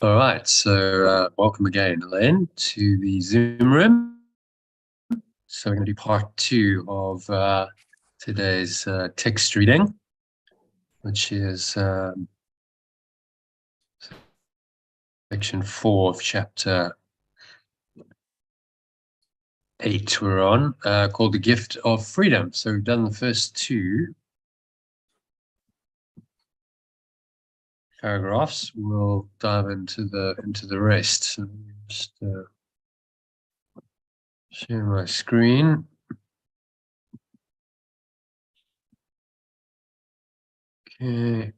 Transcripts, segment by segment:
All right, so welcome again, Elaine, to the Zoom room. So we're going to do part two of today's text reading, which is section 4 of chapter 8 we're on, called The Gift of Freedom. So we've done the first two paragraphs. We'll dive into the rest. So just share my screen. Okay,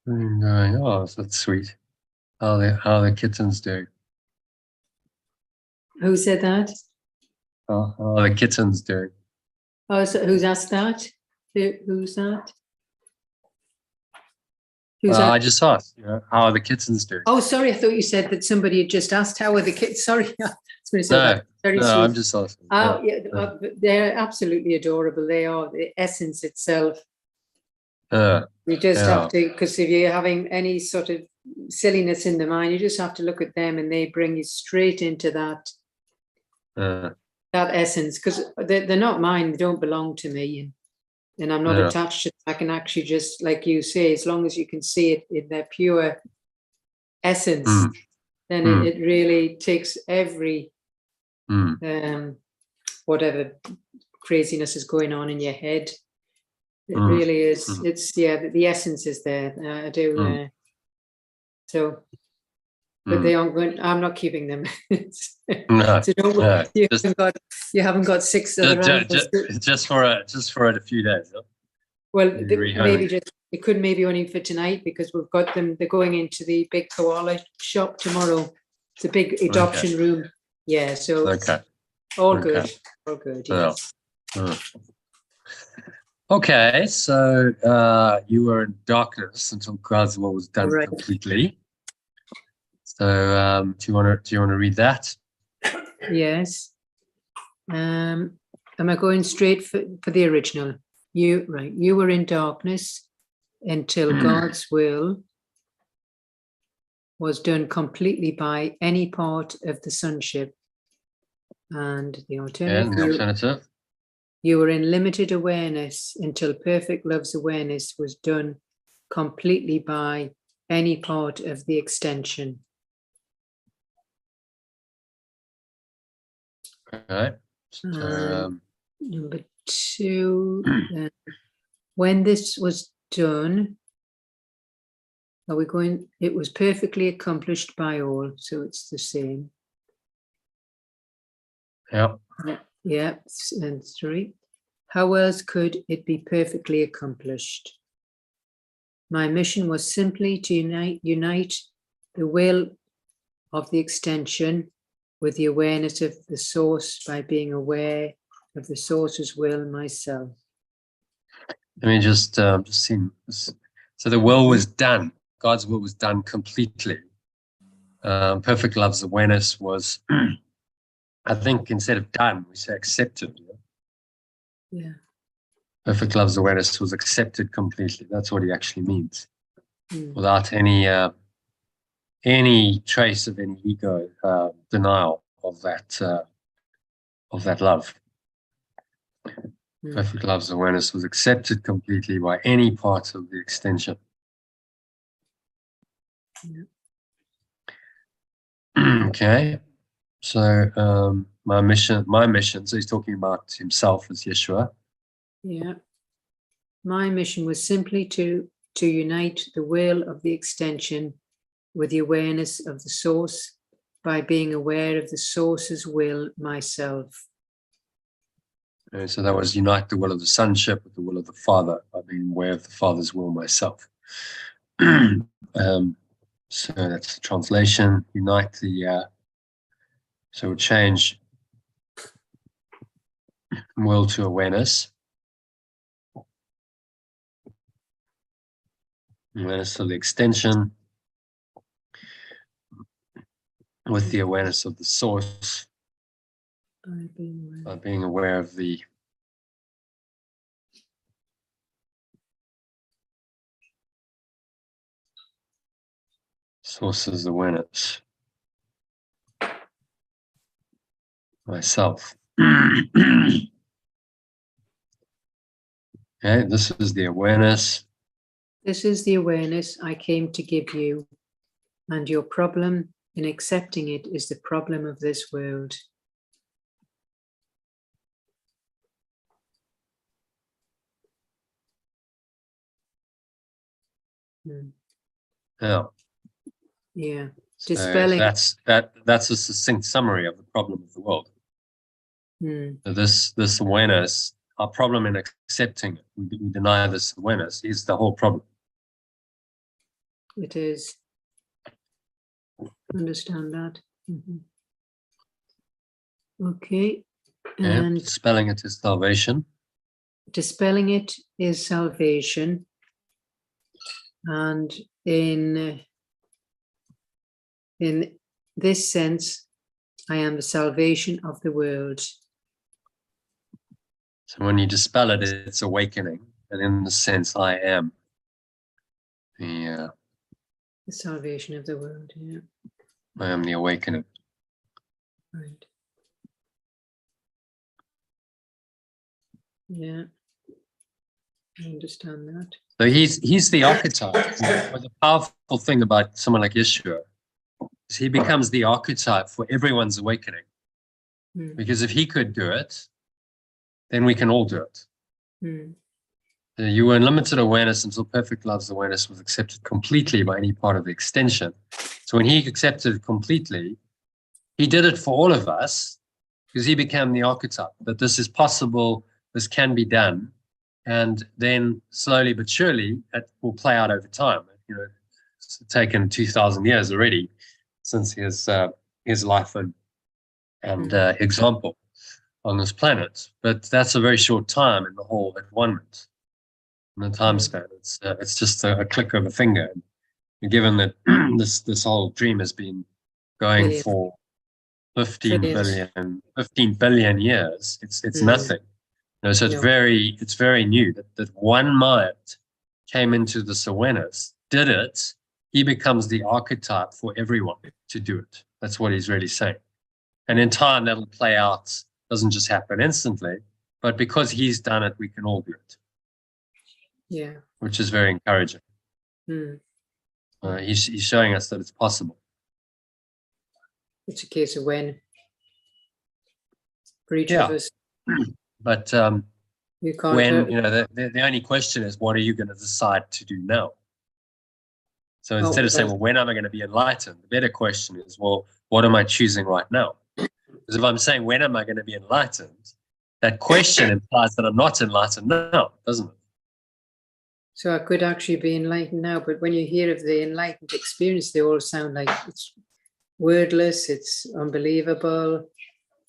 and going, oh, that's sweet. How the kittens doing? Who said that? How are the kittens doing? Oh, so who's asked that? Who's that? I just asked, how are the kittens doing? Oh, sorry, I thought you said that somebody had just asked how are the kids. Sorry, I was going to say No, that. Very no, sweet. I'm just asking. Oh, yeah, they're absolutely adorable. They are the essence itself. You just have to, because if you're having any sort of silliness in the mind, you just have to look at them, and they bring you straight into that essence. Because they're not mine; they don't belong to me, and I'm not attached to them. I can actually just, like you say, as long as you can see it in their pure essence, then it really takes every whatever craziness is going on in your head. It really is. It's the essence is there. I do. So, but they aren't going. I'm not keeping them. No, so don't. No, you haven't got six other animals. Just for a few days. Huh? Well, maybe it could maybe only for tonight, because we've got them. They're going into the big koala shop tomorrow. It's a big adoption room. Yeah. So all good. All good. Yes. Okay, so you were in darkness until God's will was done completely. So do you want to read that? Yes. Am I going straight for the original? You were in darkness until God's will was done completely by any part of the sonship. And the alternative. You were in limited awareness until perfect love's awareness was done completely by any part of the extension. Okay. So, number 2, when this was done, are we going? It was perfectly accomplished by all, so it's the same. Yeah. Yeah, and 3. How else could it be perfectly accomplished? My mission was simply to unite the will of the extension with the awareness of the source by being aware of the source's will myself. Let me just see. So the will was done. God's will was done completely. Perfect love's awareness was, I think instead of done, we say accepted. Yeah. Perfect love's awareness was accepted completely. That's what he actually means, without any trace of any ego denial of that love. Perfect love's awareness was accepted completely by any part of the extension. Okay, so my mission. So he's talking about himself as Yeshua. Yeah, my mission was simply to unite the will of the extension with the awareness of the source by being aware of the source's will myself. And so that was unite the will of the sonship with the will of the Father by being aware of the Father's will myself. So that's the translation. Unite the. So we'll change will to awareness. Awareness of the extension with the awareness of the source by being aware of the Sources awareness. Myself. Okay, this is the awareness. This is the awareness I came to give you, and your problem in accepting it is the problem of this world. Yeah. Yeah. So Dispelling. that's a succinct summary of the problem of the world. So this awareness, our problem in accepting it, we deny this awareness, is the whole problem. It is. Understand that. Okay. And dispelling it is salvation. Dispelling it is salvation. And in this sense, I am the salvation of the world. So when you dispel it, it's awakening. And in the sense, I am the salvation of the world. Yeah. I am the awakening. Right. Yeah. I understand that. So he's the archetype. But the powerful thing about someone like Yeshua is he becomes the archetype for everyone's awakening. Because if he could do it, then we can all do it. You were in limited awareness until perfect love's awareness was accepted completely by any part of the extension. So when he accepted it completely, he did it for all of us because he became the archetype that this is possible, this can be done. And then slowly but surely, it will play out over time. You know, it's taken 2,000 years already since his life and example on this planet. But that's a very short time in the whole at-one-ment. In the time span, it's just a click of a finger. And given that this whole dream has been going for 15 billion years, it's nothing. You know, so it's very new that one mind came into this awareness, did it, he becomes the archetype for everyone to do it. That's what he's really saying. And in time, that'll play out. Doesn't just happen instantly, but because he's done it, we can all do it. Yeah. Which is very encouraging. He's showing us that it's possible. It's a case of when for each of us. But you can't when, you know, the only question is, what are you going to decide to do now? So instead of saying, well, when am I going to be enlightened? The better question is, well, what am I choosing right now? Because if I'm saying, when am I going to be enlightened? That question implies that I'm not enlightened now, doesn't it? So I could actually be enlightened now, but when you hear of the enlightened experience, they all sound like it's wordless, it's unbelievable.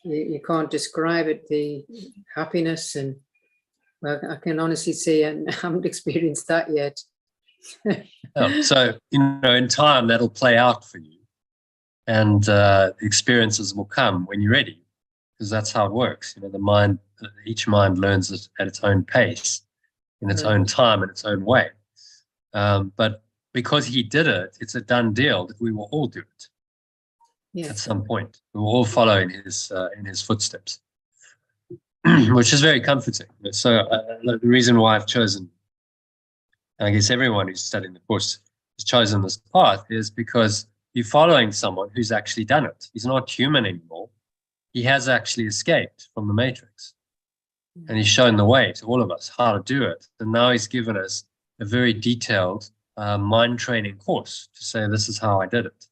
You can't describe it, the happiness. And well, I can honestly say I haven't experienced that yet. So, you know, in time, that'll play out for you. And experiences will come when you're ready, because that's how it works. You know, the mind, each mind learns it at its own pace, in its own time, in its own way. But because he did it, it's a done deal that we will all do it. At some point. We will all follow in his footsteps, which is very comforting. So the reason why I've chosen, and I guess everyone who's studying the course has chosen this path, is because you're following someone who's actually done it. He's not human anymore. He has actually escaped from the matrix. And he's shown the way to all of us how to do it. And now he's given us a very detailed mind training course to say, this is how I did it.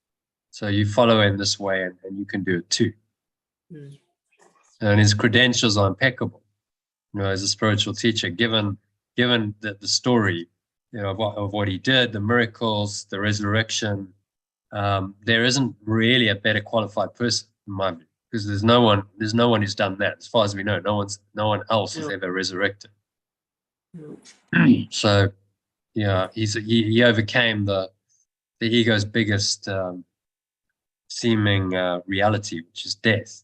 So you follow in this way and you can do it too. And his credentials are impeccable. You know, as a spiritual teacher, given the story, you know, of what he did, the miracles, the resurrection, there isn't really a better qualified person in my view, because there's no one who's done that. As far as we know, no one else has ever resurrected. So, yeah, he overcame the ego's biggest seeming reality, which is death,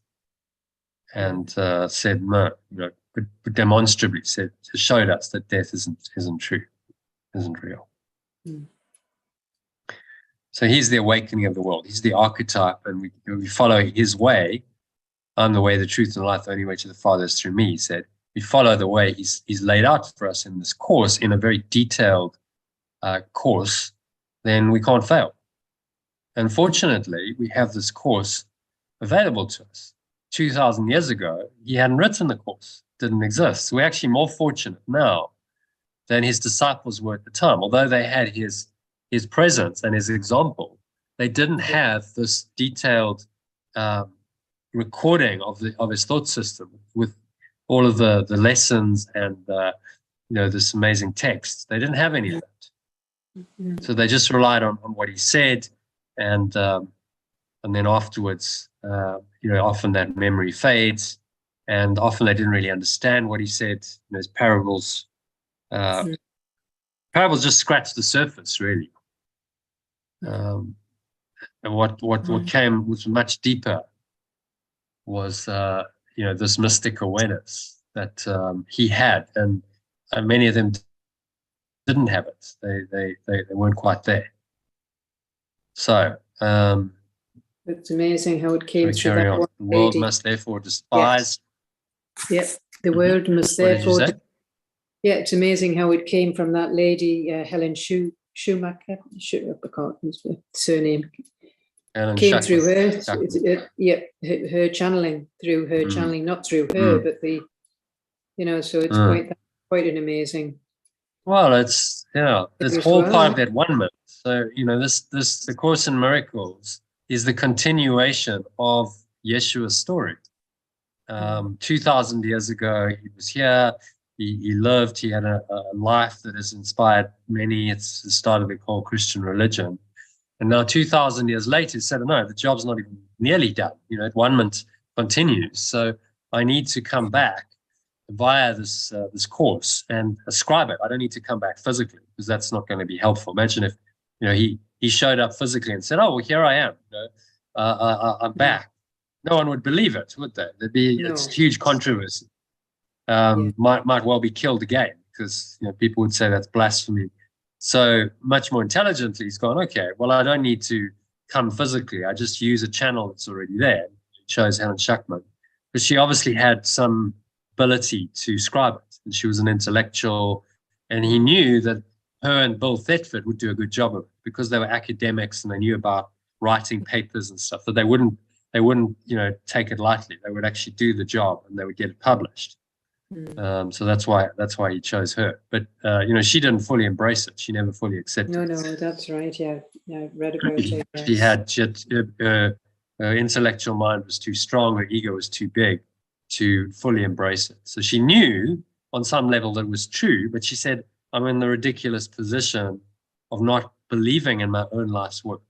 and said no, you know, but demonstrably showed us that death isn't true, isn't real. So he's the awakening of the world. He's the archetype, and we follow his way. I'm the way, the truth, and the life. The only way to the Father is through me, he said. We follow the way he's laid out for us in this course, in a very detailed course, then we can't fail. Unfortunately, we have this course available to us. 2,000 years ago, he hadn't written the course, didn't exist. So we're actually more fortunate now than his disciples were at the time. Although they had his presence and his example, they didn't have this detailed recording of his thought system with all of the lessons and this amazing text. They didn't have any of that. So they just relied on what he said, and then afterwards, often that memory fades, and often they didn't really understand what he said. His parables just scratch the surface, really. And what came was much deeper. Was this mystic awareness that he had, and many of them didn't have it. They weren't quite there. So it's amazing how it came through that one The world lady. must therefore despise. Yes, the world must therefore. Yeah, it's amazing how it came from that lady, Helen Schumacher. I can't the surname. Helen came Schumacher. through her, her channeling, through her channeling, not through her, but so it's quite an amazing. Well, it's all part of that one-ment. So the Course in Miracles is the continuation of Yeshua's story. 2,000 years ago, he was here. He lived. He had a life that has inspired many. It's the start of the whole Christian religion. And now 2,000 years later, he said, no, the job's not even nearly done. One-ment continues. So I need to come back via this course and ascribe it. I don't need to come back physically, because that's not going to be helpful. Imagine if he showed up physically and said, oh, well, here I am. I'm back. No one would believe it, would they? It's huge controversy. Might well be killed again, because people would say that's blasphemy. So much more intelligently, he's gone, okay, well, I don't need to come physically. I just use a channel that's already there. He chose Helen Schuckman, because she obviously had some ability to scribe it, and she was an intellectual, and he knew that her and Bill Thetford would do a good job of it, because they were academics and they knew about writing papers and stuff, that they wouldn't take it lightly. They would actually do the job, and they would get it published. So that's why he chose her. But she didn't fully embrace it. She never fully accepted it. No, that's right. Yeah, I read about it. Yes. Her intellectual mind was too strong. Her ego was too big to fully embrace it. So she knew on some level that it was true, but she said, I'm in the ridiculous position of not believing in my own life's work,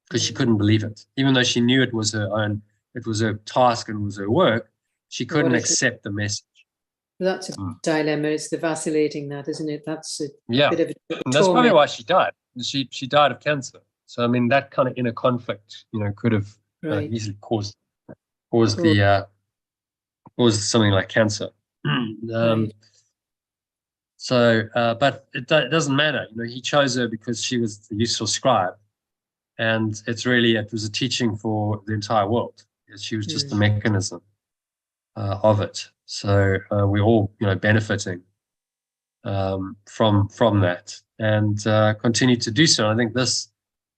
because she couldn't believe it. Even though she knew it was her task and it was her work, she couldn't accept the message. That's a dilemma. It's the vacillating, that, isn't it? That's a bit of a and that's probably why she died. She died of cancer. So I mean, that kind of inner conflict, could have easily caused something like cancer. Right. So, but it doesn't matter. He chose her because she was the useful scribe, and it was a teaching for the entire world. She was just the mechanism of it. So we're all, benefiting from that, and continue to do so. And I think this,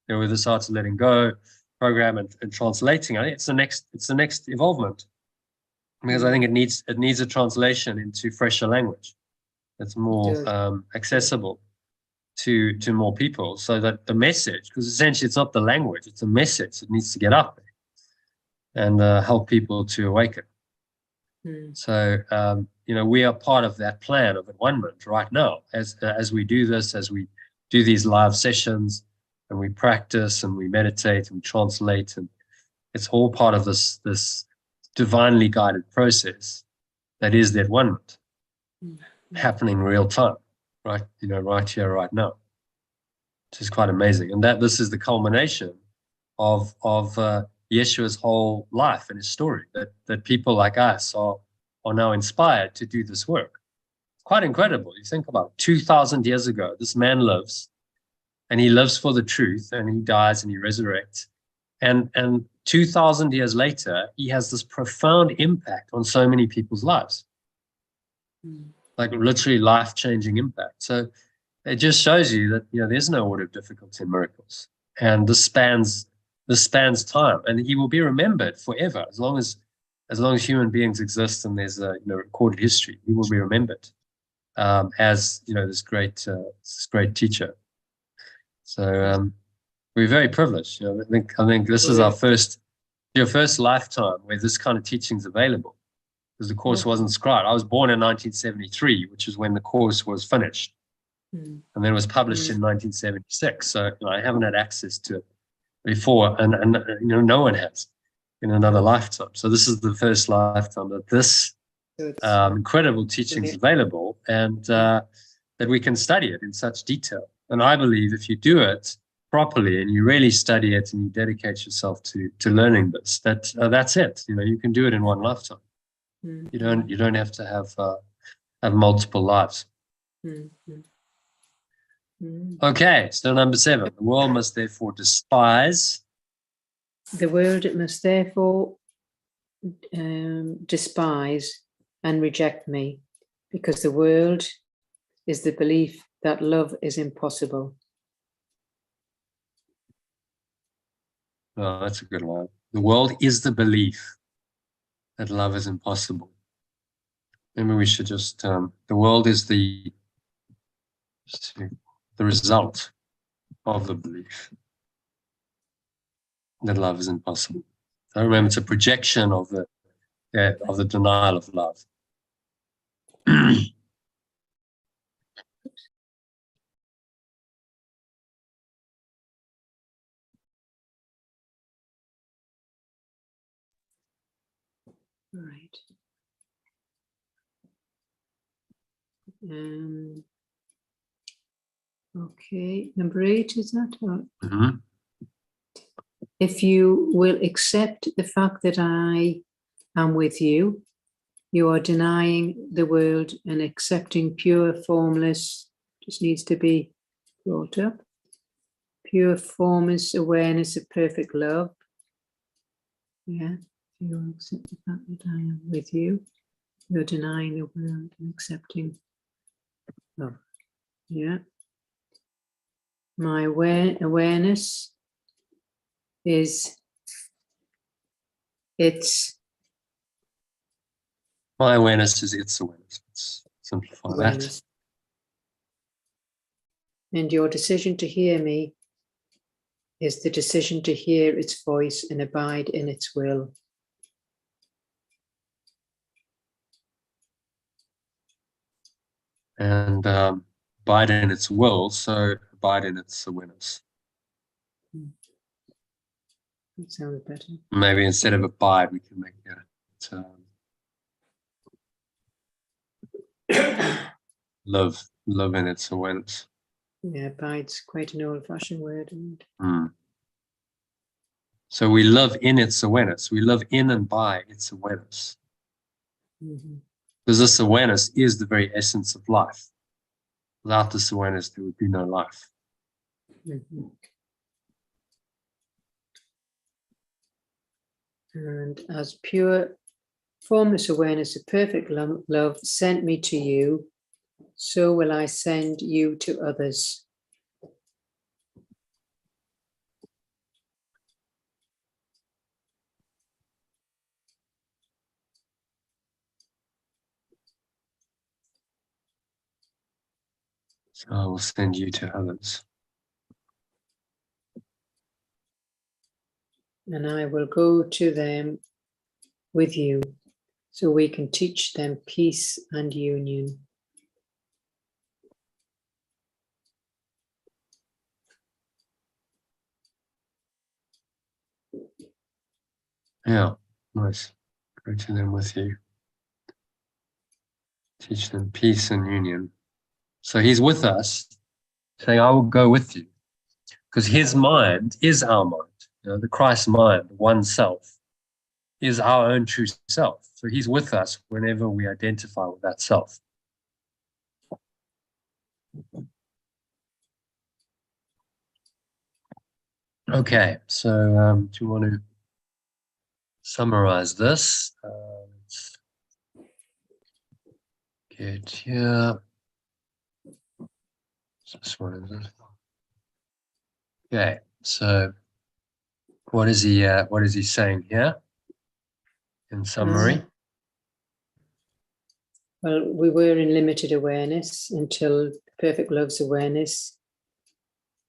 with this Art of Letting Go program and translating, I think it's the next evolvement, because I think it needs a translation into fresher language that's more accessible to more people, so that the message, because essentially it's not the language, it's a message that needs to get up there and help people to awaken. So, we are part of that plan of One-ment right now, as we do this, as we do these live sessions, and we practice and we meditate and we translate, and it's all part of this divinely guided process that is that One-ment happening real time, right? Right here, right now, which is quite amazing. And this is the culmination of Yeshua's whole life and his story, that people like us are now inspired to do this work. It's quite incredible. You think about 2,000 years ago, this man lives, and he lives for the truth, and he dies and he resurrects. And 2,000 years later, he has this profound impact on so many people's lives, like literally life-changing impact. So it just shows you that, you know, there's no order of difficulty in miracles, and this spans time, and he will be remembered forever as long as human beings exist and there's a, you know, recorded history. He will be remembered as, you know, this great teacher. So we're very privileged. You know, I think this is your first lifetime where this kind of teaching is available, because the course wasn't scribed. I was born in 1973, which is when the course was finished, and then it was published in 1976. So, you know, I haven't had access to it before, and you know, no one has in another lifetime. So this is the first lifetime that this incredible teaching is available, and that we can study it in such detail. And I believe if you do it properly and you really study it and you dedicate yourself to learning this, that's it. You know, you can do it in one lifetime. You don't have to have multiple lives. Okay, so number 7, the world must therefore despise. The world must therefore despise and reject me, because the world is the belief that love is impossible. Oh, that's a good one. The world is the belief that love is impossible. Maybe we should just, the world is the result of the belief that love is impossible. I remember it's a projection of the denial of love. Right. Okay, number 8, is that? Mm-hmm. If you will accept the fact that I am with you, you are denying the world and accepting pure, formless, just needs to be brought up, pure, formless awareness of perfect love. Yeah, if you will accept the fact that I am with you, you're denying the world and accepting love. Yeah. My awareness is its. My awareness is its awareness. Let's simplify awareness. That. And your decision to hear me is the decision to hear its voice and abide in its will. And abide in its will, so abide in its awareness. That sounds better. Maybe instead of abide, we can make it live in its awareness. Yeah, abide's quite an old-fashioned word. So we live in its awareness. We live in and by its awareness. Because this awareness is the very essence of life. Without this awareness, there would be no life. And as pure, formless awareness of perfect love sent me to you, so will I send you to others. So I will send you to others. And I will go to them with you, so we can teach them peace and union. Yeah, nice. Go to them with you. Teach them peace and union. So he's with us, saying, I will go with you. Because his mind is our mind. You know, the Christ mind, one self, is our own true self. So he's with us whenever we identify with that self. Okay, so do you want to summarize this? Let's get here. This one is it? Okay, so what is he saying here in summary? Well, we were in limited awareness until perfect love's awareness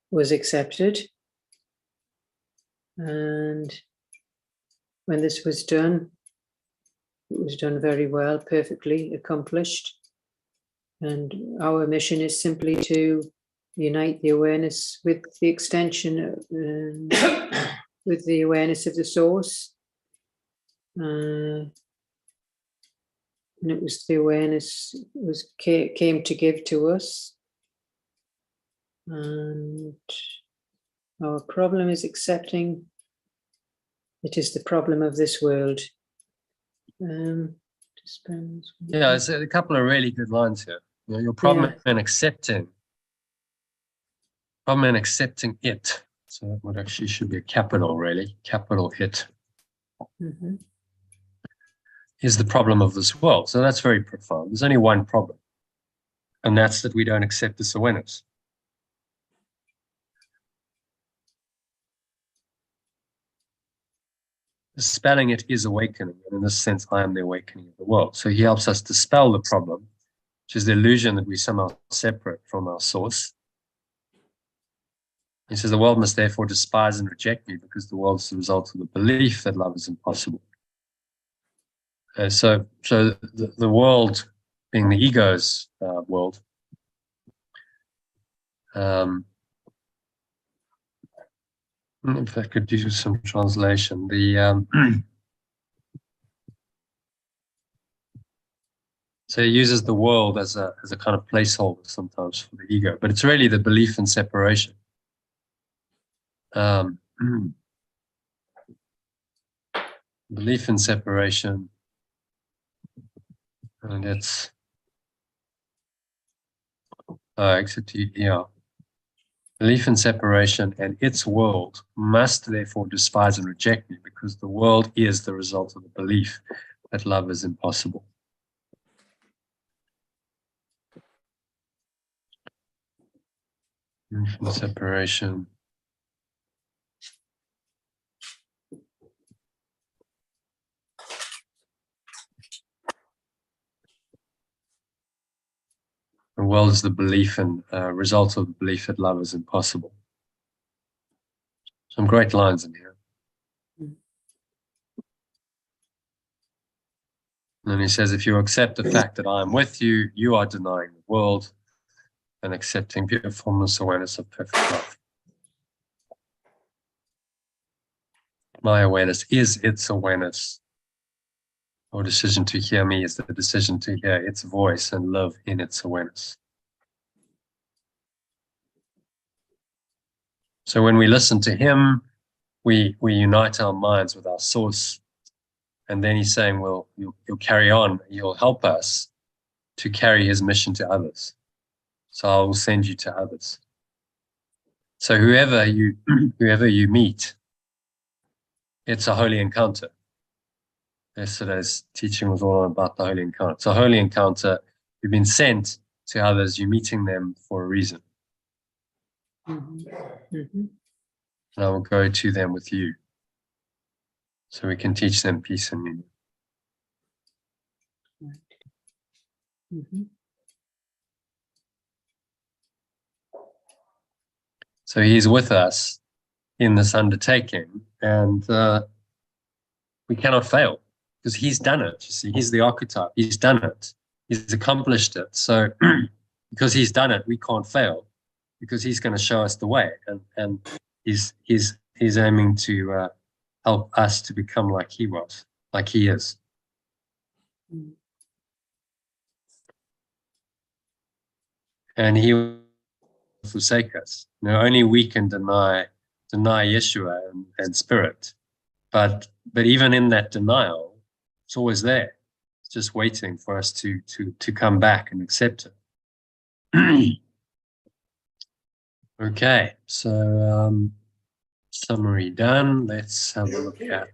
was accepted. And when this was done, it was done very well, perfectly accomplished. And our mission is simply to unite the awareness with the extension, with the awareness of the source. And it was the awareness came to give to us. And our problem is accepting it is the problem of this world. Yeah, it's a couple of really good lines here. You know, your problem in accepting it. So that would actually should be a capital, really, capital it. Mm-hmm. Is the problem of this world. So that's very profound. There's only one problem, and that's that we don't accept this awareness. Dispelling it is awakening, and in this sense, I am the awakening of the world. So he helps us dispel the problem, which is the illusion that we somehow separate from our source. He says the world must therefore despise and reject me because the world is the result of the belief that love is impossible. So the world, being the ego's world, if I could do some translation, so he uses the world as a kind of placeholder sometimes for the ego, but it's really the belief in separation. Belief in separation, and it's belief in separation and its world must therefore despise and reject me because the world is the result of the belief that love is impossible. Belief in separation. The world is the belief and result of the belief that love is impossible. Some great lines in here. And then he says, if you accept the fact that I am with you, you are denying the world and accepting pure formless awareness of perfect love. My awareness is its awareness. Our decision to hear me is the decision to hear its voice and live in its awareness. So when we listen to him, we unite our minds with our source. And then he's saying, well, you'll carry on, you'll help us to carry his mission to others. So I will send you to others. So whoever you meet, it's a holy encounter. Yesterday's teaching was all about the holy encounter. It's a holy encounter. You've been sent to others. You're meeting them for a reason. Mm-hmm. Mm-hmm. And I will go to them with you so we can teach them peace and union. Mm-hmm. So he's with us in this undertaking, and we cannot fail because he's done it. You see, he's the archetype. He's done it. He's accomplished it. So because he's done it, we can't fail because he's going to show us the way, and he's aiming to help us to become like he was, like he is. Mm-hmm. And he will forsake us. You know, only we can deny Yeshua and spirit. But even in that denial, it's always there. It's just waiting for us to come back and accept it. Okay, so summary done. Let's have a look at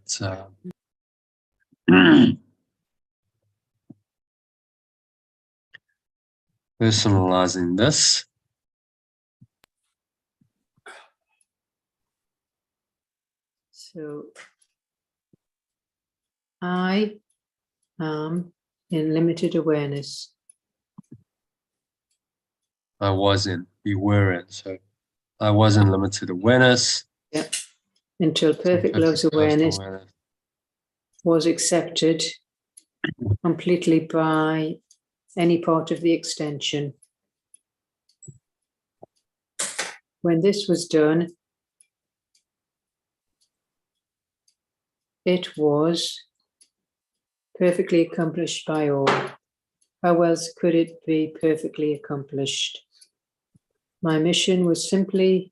personalizing this. So I am in limited awareness. I was in, you were in. So I was in limited awareness. Yep. Until perfect love's awareness was accepted completely by any part of the extension. When this was done, it was perfectly accomplished by all. How else could it be perfectly accomplished? My mission was simply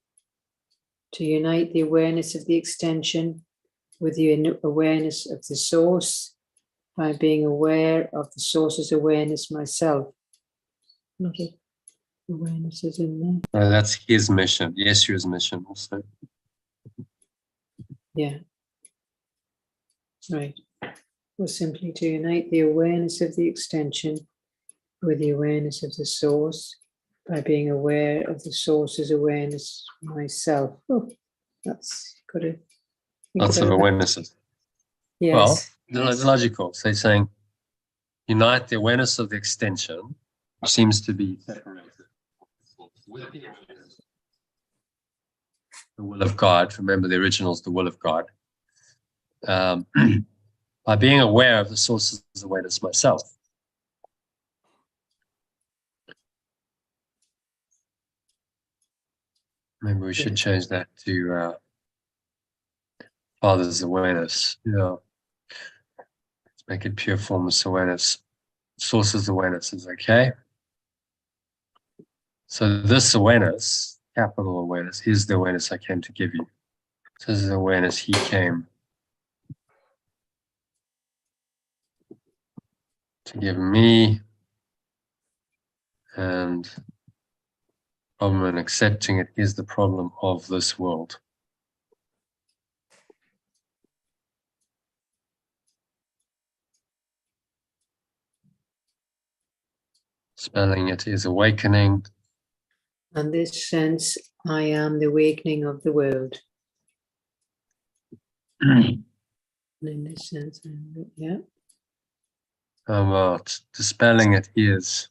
to unite the awareness of the extension with the awareness of the source by being aware of the source's awareness myself. Not awareness is in there. That's his mission, Yeshua's mission also. Yeah. Right. Was simply to unite the awareness of the extension with the awareness of the source by being aware of the source's awareness myself. Oh, that's got to. Lots of awarenesses. Yes. Well, it's logical. So it's saying unite the awareness of the extension, which seems to be separated with the will of God. Remember, the original is the will of God. By being aware of the source's awareness myself. Maybe we should change that to Father's awareness. Yeah. Let's make it pure formless awareness. Source's awareness is okay. So this awareness, capital awareness, is the awareness I came to give you. This is the awareness he came to give me, and problem in accepting it is the problem of this world. Spelling it is awakening. In this sense, I am the awakening of the world. In this sense, yeah. About dispelling it is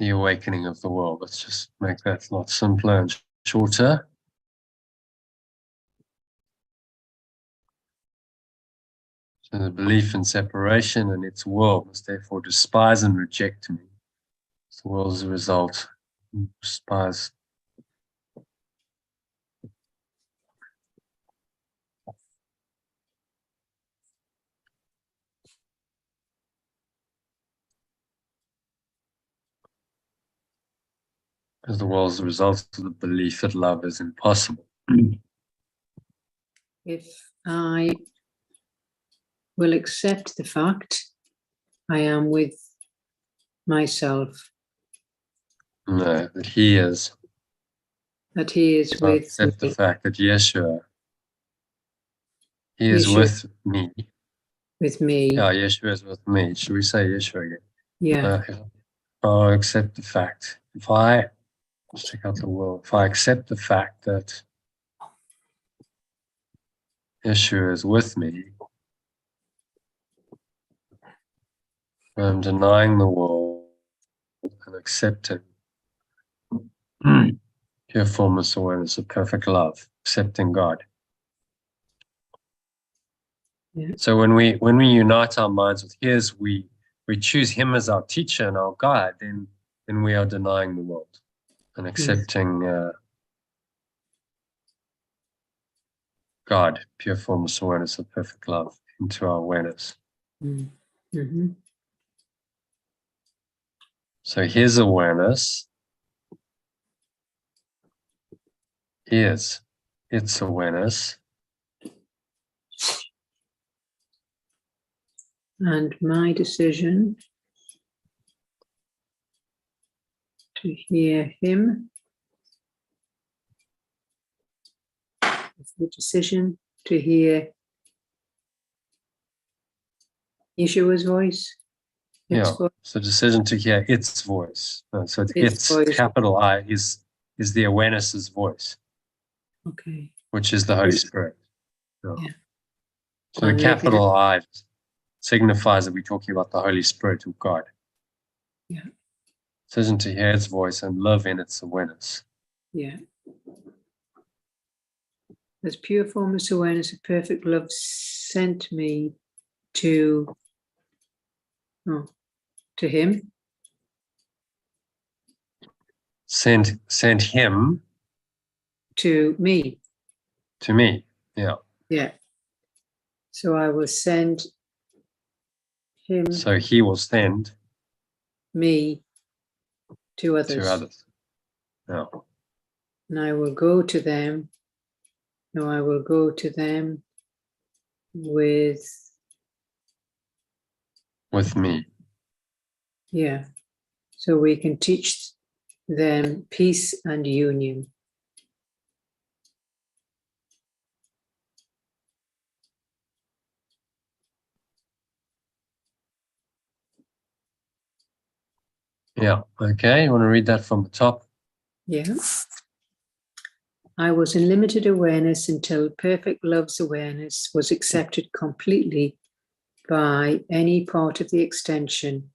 the awakening of the world. Let's just make that a lot simpler and shorter. So the belief in separation and its world must therefore despise and reject me. The world is a result. Despise. Because the world is a result of the belief that love is impossible. If I will accept the fact I am with myself. No, that he is. That he is So with accept me. the fact that Yeshua, he is with me. With me. Yeah, Yeshua is with me. Should we say Yeshua again? Yeah. I'll accept the fact. If I, let's check out the world. If I accept the fact that Yeshua is with me, I'm denying the world and accepting pure formless awareness of perfect love, accepting God. Yeah. So when we unite our minds with his, we choose him as our teacher and our guide, then we are denying the world and accepting God, pure formless awareness of perfect love, into our awareness. Mm-hmm. So his awareness is its awareness. And my decision to hear him the decision to hear Yeshua's voice. Its Yeah, voice, so decision to hear its voice. So its voice. capital I is the awareness's voice, Okay. which is the Holy Spirit. Yeah. Yeah. So the And capital I signifies that we're talking about the Holy Spirit of God. Yeah. Decision to hear its voice and live in its awareness. Yeah. As pure formless awareness of perfect love sent me to him. Send him To me. to me. Yeah. Yeah. So I will send him. So he will send me to others. to others. Yeah. And I will go to them. No, I will go to them with me. Yeah. So we can teach them peace and union. Yeah. Okay. You want to read that from the top? Yeah. I was in limited awareness until perfect love's awareness was accepted completely by any part of the extension.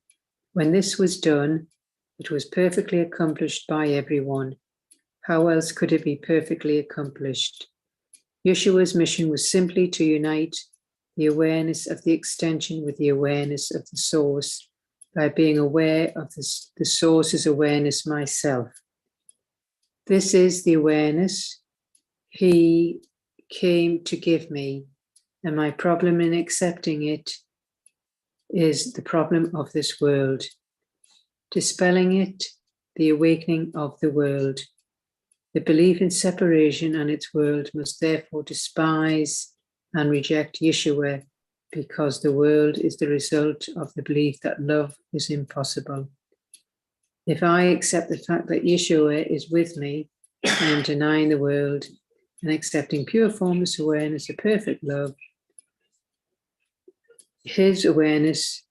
When this was done, it was perfectly accomplished by everyone. How else could it be perfectly accomplished? Yeshua's mission was simply to unite the awareness of the extension with the awareness of the source by being aware of the source's awareness myself. This is the awareness he came to give me, and my problem in accepting it is the problem of this world. Dispelling it, the awakening of the world. The belief in separation and its world must therefore despise and reject Yeshua, because the world is the result of the belief that love is impossible. If I accept the fact that Yeshua is with me, I am denying the world and accepting pure formless awareness of perfect love. His awareness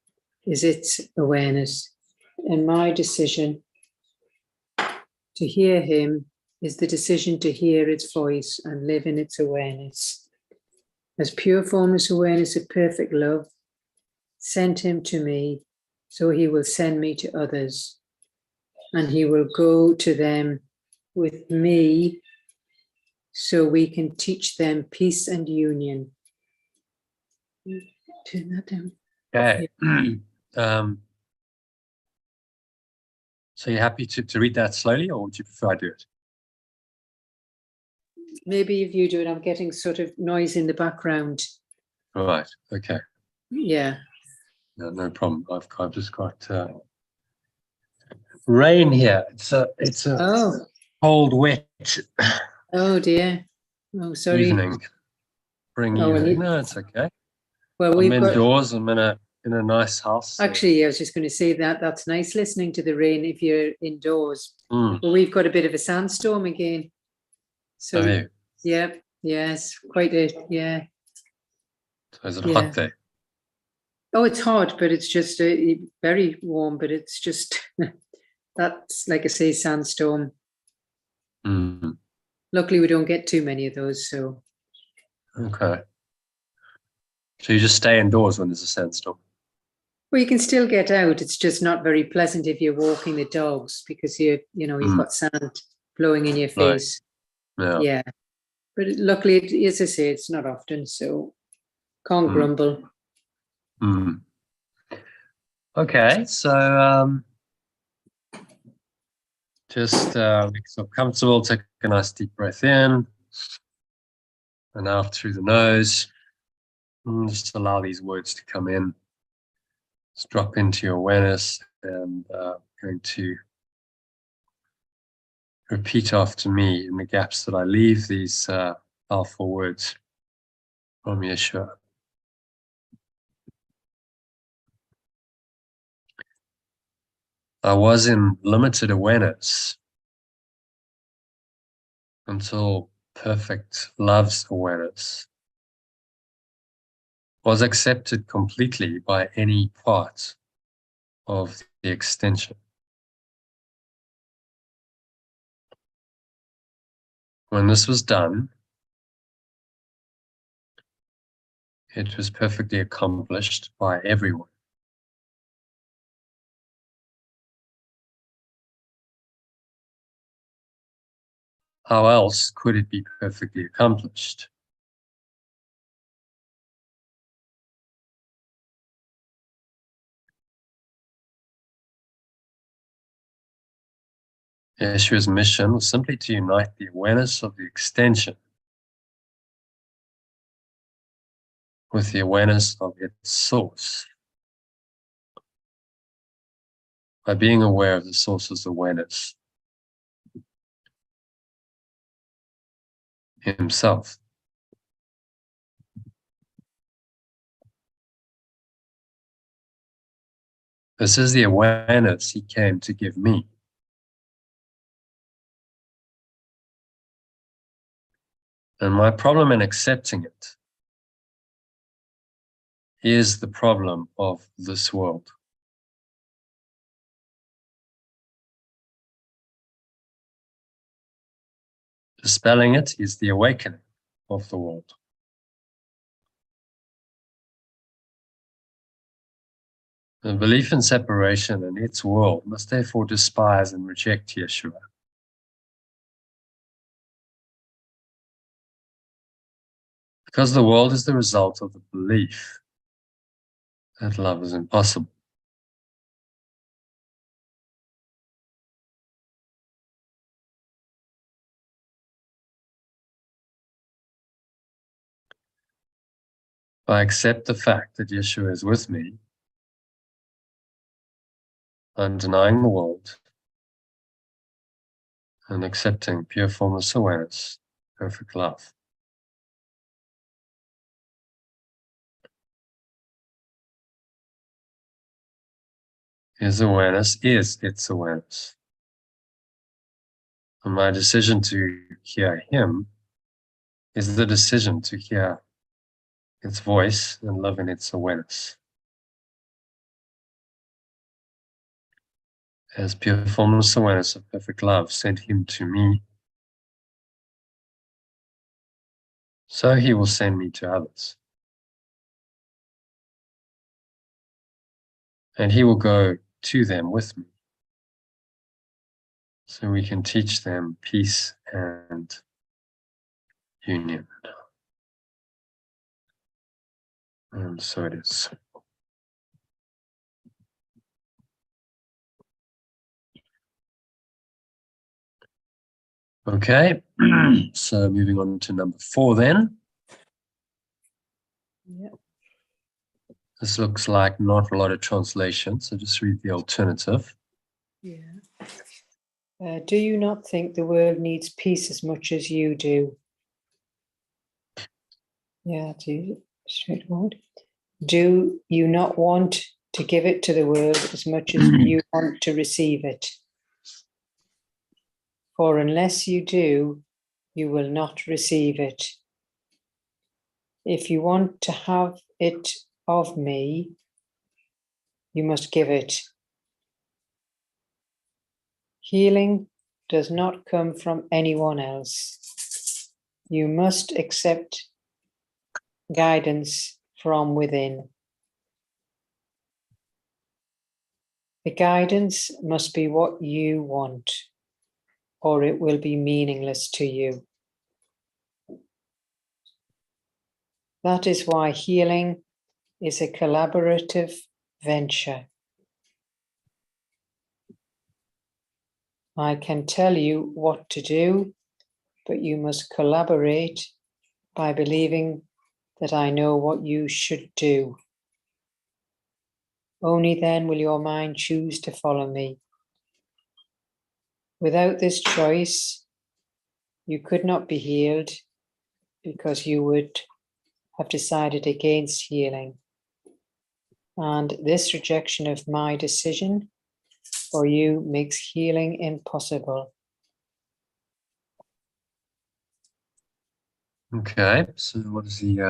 is its awareness, and my decision to hear him is the decision to hear its voice and live in its awareness. As pure formless awareness of perfect love sent him to me, so he will send me to others, and he will go to them with me, so we can teach them peace and union. Turn that down. Okay. So you're happy to read that slowly, or would you prefer I do it? Maybe if you do it, I'm getting sort of noise in the background. All right. Okay. Yeah. No problem. I've just got rain here. It's a cold, wet Oh dear. Oh, sorry. evening. No, it's okay. Well, I'm we've indoors. I'm in a nice house. Actually, I was just going to say that's nice listening to the rain if you're indoors. Mm. But we've got a bit of a sandstorm again. So yeah, it's quite yeah. So is it hot there? Oh, it's hot, but it's just very warm. But it's just that's like I say, sandstorm. Mm. Luckily, we don't get too many of those. So okay. So you just stay indoors when there's a sandstorm? Well, you can still get out. It's just not very pleasant if you're walking the dogs because you've got sand blowing in your face. Right. Yeah. But luckily, as I say, it's not often, so can't grumble. Mm. Okay, so just make yourself comfortable. Take a nice deep breath in and out through the nose. And just allow these words to come in. Just drop into your awareness, and going to repeat after me in the gaps that I leave these powerful words from Yeshua. I was in limited awareness until perfect love's awareness was accepted completely by any part of the extension. When this was done, it was perfectly accomplished by everyone. How else could it be perfectly accomplished? Yeshua's mission was simply to unite the awareness of the extension with the awareness of its source. By being aware of the source's awareness himself. This is the awareness he came to give me. And my problem in accepting it is the problem of this world. Dispelling it is the awakening of the world. The belief in separation and its world must therefore despise and reject Yeshua. Because the world is the result of the belief that love is impossible. If I accept the fact that Yeshua is with me, I'm denying the world and accepting pure formless awareness, perfect love. His awareness is its awareness. And my decision to hear him is the decision to hear its voice and live in its awareness. As pure formless awareness of perfect love sent him to me, so he will send me to others. And he will go to them with me, so we can teach them peace and union. And so it is. Okay, so moving on to number 4 then. Yeah. This looks like not a lot of translation, so just read the alternative. Yeah. Do you not think the world needs peace as much as you do? Yeah, it's straightforward. Do you not want to give it to the world as much as you want to receive it? For unless you do, you will not receive it. If you want to have it of me, you must give it. Healing does not come from anyone else. You must accept guidance from within. The guidance must be what you want, or it will be meaningless to you. That is why healing is a collaborative venture. I can tell you what to do, but you must collaborate by believing that I know what you should do. Only then will your mind choose to follow me. Without this choice, you could not be healed because you would have decided against healing. And this rejection of my decision for you makes healing impossible. Okay, so what is he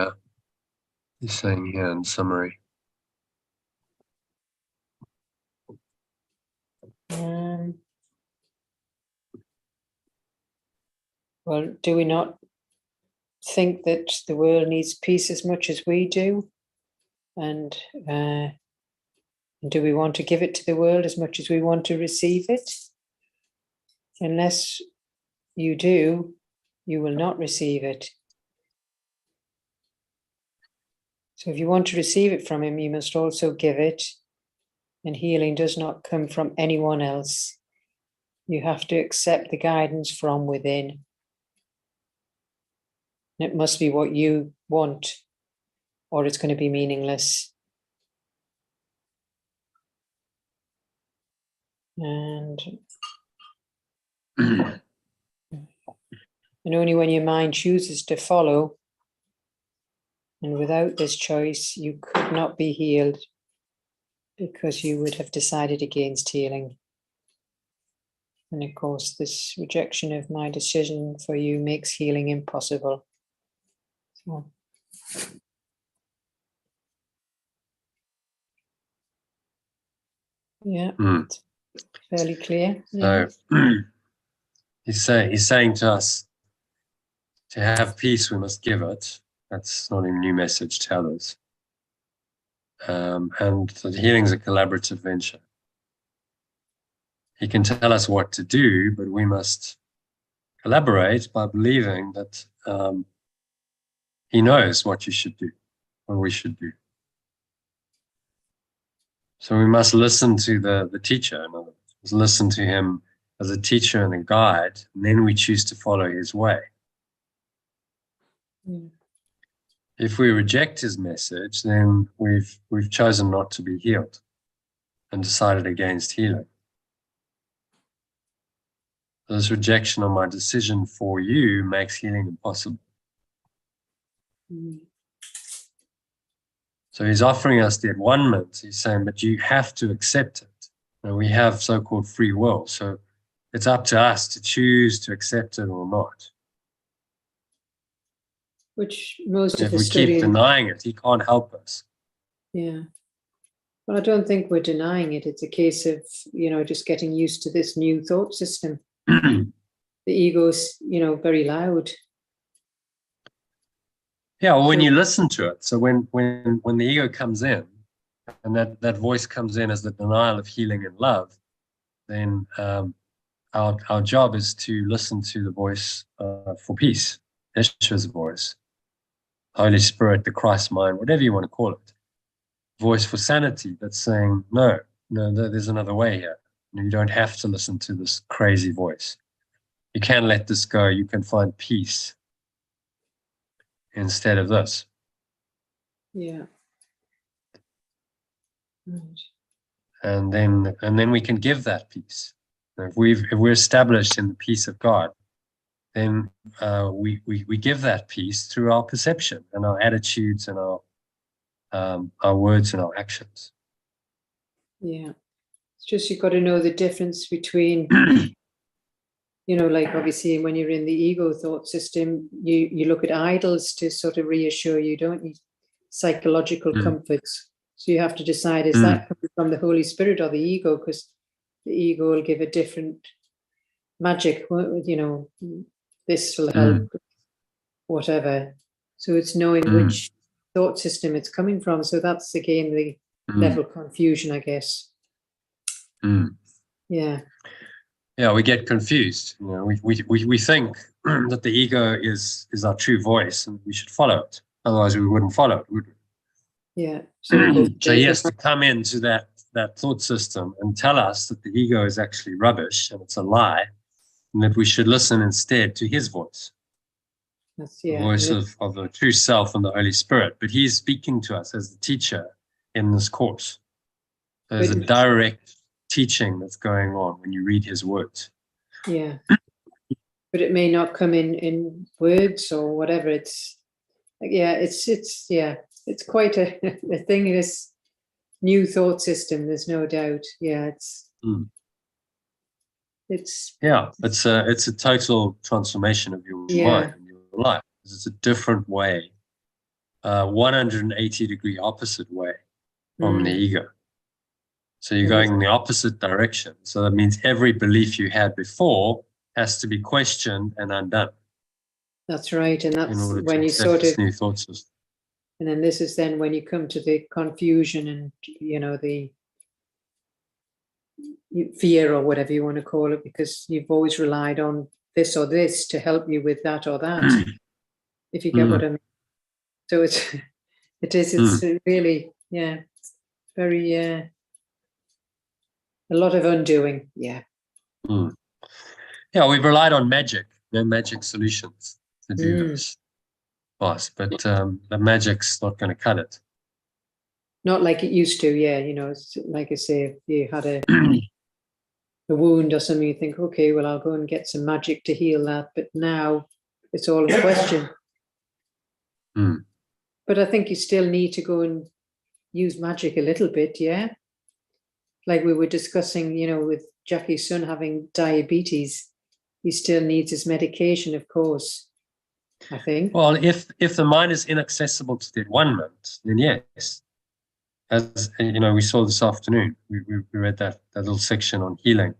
he's saying here in summary? Well, do we not think that the world needs peace as much as we do? And do we want to give it to the world as much as we want to receive it? Unless you do, you will not receive it. So if you want to receive it from him, you must also give it. And healing does not come from anyone else. You have to accept the guidance from within. And it must be what you want, or it's going to be meaningless. And only when your mind chooses to follow, and without this choice, you could not be healed, because you would have decided against healing. And of course, this rejection of my decision for you makes healing impossible. So, yeah, it's fairly clear. Yeah. So he's saying to us, to have peace, we must give it. That's not a new message to others. And that healing is a collaborative venture. He can tell us what to do, but we must collaborate by believing that he knows what you should do, what we should do. So we must listen to the teacher, in other words, listen to him as a teacher and a guide, and then we choose to follow his way. Yeah. If we reject his message, then we've chosen not to be healed and decided against healing. This rejection of my decision for you makes healing impossible. So he's offering us the at-one-ment. He's saying, but you have to accept it. And we have so-called free will. So it's up to us to choose to accept it or not. Which most If of we us keep denying it, he can't help us. Yeah. Well, I don't think we're denying it. It's a case of, just getting used to this new thought system. The ego's, very loud. Yeah, well, when you listen to it, so when the ego comes in, and that voice comes in as the denial of healing and love, then our job is to listen to the voice for peace, Yeshua's voice, Holy Spirit, the Christ mind, whatever you want to call it, voice for sanity that's saying, no, there's another way here. You don't have to listen to this crazy voice. You can let this go. You can find peace instead of this. Yeah. Right. And then we can give that peace. If we're established in the peace of God, then we give that peace through our perception and our attitudes and our words and our actions. Yeah. It's just you've got to know the difference between, like obviously when you're in the ego thought system, you look at idols to sort of reassure you, don't you? Psychological comforts. So you have to decide, is that coming from the Holy Spirit or the ego? Because the ego will give a different magic, this will help, whatever. So it's knowing which thought system it's coming from. So that's again the level of confusion, I guess. Yeah. Yeah, we get confused. We think that the ego is our true voice and we should follow it. Otherwise, we wouldn't follow it, would we? Yeah. So he has to come into that thought system and tell us that the ego is actually rubbish and it's a lie, and that we should listen instead to his voice. The voice of the true self and the Holy Spirit. But he's speaking to us as the teacher in this course. There's a direct teaching that's going on when you read his words. Yeah. But it may not come in words or whatever. It's it's quite a thing, this new thought system, there's no doubt. Yeah, it's a total transformation of your mind and your life. It's a different way, 180-degree opposite way from the ego. So you're going in the opposite direction. So that means every belief you had before has to be questioned and undone. That's right. And that's in order when to you accept sort this of, new thought system. and then this is then when you come to the confusion and, you know, the fear or whatever you want to call it, because you've always relied on this or this to help you with that or that, if you get what I mean. So it's really, yeah, very, a lot of undoing. Yeah. Yeah, we've relied on magic, no magic solutions to do this. But the magic's not going to cut it. Not like it used to, yeah. You know, it's like I say, if you had a wound or something, you think, okay, well, I'll go and get some magic to heal that. But now it's all a question. But I think you still need to go and use magic a little bit, yeah? Like we were discussing, you know, with Jackie's son having diabetes, he still needs his medication, of course, I think. Well, if the mind is inaccessible to the environment, then yes. As you know, we saw this afternoon, we read that little section on healing.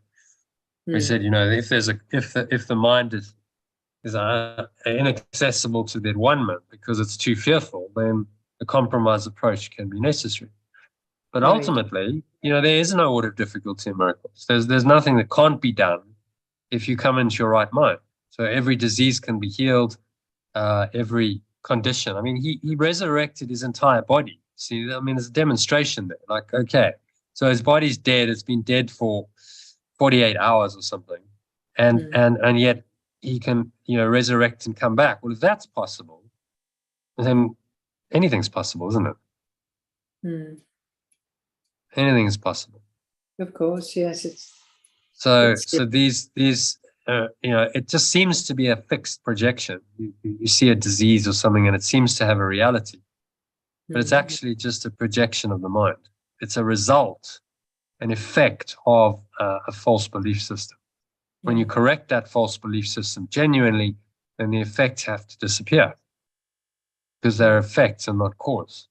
We said, you know, if the mind is inaccessible to the environment because it's too fearful, then a compromise approach can be necessary. But ultimately, you know, there is no order of difficulty in miracles. There's nothing that can't be done if you come into your right mind. So every disease can be healed, every condition. I mean, he resurrected his entire body. See, I mean, there's a demonstration there. Like, okay, so his body's dead. It's been dead for 48 hours or something, and yet he can, you know, resurrect and come back. Well, if that's possible, then anything's possible, isn't it? Anything is possible. Of course, yes. So these you know, it just seems to be a fixed projection. You see a disease or something, and it seems to have a reality, but it's actually just a projection of the mind. It's a result, an effect of a false belief system. When you correct that false belief system genuinely, then the effects have to disappear because they're effects and not cause.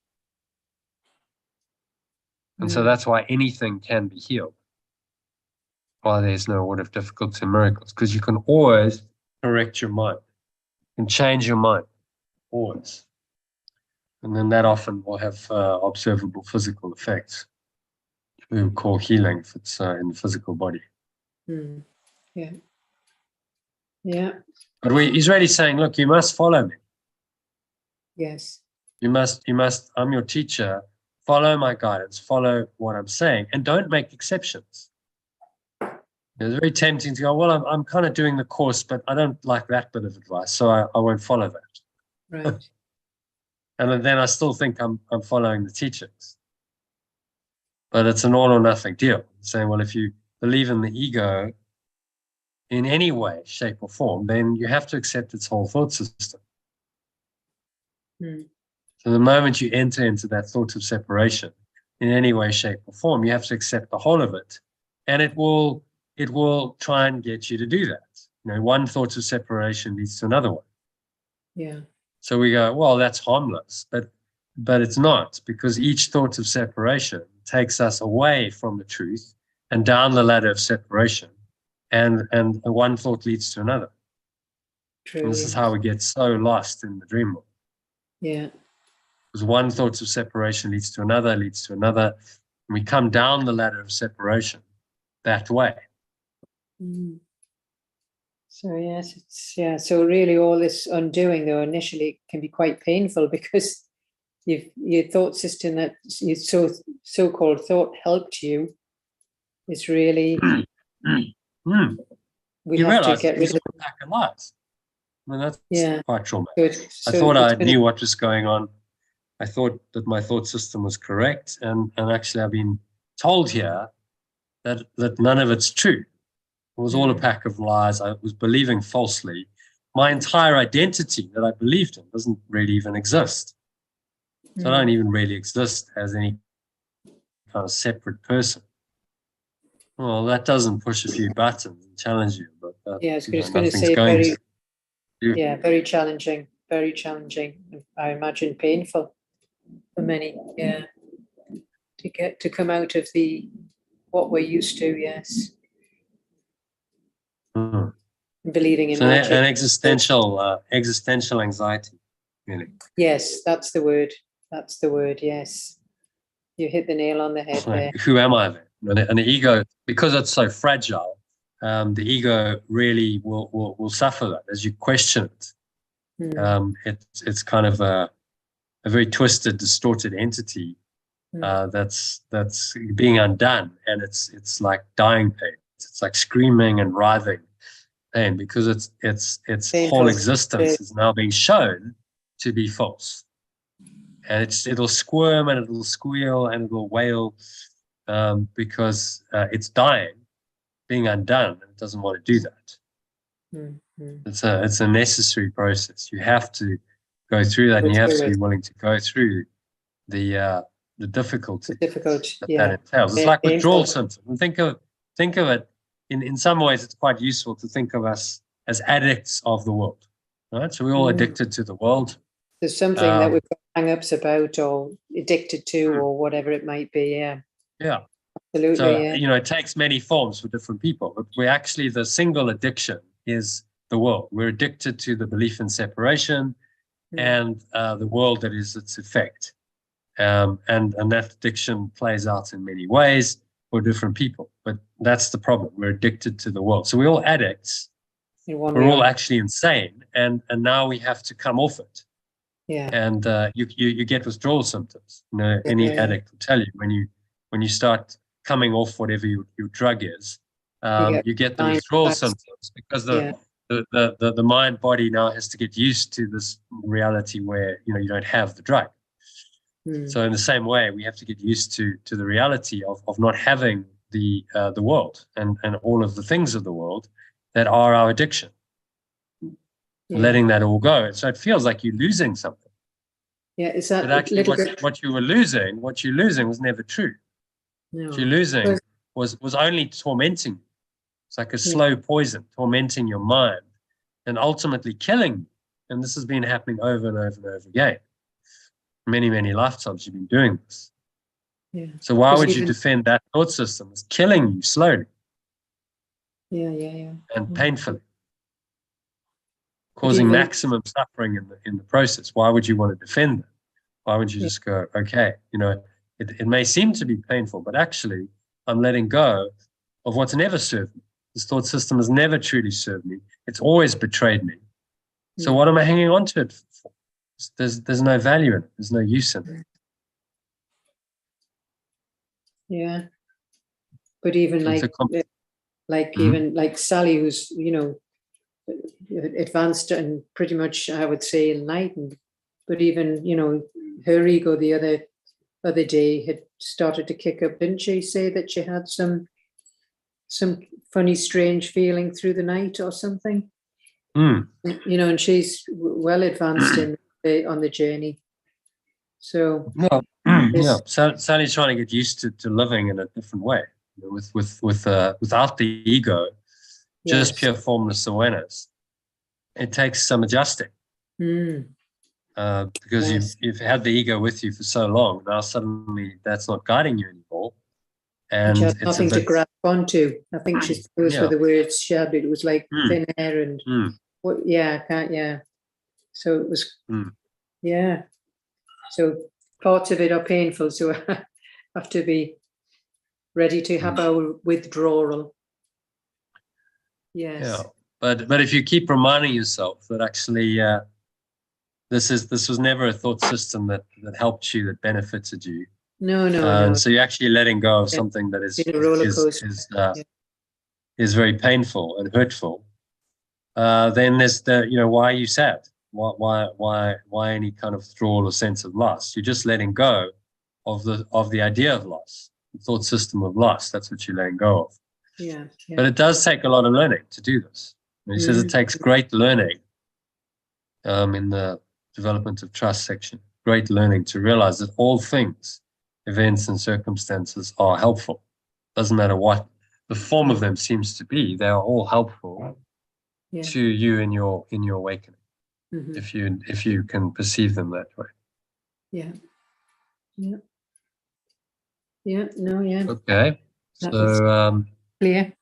And so that's why anything can be healed. Why there's no order of difficulty in miracles, because you can always correct your mind. You can change your mind, always. And then that often will have observable physical effects. We would call healing if it's in the physical body. Yeah. But he's really saying, look, you must follow me. Yes. You must, I'm your teacher. Follow my guidance, follow what I'm saying, and don't make exceptions. It's very tempting to go, well, I'm kind of doing the course, but I don't like that bit of advice, so I won't follow that. Right. And then I still think I'm following the teachings. But it's an all or nothing deal. Saying, well, if you believe in the ego in any way, shape, or form, then you have to accept its whole thought system. So the moment you enter into that thought of separation in any way, shape, or form, you have to accept the whole of it. And it will try and get you to do that. You know, one thought of separation leads to another one. Yeah. So we go, well, that's harmless, but it's not, because each thought of separation takes us away from the truth and down the ladder of separation, and one thought leads to another. True. And this is how we get so lost in the dream world. Yeah. Because one thought of separation leads to another, and we come down the ladder of separation that way. So yes, so really all this undoing, though, initially can be quite painful, because your thought system that your so-called thought helped you is really we you have realize to get rid of a pack of lies. I mean, that's quite traumatic. So I thought I knew what was going on. I thought that my thought system was correct, and actually I've been told here that none of it's true. It was all a pack of lies. I was believing falsely. My entire identity that I believed in doesn't really even exist. So I don't even really exist as any kind of separate person. Well, that doesn't push a few buttons and challenge you, but I was going to say very challenging. very challenging. I imagine painful for many. Yeah, to come out of what we're used to. Yes, believing in So magic. an existential anxiety, really. Yes, that's the word. That's the word. Yes, you hit the nail on the head there. Who am I then? And the ego, because it's so fragile, the ego really will suffer that as you question it. It's kind of a very twisted, distorted entity that's being undone, and it's like dying pain. It's like screaming and writhing pain because its whole existence is now being shown to be false. And it'll squirm and it'll squeal and it'll wail because it's dying, being undone, and it doesn't want to do that. It's a necessary process. You have to go through that, and you have to be willing to go through the difficulty that entails. It's like withdrawal symptoms. And think of it in some ways. It's quite useful to think of us as addicts of the world, right? So we're all addicted to the world. There's something that we've got hang-ups about or addicted to or whatever it might be. Yeah, absolutely. So it takes many forms for different people, but the single addiction is the world. We're addicted to the belief in separation and the world that is its effect. And that addiction plays out in many ways for different people, but that's the problem. We're addicted to the world. So we're all addicts. We're all actually insane, and now we have to come off it. Yeah. And you get withdrawal symptoms. Any addict will tell you when you start coming off whatever your drug is, you get the withdrawal symptoms because the mind body now has to get used to this reality where you don't have the drug. So in the same way, we have to get used to the reality of not having the world and all of the things of the world that are our addiction. Letting that all go. So it feels like you're losing something. Yeah, is that but actually what you're losing was never true. No. What you're losing was only tormenting you. It's like a slow poison, tormenting your mind and ultimately killing you. And this has been happening over and over and over again. Many, many lifetimes you've been doing this. Yeah. So why would you defend that thought system? It's killing you slowly. Yeah. And painfully. Causing maximum suffering in the process. Why would you want to defend it? Why would you just go, okay, it may seem to be painful, but actually I'm letting go of what's never served me. This thought system has never truly served me. It's always betrayed me. So what am I hanging on to it for? There's no value in it. There's no use in it. Yeah. But even even like Sally, who's, advanced and pretty much, I would say, enlightened, but even her ego the other day had started to kick up. Didn't she say that she had some funny strange feeling through the night or something? And she's well advanced on the journey, so Sally's trying to get used to living in a different way, without the ego. Just pure formless awareness. It takes some adjusting because you've had the ego with you for so long. Now suddenly that's not guiding you anymore, and she had nothing to grab onto. I think those were the words she had. It was like thin air and So it was So parts of it are painful. So I have to be ready to have our withdrawal. Yes. Yeah, but if you keep reminding yourself that actually this was never a thought system that helped you, that benefited you. No. So you're actually letting go of something that is very painful and hurtful. Then there's why are you sad? Why any kind of withdrawal or sense of loss? You're just letting go of the idea of loss, the thought system of loss. That's what you're letting go of. Yeah. But it does take a lot of learning to do this. He says it takes great learning in the development of trust section, great learning to realize that all things, events and circumstances are helpful. Doesn't matter what the form of them seems to be, they are all helpful to you in your awakening. Mhm. if you can perceive them that way. Yeah. Yeah. Yeah. No, yeah. Okay. That was So clear.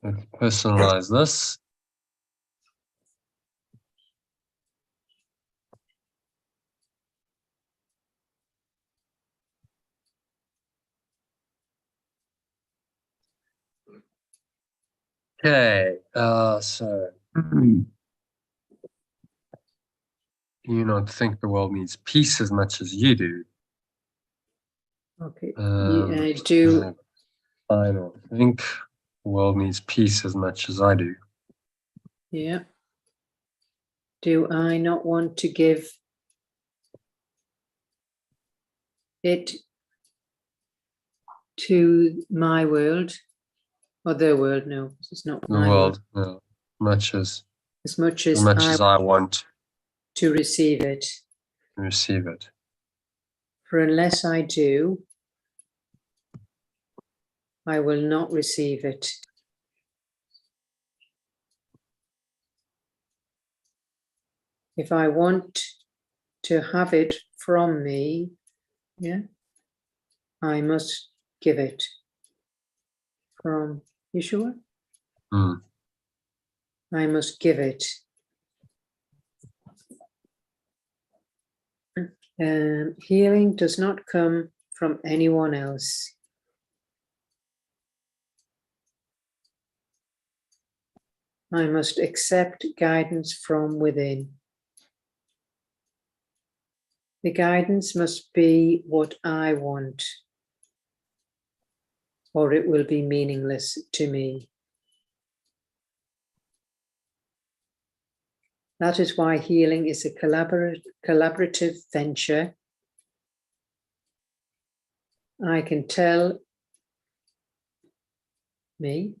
let's personalize this. Okay, so do you not think the world needs peace as much as you do? Okay. I Do don't think the world needs peace as much as I do. yeah. Do I not want to give it to my world or their world? No, it's not The my world. world, no, much as As much as as much I as I want to receive it. to receive it. For unless I do, I will not receive it. If I want to have it from me, yeah, I must give it. From Yeshua, Mm. I must give it. Healing does not come from anyone else. I must accept guidance from within. The guidance must be what I want, or it will be meaningless to me. That is why healing is a collaborative venture. I can tell me.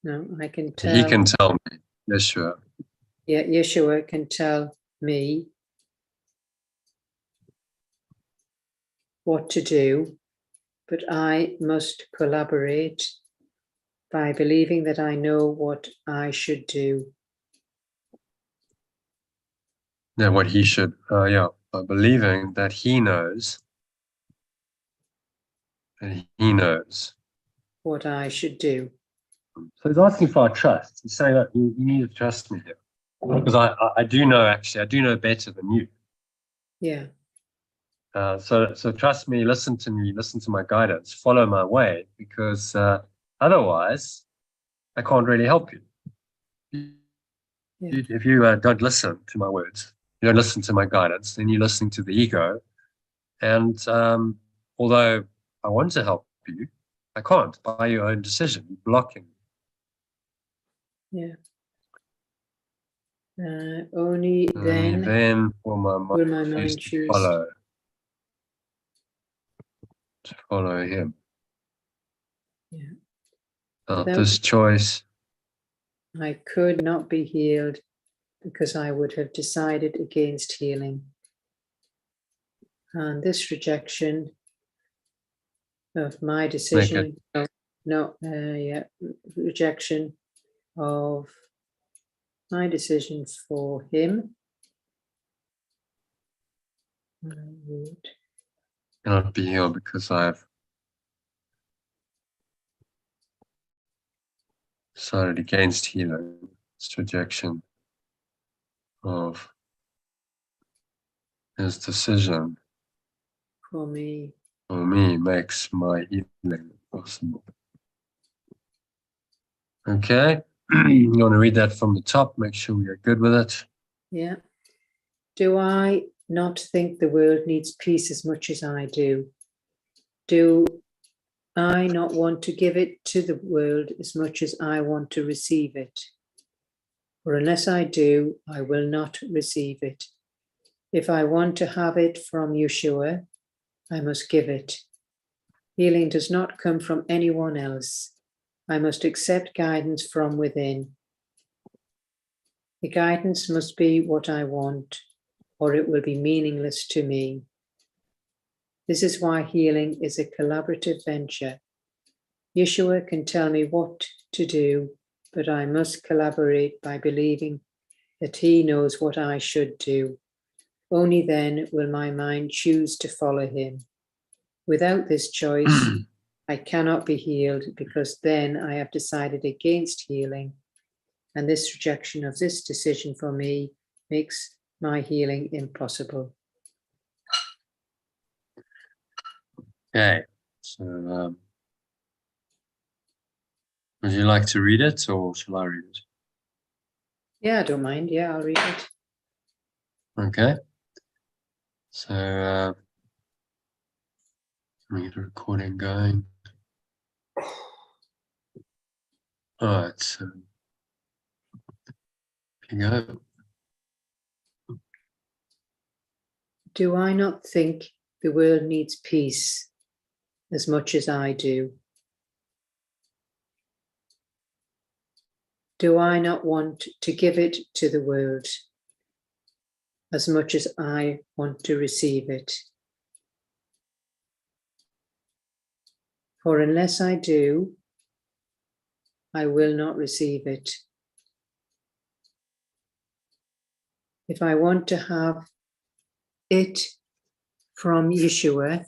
No, I can tell. He can tell me, Yeshua. Yeah, Yeshua can tell me what to do, but I must collaborate by believing that I know what I should do. Yeah, what he should, by believing that he knows, What I should do. So he's asking for our trust. He's saying that you need to trust me here. Because I do know, actually, I do know better than you. Yeah. So trust me, listen to my guidance, follow my way, because otherwise I can't really help you. Yeah. If you don't listen to my words, you don't listen to my guidance, then you're listening to the ego. And although I want to help you, I can't by your own decision. You're blocking. Yeah. Only then will my will my mind mind choose choose. to follow him. Yeah. This choice, I could not be healed because I would have decided against healing. And this rejection of my decision, rejection of my decision for him cannot be healed because I've decided against healing. This rejection of his decision for me makes my healing possible. Okay, you want to read that from the top, make sure we are good with it. Yeah. Do I not think the world needs peace as much as I do? Do I not want to give it to the world as much as I want to receive it? For unless I do, I will not receive it. If I want to have it from Yeshua, I must give it. Healing does not come from anyone else. I must accept guidance from within. The guidance must be what I want, or it will be meaningless to me. This is why healing is a collaborative venture. Yeshua can tell me what to do, but I must collaborate by believing that he knows what I should do. Only then will my mind choose to follow him. Without this choice, I cannot be healed, because then I have decided against healing, and this rejection of this decision for me makes my healing impossible. Okay, so would you like to read it, or shall I read it? Yeah, I don't mind. Yeah, I'll read it. Okay, so let me get the recording going. All right, so here you go. Do I not think the world needs peace as much as I do? Do I not want to give it to the world as much as I want to receive it? For unless I do, I will not receive it. If I want to have it from Yeshua,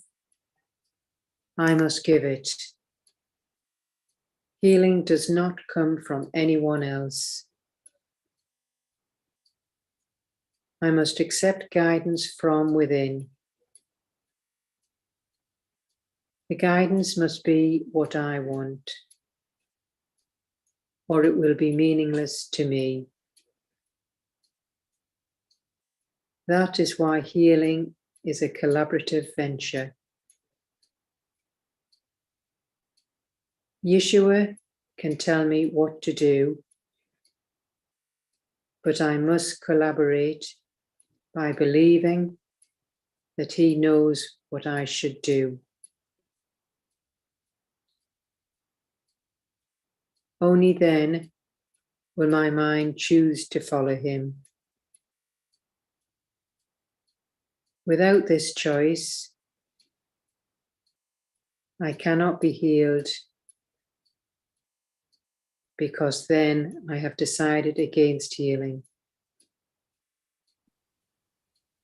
I must give it. Healing does not come from anyone else. I must accept guidance from within. The guidance must be what I want, or it will be meaningless to me. That is why healing is a collaborative venture. Yeshua can tell me what to do, but I must collaborate by believing that he knows what I should do. Only then will my mind choose to follow him. Without this choice, I cannot be healed, because then I have decided against healing.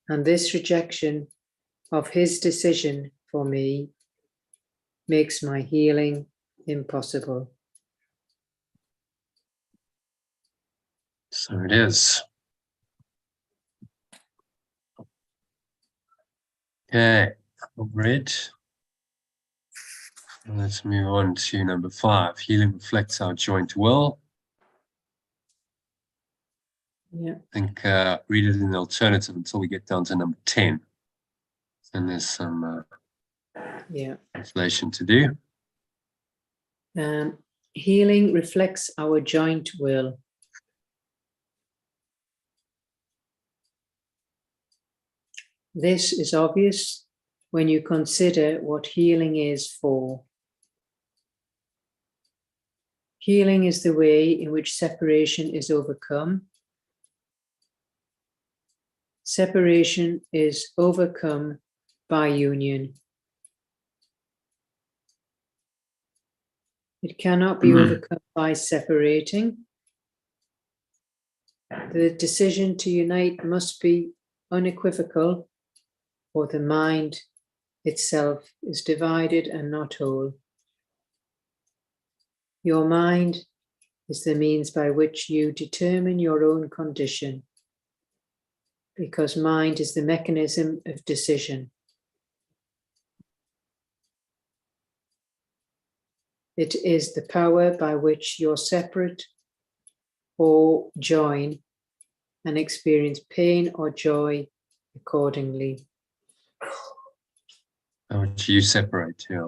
And this rejection of his decision for me makes my healing impossible. So it is. Okay, read. Let's move on to number 5. Healing reflects our joint will. Yeah. I think read it in the alternative until we get down to number 10. And there's some translation to do. Healing reflects our joint will. This is obvious when you consider what healing is for. Healing is the way in which separation is overcome. Separation is overcome by union. It cannot be overcome by separating. The decision to unite must be unequivocal, or the mind itself is divided and not whole. Your mind is the means by which you determine your own condition, because mind is the mechanism of decision. It is the power by which you're separate or join and experience pain or joy accordingly. How would you separate? Yeah.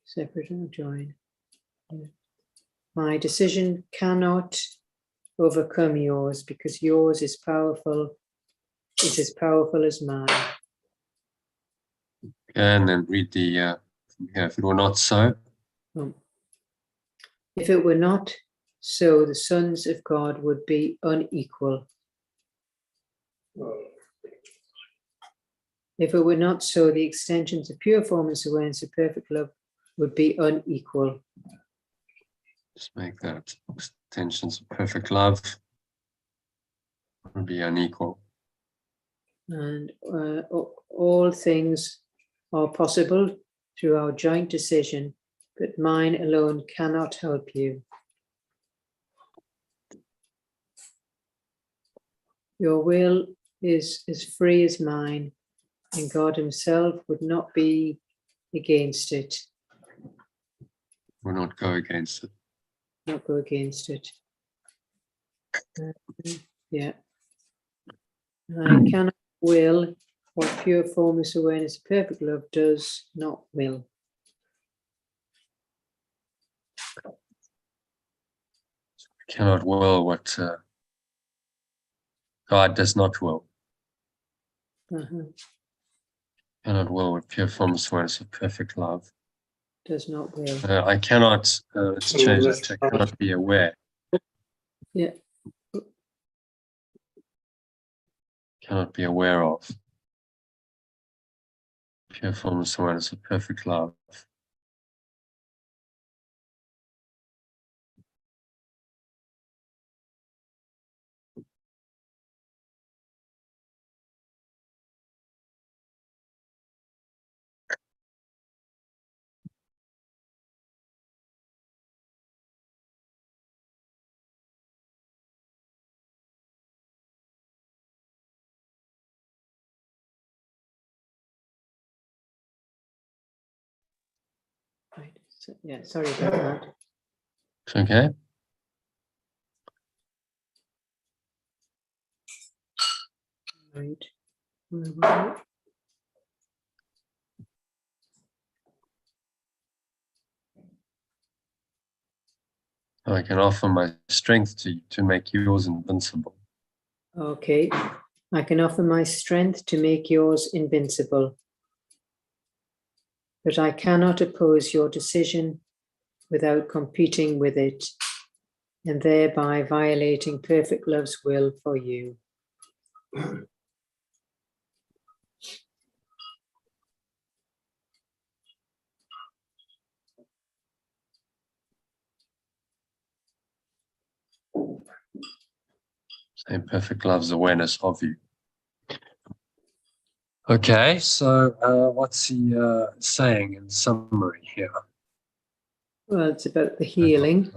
Separate or join. Yeah. My decision cannot overcome yours, because yours is powerful. It's as powerful as mine. And then read the, if it were not so. If it were not so, the sons of God would be unequal. If it were not so, the extensions of pure formless awareness of perfect love would be unequal. Just make that extensions of perfect love be unequal. And all things are possible through our joint decision, but mine alone cannot help you. Your will is as free as mine, and God himself would not be against it. Will not go against it. Not go against it. Yeah. I cannot will what pure formless awareness of perfect love does not will. I cannot will what God does not will. Cannot will what pure formless awareness of perfect love Does not will. I cannot, let's change it, I cannot be aware. Yeah. Cannot be aware of. Pure formless awareness of perfect love. Right. So, yeah, sorry about that. It's okay. Right. Where were we? I can offer my strength to you to make yours invincible. Okay. I can offer my strength to make yours invincible, but I cannot oppose your decision without competing with it and thereby violating perfect love's will for you. Same perfect love's awareness of you. Okay, so what's he saying in summary here? Well, it's about the healing.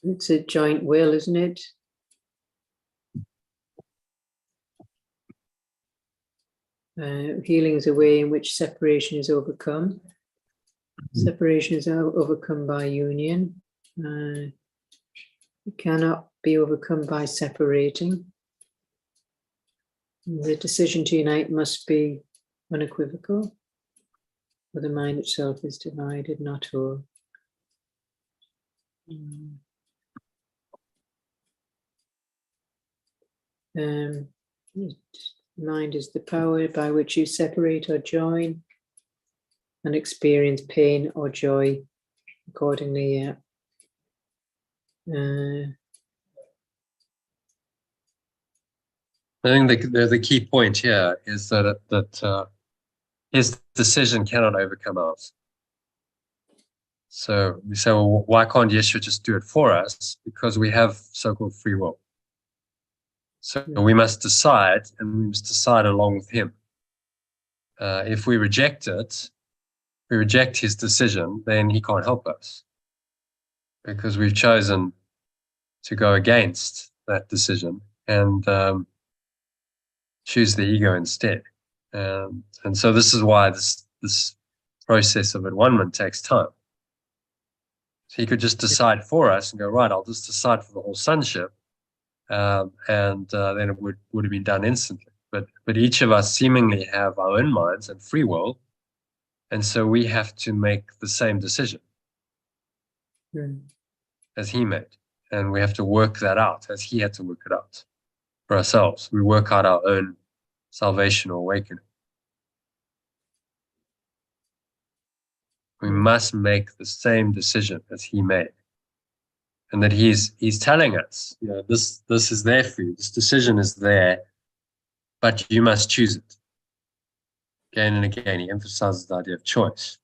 It's a joint will, isn't it? Healing is a way in which separation is overcome. Separation is overcome by union. It cannot be overcome by separating. The decision to unite must be unequivocal, for the mind itself is divided, not whole. Mind is the power by which you separate or join and experience pain or joy accordingly. Yeah. I think the key point here is that his decision cannot overcome ours. So we say, well, why can't Yeshua just do it for us? Because we have so-called free will. So we must decide, and we must decide along with him. If we reject it, we reject his decision, then he can't help us because we've chosen to go against that decision and choose the ego instead. And so this is why this process of at-one-ment takes time. So he could just decide for us and go, right, I'll just decide for the whole sonship, and then it would have been done instantly. But each of us seemingly have our own minds and free will, and so we have to make the same decision as he made, and we have to work that out as he had to work it out for ourselves. We work out our own salvation or awakening. We must make the same decision as he made. And that he's telling us, you know, this is there for you. This decision is there, but you must choose it. Again and again, he emphasizes the idea of choice.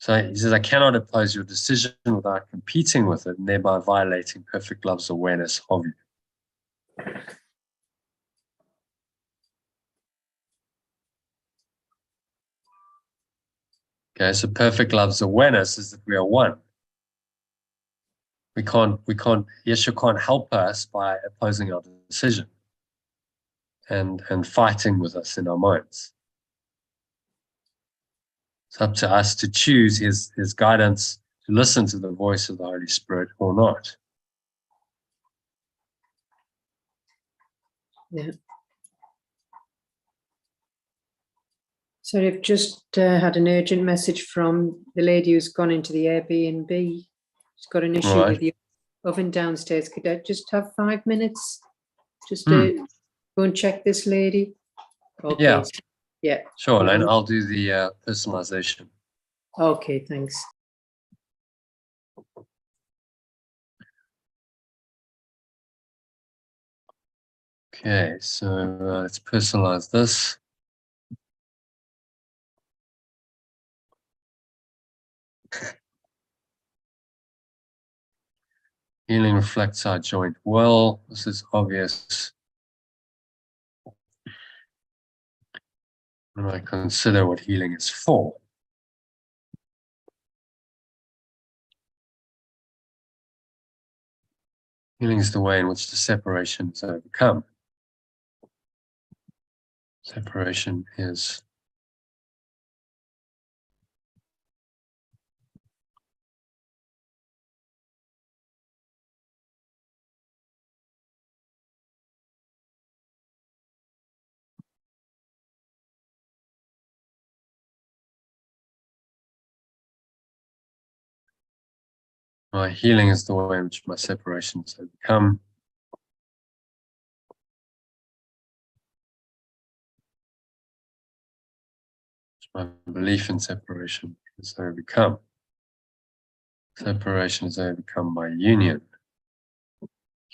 So he says, I cannot oppose your decision without competing with it and thereby violating perfect love's awareness of you. Okay, so perfect love's awareness is that we are one. Yeshua can't help us by opposing our decision and fighting with us in our minds. It's up to us to choose his guidance, to listen to the voice of the Holy Spirit or not. Yeah. So I've just had an urgent message from the lady who's gone into the Airbnb. She's got an issue with the oven downstairs. Could I just have 5 minutes just to go and check this lady? Okay. Yeah. Yeah. Sure, and I'll do the personalization. Okay, thanks. Okay, so let's personalize this. Healing reflects our joint will. This is obvious. When I consider what healing is for. Healing is the way in which the separation is overcome. Separation is my healing is the way in which my separation is overcome. My belief in separation is overcome. Separation is overcome by union.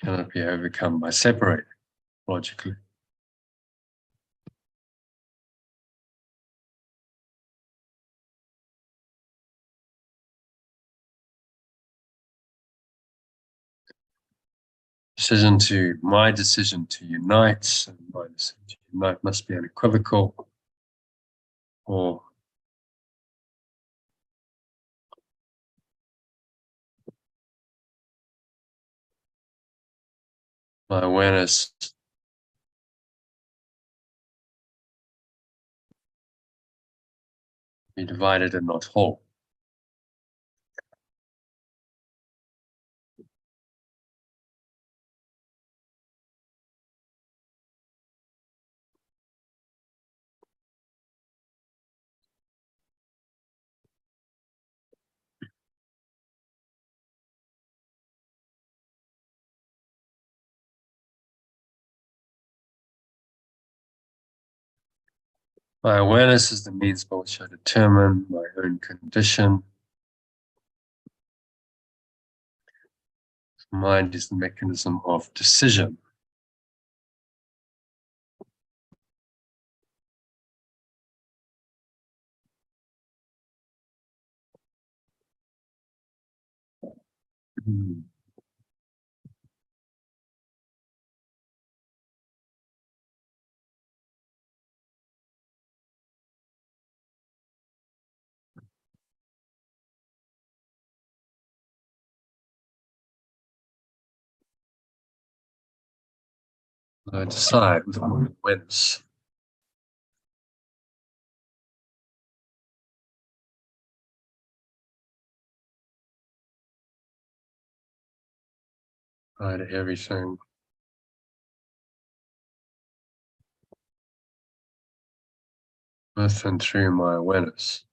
Cannot be overcome by separating, logically. My decision to unite, and my decision to unite must be unequivocal, or my awareness be divided and not whole. My awareness is the means by which I determine my own condition. Mind is the mechanism of decision. I decide with my awareness. To everything. With and through my awareness.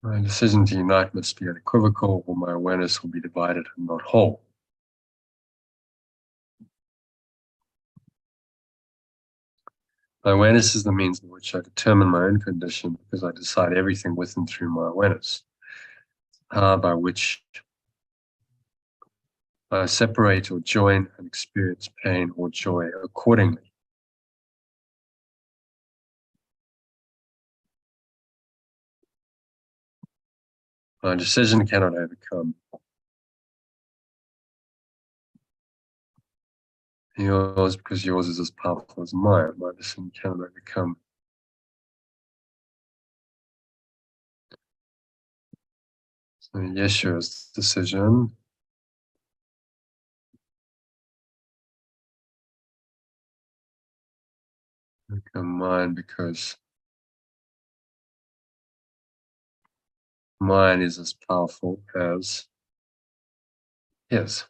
My decision to unite must be unequivocal, or my awareness will be divided and not whole. My awareness is the means by which I determine my own condition because I decide everything with and through my awareness. Power by which I separate or join and experience pain or joy accordingly. My decision cannot overcome yours because yours is as powerful as mine. My decision cannot overcome so Yeshua's decision. Overcome mine because mine is as powerful as his.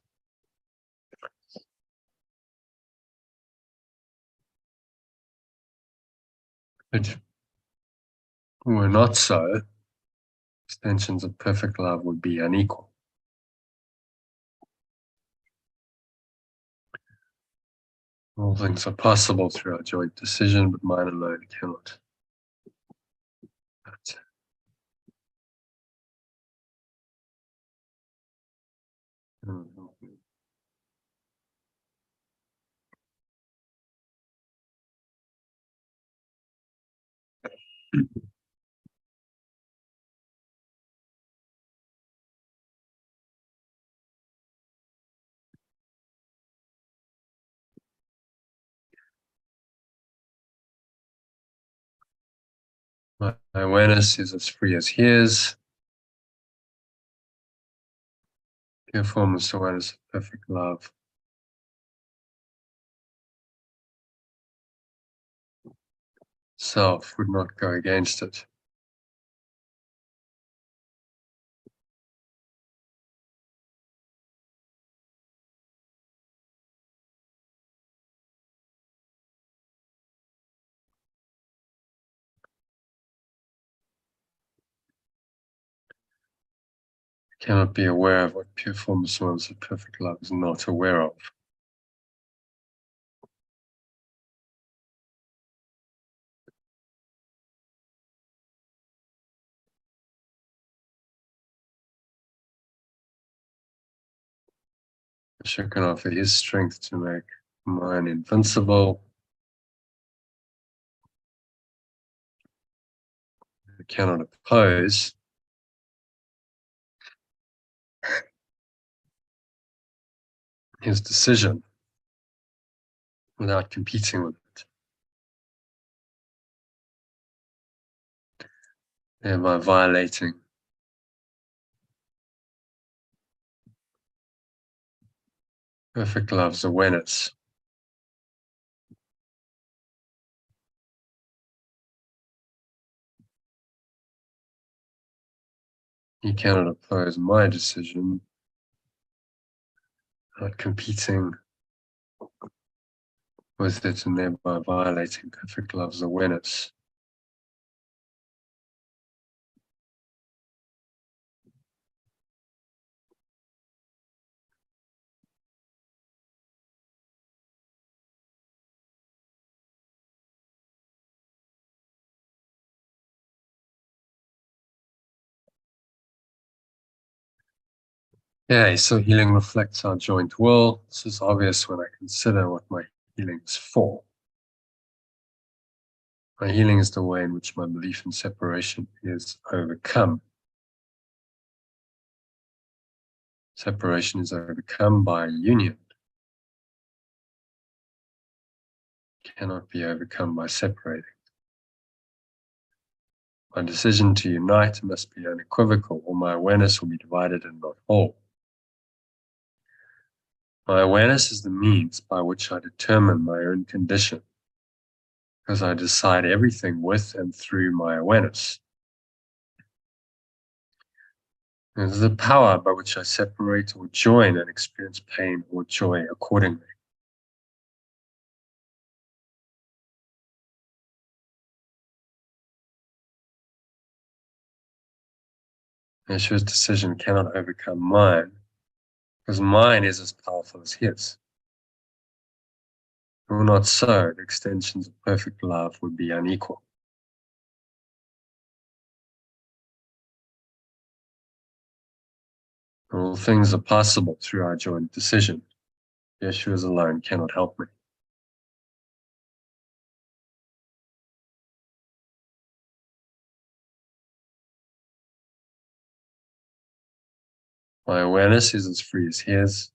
If it were not so, extensions of perfect love would be unequal. All things are possible through our joint decision, but mine alone cannot. But my awareness is as free as his. Pure formless awareness of perfect love. Self would not go against it. Cannot be aware of what pure formless awareness of perfect love is not aware of. Yeshua can offer his strength to make mine invincible. I cannot oppose his decision without competing with it, thereby violating perfect love's awareness. He cannot oppose my decision without competing with it and thereby violating perfect love's awareness. Okay, so healing reflects our joint will. This is obvious when I consider what my healing is for. My healing is the way in which my belief in separation is overcome. Separation is overcome by union. Cannot be overcome by separating. My decision to unite must be unequivocal, or my awareness will be divided and not whole. My awareness is the means by which I determine my own condition, because I decide everything with and through my awareness. It is the power by which I separate or join and experience pain or joy accordingly. Yeshua's decision cannot overcome mine, because mine is as powerful as his. Or not so, the extensions of perfect love would be unequal. All things are possible through our joint decision. Yeshua's alone cannot help me. My awareness is as free as his,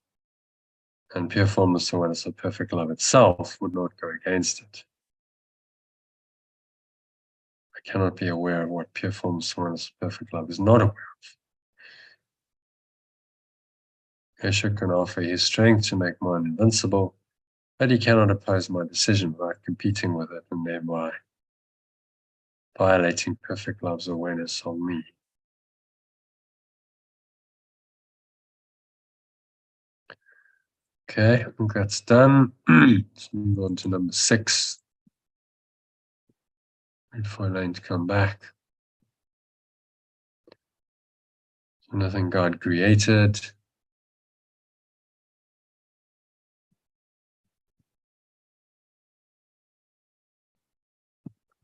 and pure formless awareness of perfect love itself would not go against it. I cannot be aware of what pure formless awareness of perfect love is not aware of. Yeshua can offer his strength to make mine invincible, but he cannot oppose my decision without competing with it and thereby violating perfect love's awareness of me. Okay, I think that's done. Let's move on to number 6. Wait for Elaine to come back. So nothing God created.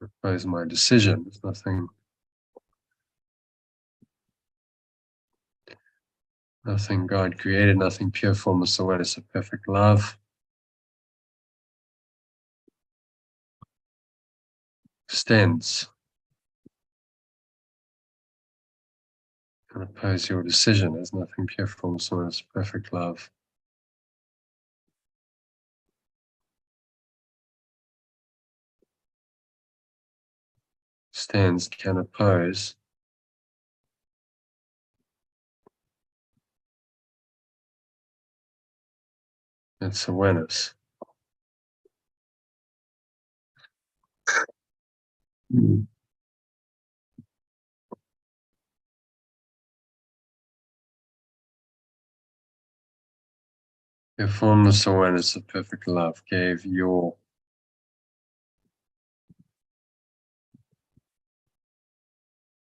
Oppose my decision. There's nothing God created, nothing pure formless awareness of perfect love. Extends. And oppose your decision. There's nothing pure formless awareness of perfect love. Stands, can oppose. It's awareness. Your formless awareness of perfect love gave your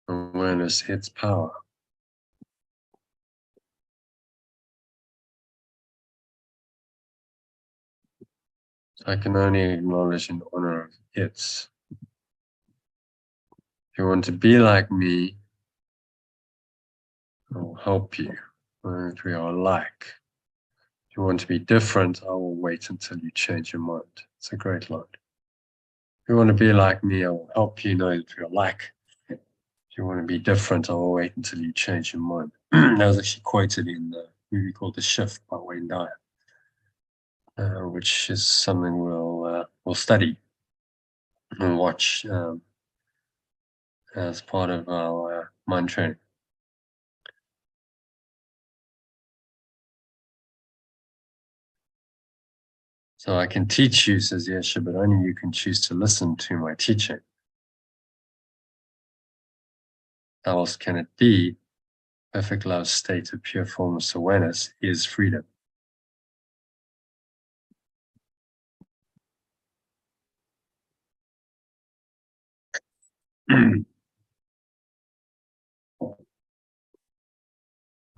awareness its power. So I can only acknowledge in honor of its. If you want to be like me, I will help you. That we are alike. If you want to be different, I will wait until you change your mind. It's a great line. If you want to be like me, I will help you know that we are alike. If you want to be different, I will wait until you change your mind. That was actually quoted in the movie called The Shift by Wayne Dyer, which is something we'll study and watch as part of our mind training. So I can teach you, says Yeshua, but only you can choose to listen to my teaching. How else can it be? Perfect love's state of pure formless awareness is freedom.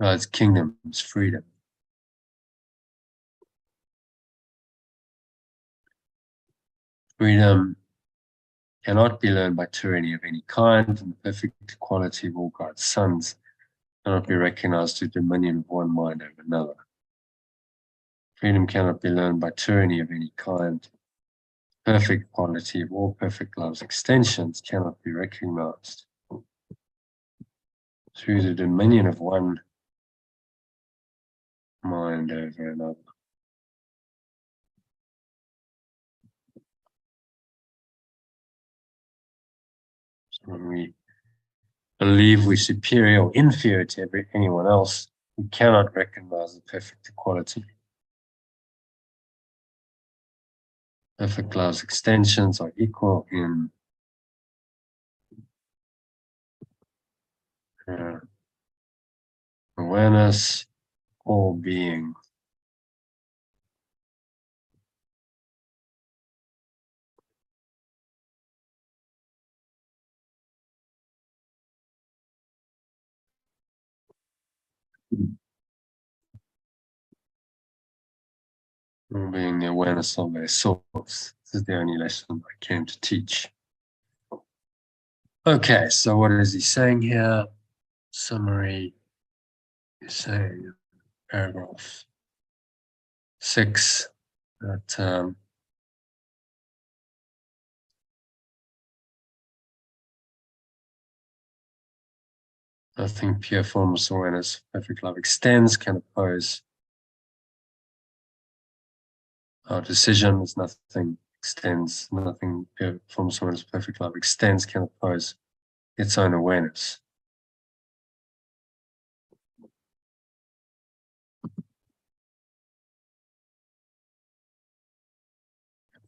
God's kingdom is freedom. Freedom cannot be learned by tyranny of any kind, and the perfect equality of all God's sons cannot be recognized through dominion of one mind over another. Freedom cannot be learned by tyranny of any kind. Perfect quality of all perfect love's extensions cannot be recognized through the dominion of one mind over another. So when we believe we're superior or inferior to anyone else, we cannot recognize the perfect equality. Perfect love's extensions are equal in awareness, all being. All being the awareness of their source. This is the only lesson I came to teach. Okay, so what is he saying here? Summary. He's saying, paragraph 6, that nothing pure formless awareness, perfect love extends, can oppose our decision. There's nothing extends, nothing pure formless awareness, perfect love extends, can oppose its own awareness.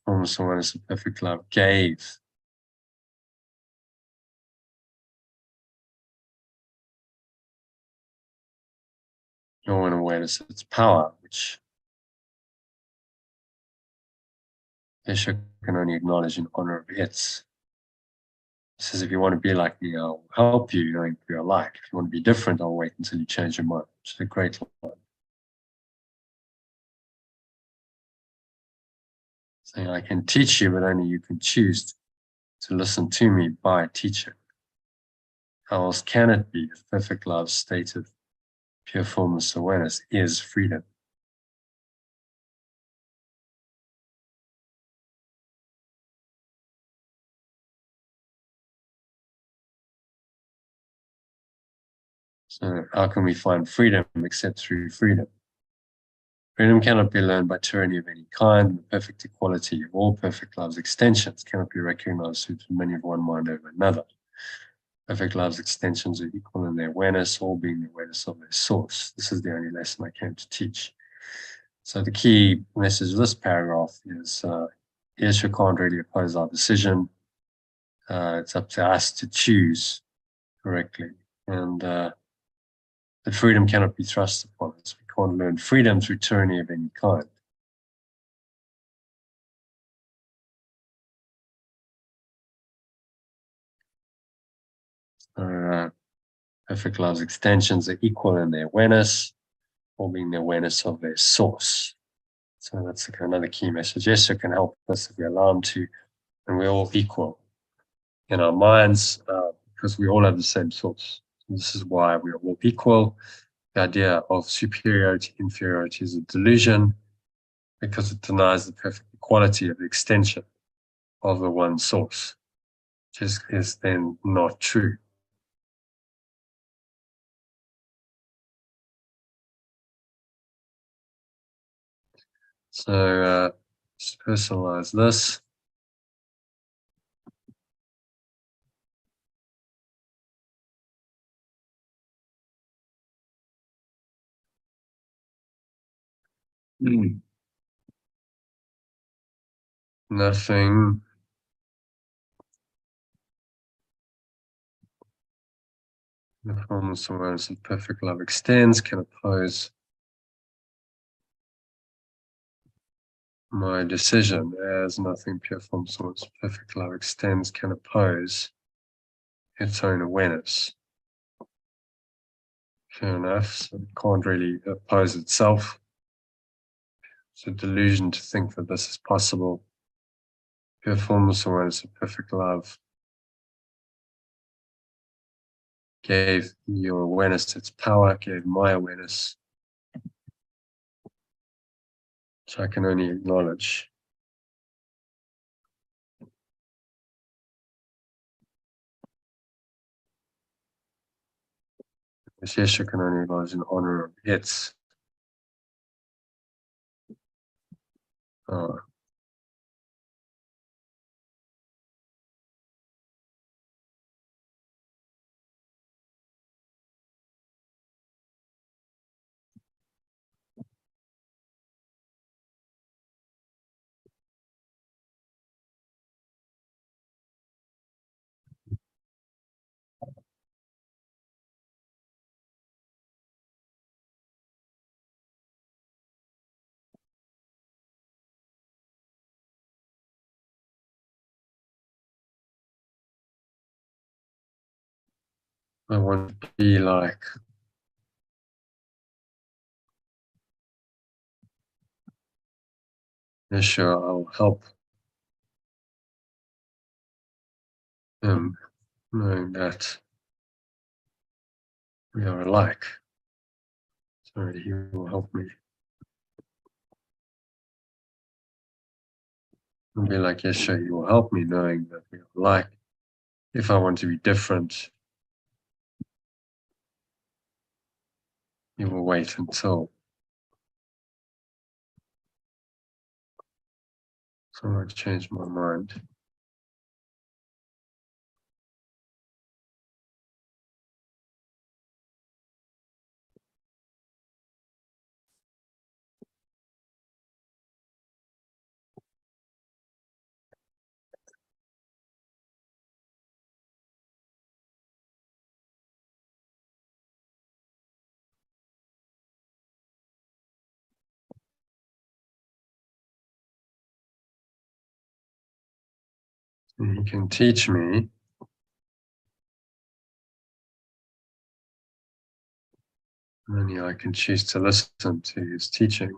Formless awareness of perfect love gave your own awareness its power, which Yeshua can only acknowledge in honor of its. He says, if you want to be like me, I'll help you knowing who you're like. If you want to be different, I'll wait until you change your mind. Which is a great line. Saying, I can teach you, but only you can choose to listen to me by teaching. How else can it be if perfect love's state of pure formless awareness is freedom? So how can we find freedom except through freedom? Freedom cannot be learned by tyranny of any kind. The perfect equality of all perfect love's extensions cannot be recognized through the dominion of one mind over another. Perfect love's extensions are equal in their awareness, all being the awareness of their source. This is the only lesson I came to teach. So the key message of this paragraph is Yeshua can't really oppose our decision. It's up to us to choose correctly. And that freedom cannot be thrust upon us. We can't learn freedom through tyranny of any kind. Perfect love's extensions are equal in their awareness, all being the awareness of their source. So that's another key message. Yeshua can help us if we allow him to, and we're all equal in our minds because we all have the same source. And this is why we are all equal. The idea of superiority, inferiority is a delusion because it denies the perfect equality of the extension of the one source, which is then not true. So just personalize this. Nothing the formless awareness of perfect love extends can oppose my decision, as nothing pure formless awareness of perfect love extends can oppose its own awareness. Fair enough. So it can't really oppose itself. It's a delusion to think that this is possible. Pure formless awareness of perfect love gave your awareness its power, gave my awareness, which I can only acknowledge. This Yeshua can only acknowledge in honor of its. I want to be like Yes, sure, I'll help him knowing that we are alike. So he will help me. And be like, yes, sure, he will help me knowing that we are alike. If I want to be different, he will wait until I change my mind. And he can teach me only I can choose to listen to his teaching.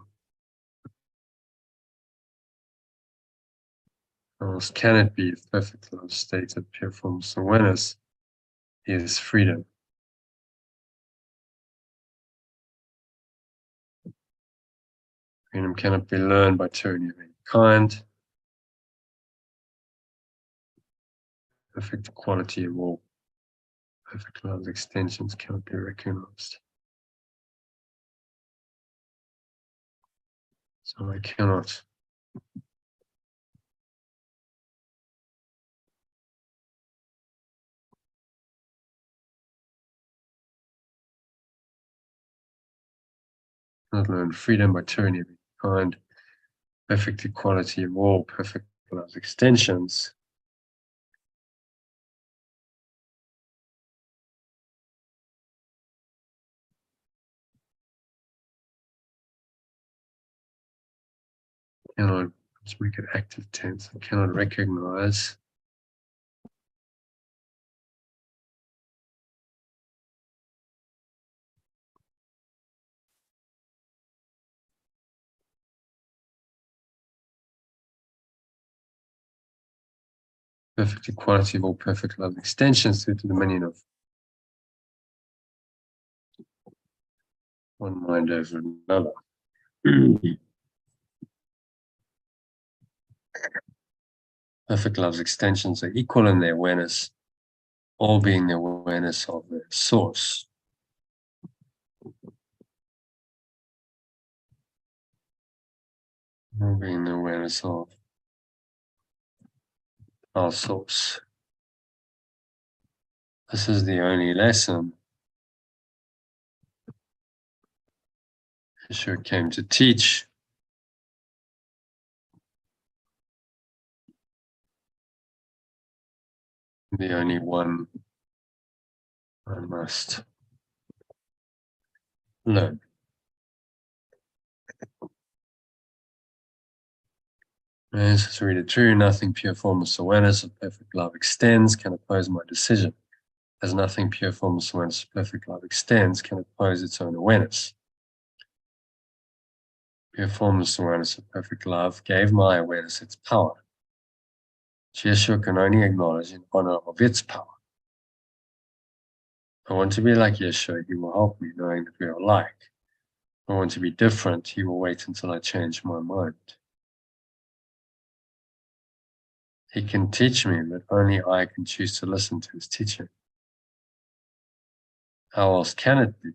Or else can it be if perfect love state of pure formless awareness is freedom. Freedom cannot be learned by tyranny of any kind. Perfect equality of all perfect love's extensions cannot be recognized. So I cannot learn freedom by tyranny of any kind. Perfect equality of all perfect love's extensions cannot, let's make it active tense, I cannot recognize perfect equality of all perfect love extensions through the dominion of one mind over another. Perfect love's extensions are equal in their awareness, all being the awareness of their source. All being the awareness of our source. This is the only lesson Yeshua came to teach. The only one I must learn. This is really true. Nothing pure formless awareness of perfect love extends can oppose my decision. As nothing pure formless awareness of perfect love extends can oppose its own awareness. Pure formless awareness of perfect love gave my awareness its power. Yeshua can only acknowledge in honor of its power. I want to be like Yeshua, he will help me knowing that we are alike. I want to be different, he will wait until I change my mind. He can teach me, but only I can choose to listen to his teaching. How else can it be?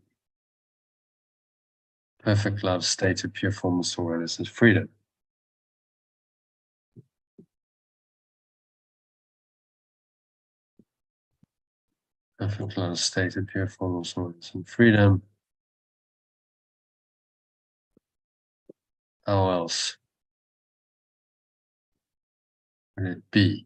Perfect love state of pure formless awareness is freedom. Perfect love state of pure formless awareness and freedom. How else would it be?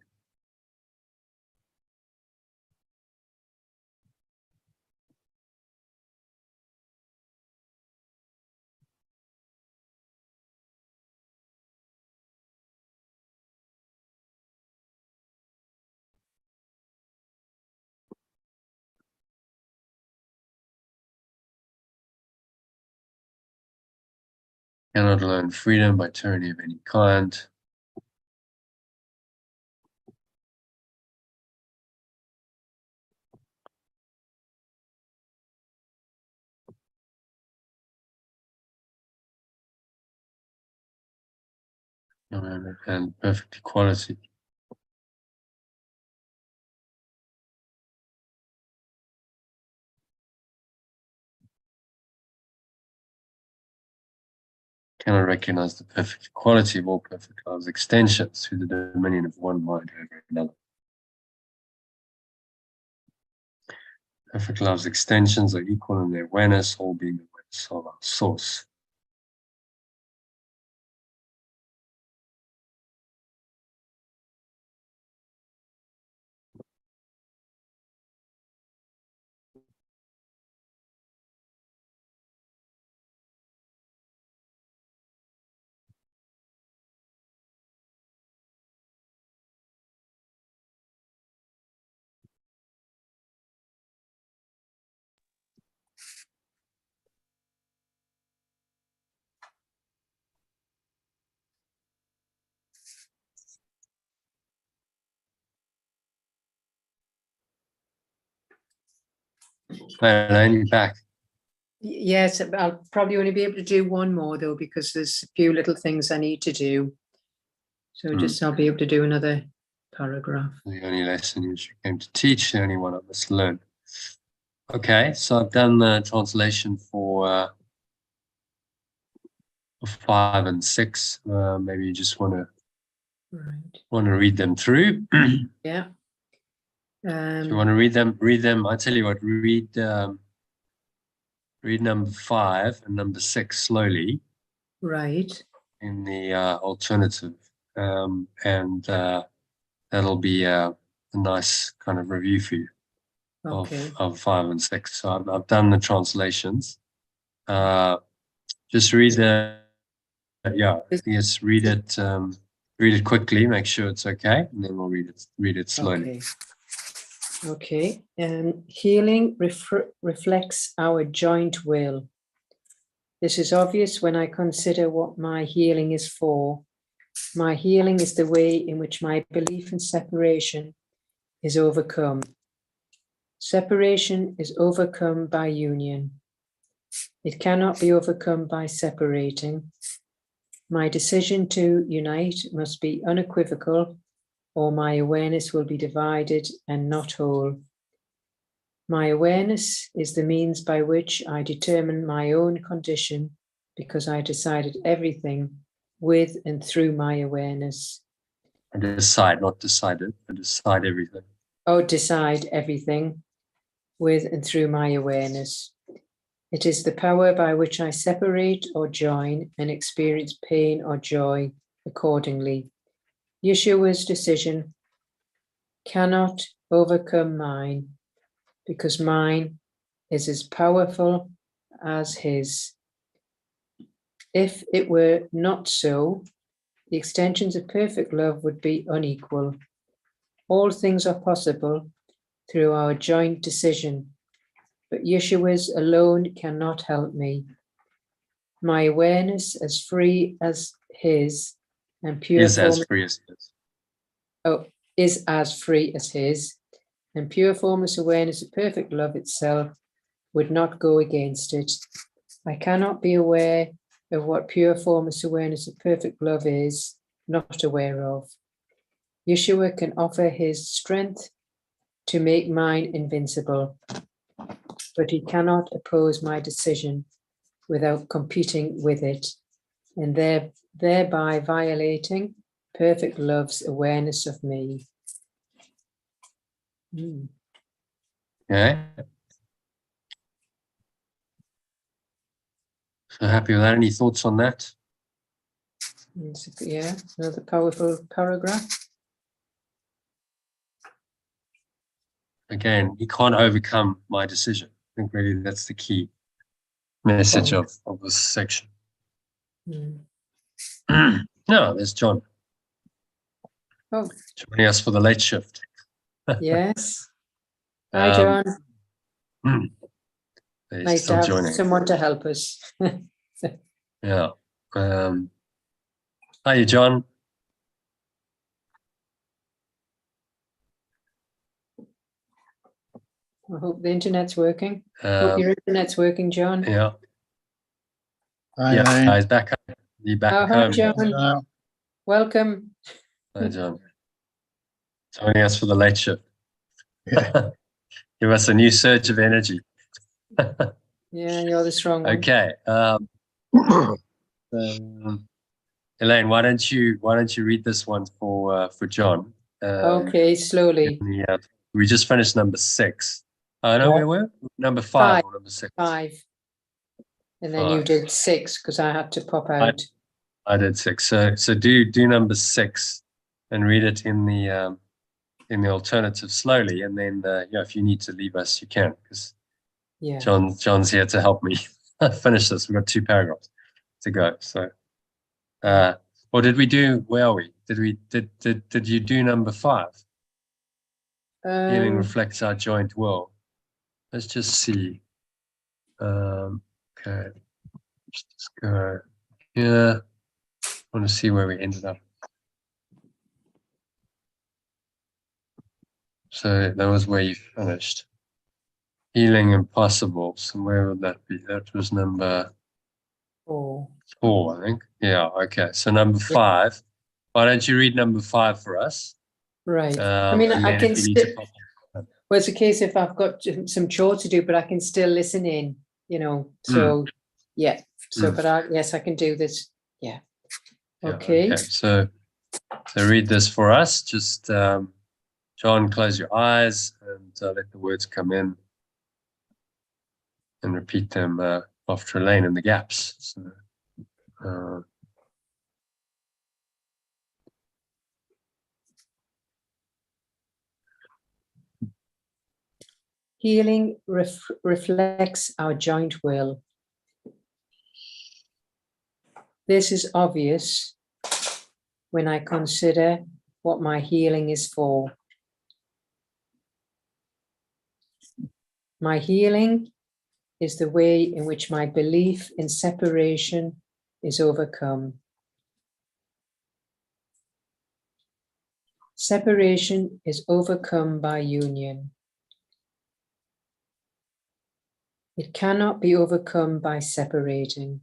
Cannot learn freedom by tyranny of any kind. And perfect equality. Cannot recognize the perfect equality of all perfect love's extensions through the dominion of one mind over another. Perfect love's extensions are equal in their awareness, all being the awareness of our source. And you're back. Yes, I'll probably only be able to do one more though, because there's a few little things I need to do. So I'll be able to do another paragraph. The only lesson you came to teach, the only one I must learn. Okay, so I've done the translation for 5 and 6. Maybe you just want to read them through. Yeah. If you want to read them. I tell you what, read number 5 and number 6 slowly. Right. In the alternative, and that'll be a nice kind of review for you of 5 and 6. So I've done the translations. Just read read it quickly, make sure it's okay, and then we'll read it slowly. Okay. Healing reflects our joint will. This is obvious when I consider what my healing is for. My healing is the way in which my belief in separation is overcome. Separation is overcome by union. It cannot be overcome by separating. My decision to unite must be unequivocal, or my awareness will be divided and not whole. My awareness is the means by which I determine my own condition, because I decided everything with and through my awareness. I decide, not decided, I decide everything. Oh, decide everything with and through my awareness. It is the power by which I separate or join and experience pain or joy accordingly. Yeshua's decision cannot overcome mine, because mine is as powerful as his. If it were not so, the extensions of perfect love would be unequal. All things are possible through our joint decision, but Yeshua's alone cannot help me. My awareness as free as his and pure is as free as his. Is as free as his, and pure formless awareness of perfect love itself would not go against it. I cannot be aware of what pure formless awareness of perfect love is, not aware of. Yeshua can offer his strength to make mine invincible, but he cannot oppose my decision without competing with it, and thereby violating perfect love's awareness of me. Okay. So happy with that. Any thoughts on that? Yeah, another powerful paragraph. Again, he can't overcome my decision. I think really that's the key message of this section. No, there's John. Oh, joining us for the late shift. Yes. Hi, John. He's Nice to still have joining. someone to help us. Yeah. Hi, John. I hope the internet's working. Hope your internet's working, John. Yeah. Hi, Yeah, Elaine. he's back home. You back Oh, hi, home? John. Welcome. Hi, John. Joining us for the late shift. Yeah. Give us a new surge of energy. Yeah, you're the strong one. Okay. Elaine, why don't you read this one for John? Okay, slowly. We just finished number 6. No, Yeah. we were number 5 5. or number 6. 5. And then you 5. did 6 because I had to pop out. I did 6. So do number 6 and read it in the alternative slowly, and then if you need to leave us, you can, because Yeah. John's here to help me finish this. We've got 2 paragraphs to go. So, or did we do? Where are we? Did you do number 5? Healing reflects our joint will. Let's just see. Okay, let's go here. I want to see where we ended up. So that was where you finished. Healing impossible. So where would that be? That was number 4. 4, I think. Yeah, okay. So number 5. Why don't you read number 5 for us? Right. I mean, and I then can if you need to still, pop- well, it's a case if I've got some chore to do, but I can still listen in, so yeah. So, but yes, I can do this. Yeah. Yeah, Okay. So read this for us. Just, John, close your eyes and let the words come in and repeat them after Elaine in the gaps. So, Healing reflects our joint will. This is obvious when I consider what my healing is for. My healing is the way in which my belief in separation is overcome. Separation is overcome by union. It cannot be overcome by separating.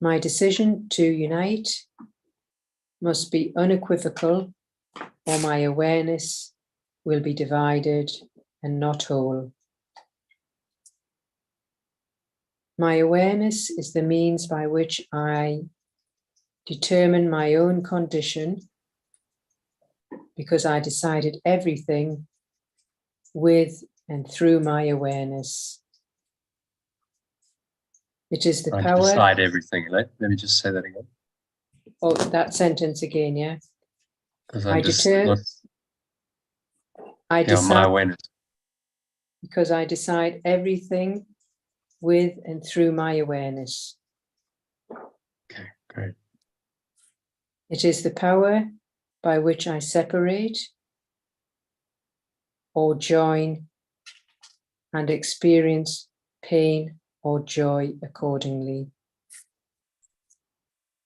My decision to unite must be unequivocal, or my awareness will be divided and not whole. My awareness is the means by which I determine my own condition, because I decided everything with and through my awareness. It is the I power. decide everything. Let me just say that again. Oh, that sentence again, yeah. Because I decide my awareness. because I decide everything with and through my awareness. Okay, great. It is the power by which I separate or join and experience pain or joy accordingly.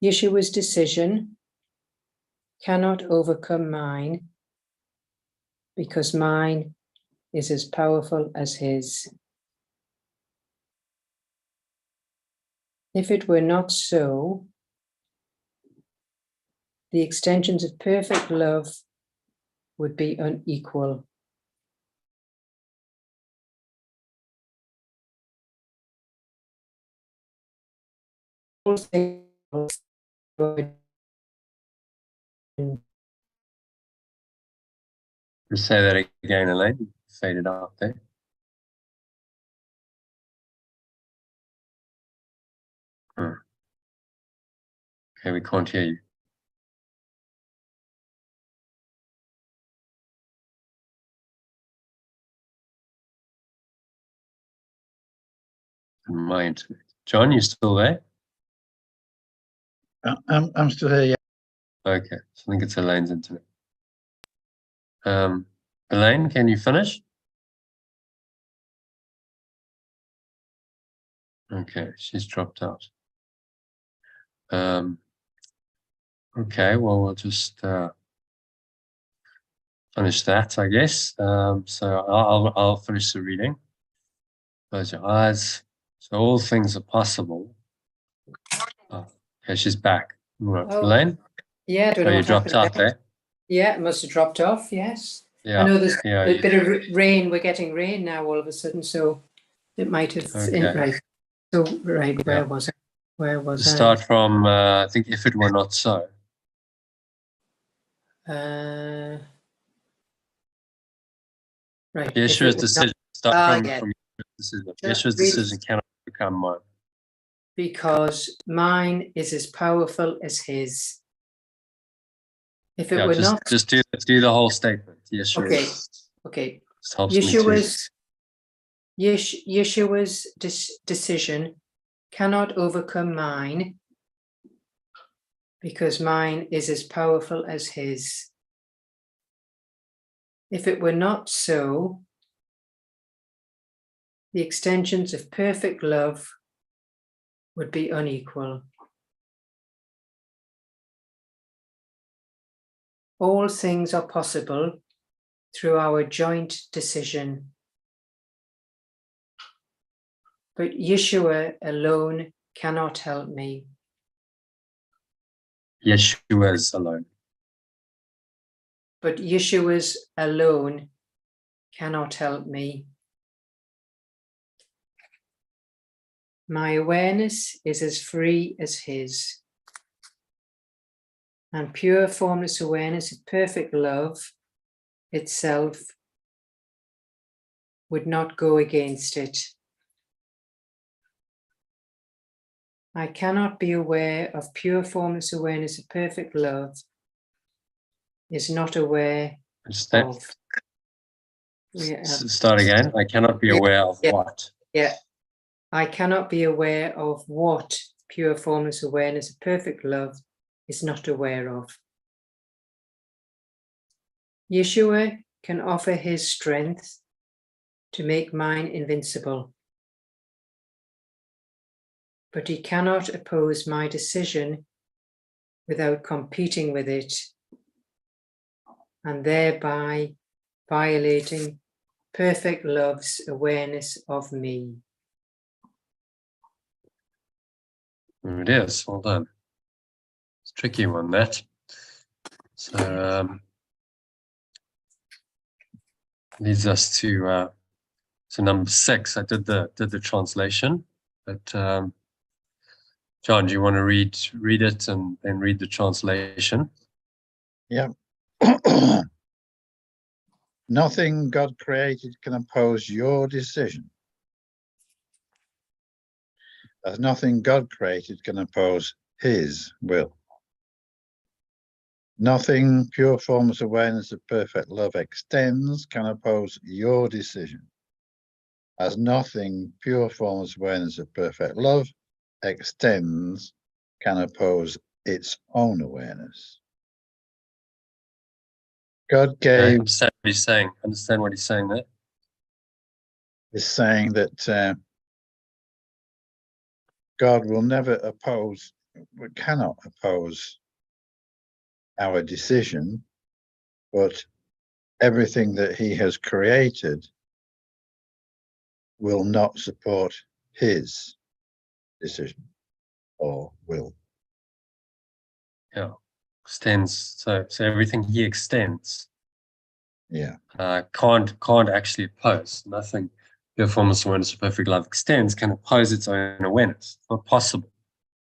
Yeshua's decision cannot overcome mine, because mine is as powerful as his. If it were not so, the extensions of perfect love would be unequal. Just say that again, Elaine. Fade it out there. Okay, we can't hear you. My internet. John, you still there? I'm still here. Yeah. Okay, so I think it's Elaine's internet. Elaine, can you finish? Okay, she's dropped out. Okay, well, we'll just finish that, I guess. So I'll finish the reading. Close your eyes. So all things are possible. Oh, okay, she's back. Right. Oh, Elaine? yeah, I don't Oh, know you what dropped happened out there. there? Yeah, it must have dropped off, yes. Yeah. I know there's yeah, a bit of rain. We're getting rain now all of a sudden, so it might have. Okay. Right. So, right, where Yeah. was I? Where was Start from, I think, if it were not so. Right. Yeshua's decision. Start from Yeshua's decision. Yeshua's decision cannot become mine. Because mine is as powerful as his. If it were just, not. Just do the whole statement. Yeshua. Okay. Just helps me to. Yeshua's decision cannot overcome mine because mine is as powerful as his. If it were not so, the extensions of perfect love would be unequal. All things are possible through our joint decision. But Yeshua alone cannot help me. Yeshua's alone. But Yeshua's alone cannot help me. My awareness is as free as his. And pure formless awareness of perfect love itself would not go against it. I cannot be aware of pure formless awareness of perfect love is not aware of. Start again. I cannot be aware of what? Yeah. I cannot be aware of what pure formless awareness of perfect love is not aware of. Yeshua can offer his strength to make mine invincible, but he cannot oppose my decision without competing with it and thereby violating perfect love's awareness of me. There it is. Well done. It's a tricky one, that. So leads us to number 6. I did the translation, but John, do you want to read it and then read the translation? Yeah. Nothing God created can oppose your decision, as nothing God created can oppose his will. Nothing pure formless awareness of perfect love extends can oppose your decision, as nothing pure formless awareness of perfect love extends can oppose its own awareness. God gave. Understand what he's saying. Understand what he's saying there. Is saying that God will never oppose, cannot oppose our decision, but everything that he has created will not support his decision or will. Yeah, extends. So everything he extends. Yeah. Can't actually oppose. Nothing pure formless awareness of perfect love extends can oppose its own awareness. It's not possible.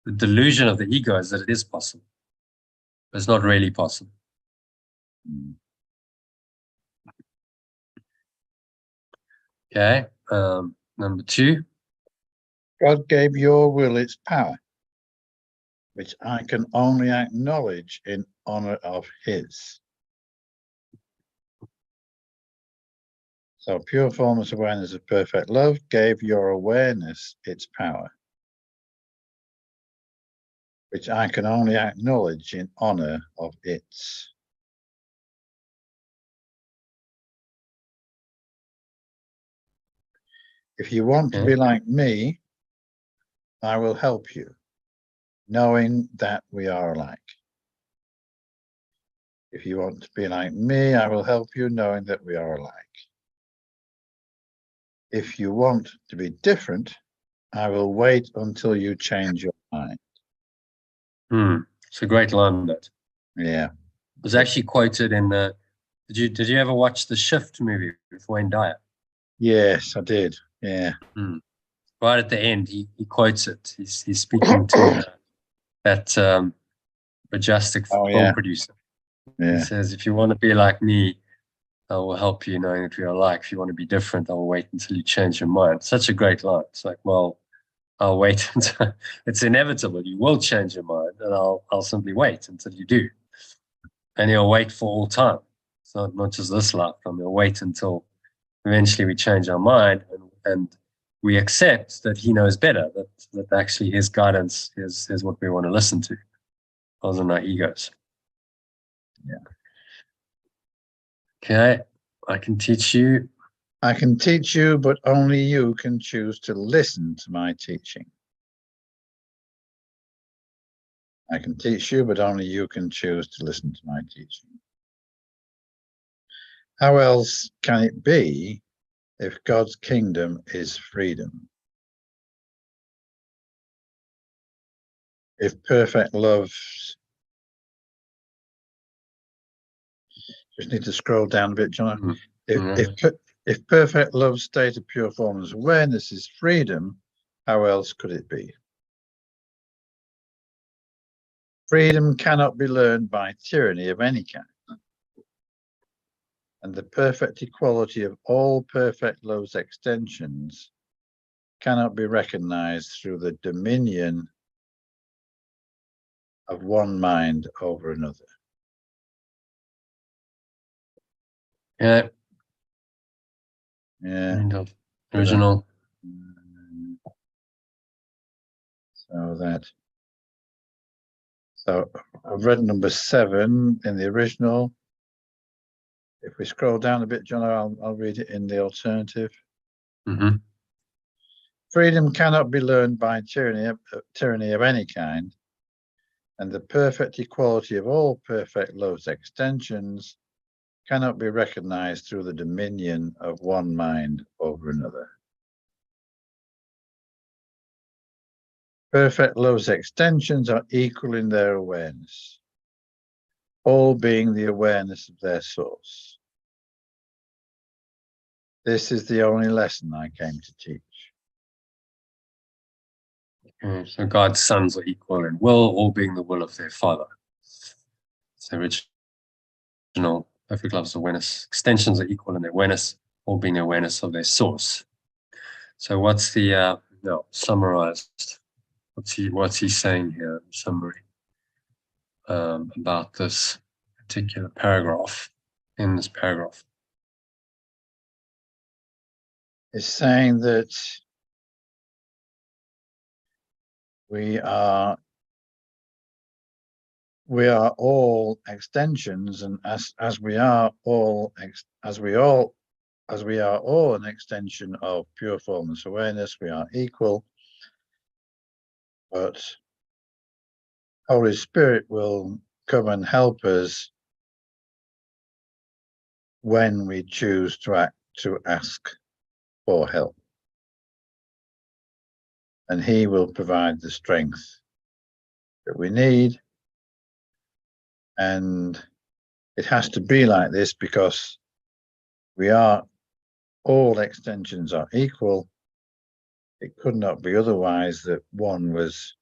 The delusion of the ego is that it is possible, but it's not really possible. Okay. Number 2. God gave your will its power, which I can only acknowledge in honor of his. So pure formless awareness of perfect love gave your awareness its power, which I can only acknowledge in honor of its. If you want to be like me, I will help you, knowing that we are alike. If you want to be like me, I will help you, knowing that we are alike. If you want to be different, I will wait until you change your mind. It's a great line, that. Yeah. It was actually quoted in the. Did you ever watch the Shift movie with Wayne Dyer? Yes, I did. Yeah. Right at the end, he quotes it. He's speaking to that majestic film producer. Yeah. He says, "If you want to be like me, I will help you, knowing that we are alike. If you want to be different, I will wait until you change your mind." Such a great line. It's like, well, I'll wait until it's inevitable. You will change your mind, and I'll simply wait until you do. And you'll wait for all time. It's not just this lifetime. You'll wait until eventually we change our mind and we accept that he knows better, that actually his guidance is what we want to listen to, rather than our egos. Yeah. Okay, I can teach you. I can teach you, but only you can choose to listen to my teaching. I can teach you, but only you can choose to listen to my teaching. How else can it be if God's kingdom is freedom? If perfect love, just need to scroll down a bit, John. If perfect love's state of pure formless awareness is freedom, how else could it be? Freedom cannot be learned by tyranny of any kind. And the perfect equality of all perfect love's extensions cannot be recognized through the dominion of one mind over another. Yeah. Yeah. Original. So I've read number 7 in the original. If we scroll down a bit, John, I'll read it in the alternative. Freedom cannot be learned by tyranny of any kind, and the perfect equality of all perfect love's extensions cannot be recognized through the dominion of one mind over another. Perfect love's extensions are equal in their awareness, all being the awareness of their source. This is the only lesson I came to teach. So God's sons are equal in will, all being the will of their Father. So original perfect love's awareness. Extensions are equal in their awareness, all being the awareness of their source. So what's the summarized? What's he saying here in summary about this particular paragraph? In this paragraph, It's saying that we are all extensions, and as we are all an extension of pure formless awareness, we are equal. But Holy Spirit will come and help us when we choose to ask for help, and He will provide the strength that we need. And it has to be like this because all extensions are equal. It could not be otherwise, that one was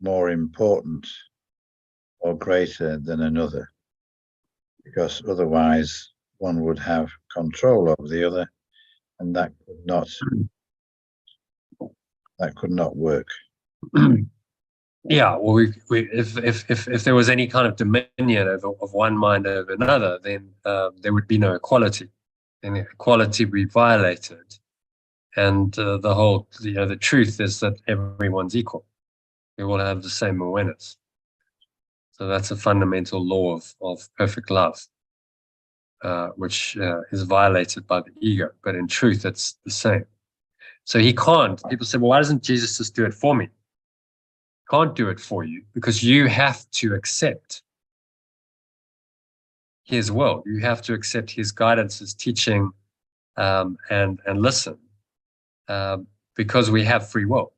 more important or greater than another, because otherwise one would have control over the other, and that could not work. Yeah, well, if there was any kind of dominion of one mind over another, then there would be no equality, and equality would be violated. And the whole, the truth is that everyone's equal. We all have the same awareness. So that's a fundamental law of perfect love, which is violated by the ego. But in truth, it's the same. So he can't. People say, well, why doesn't Jesus just do it for me? Can't do it for you because you have to accept his will. You have to accept his guidance, his teaching, and listen, because we have free will,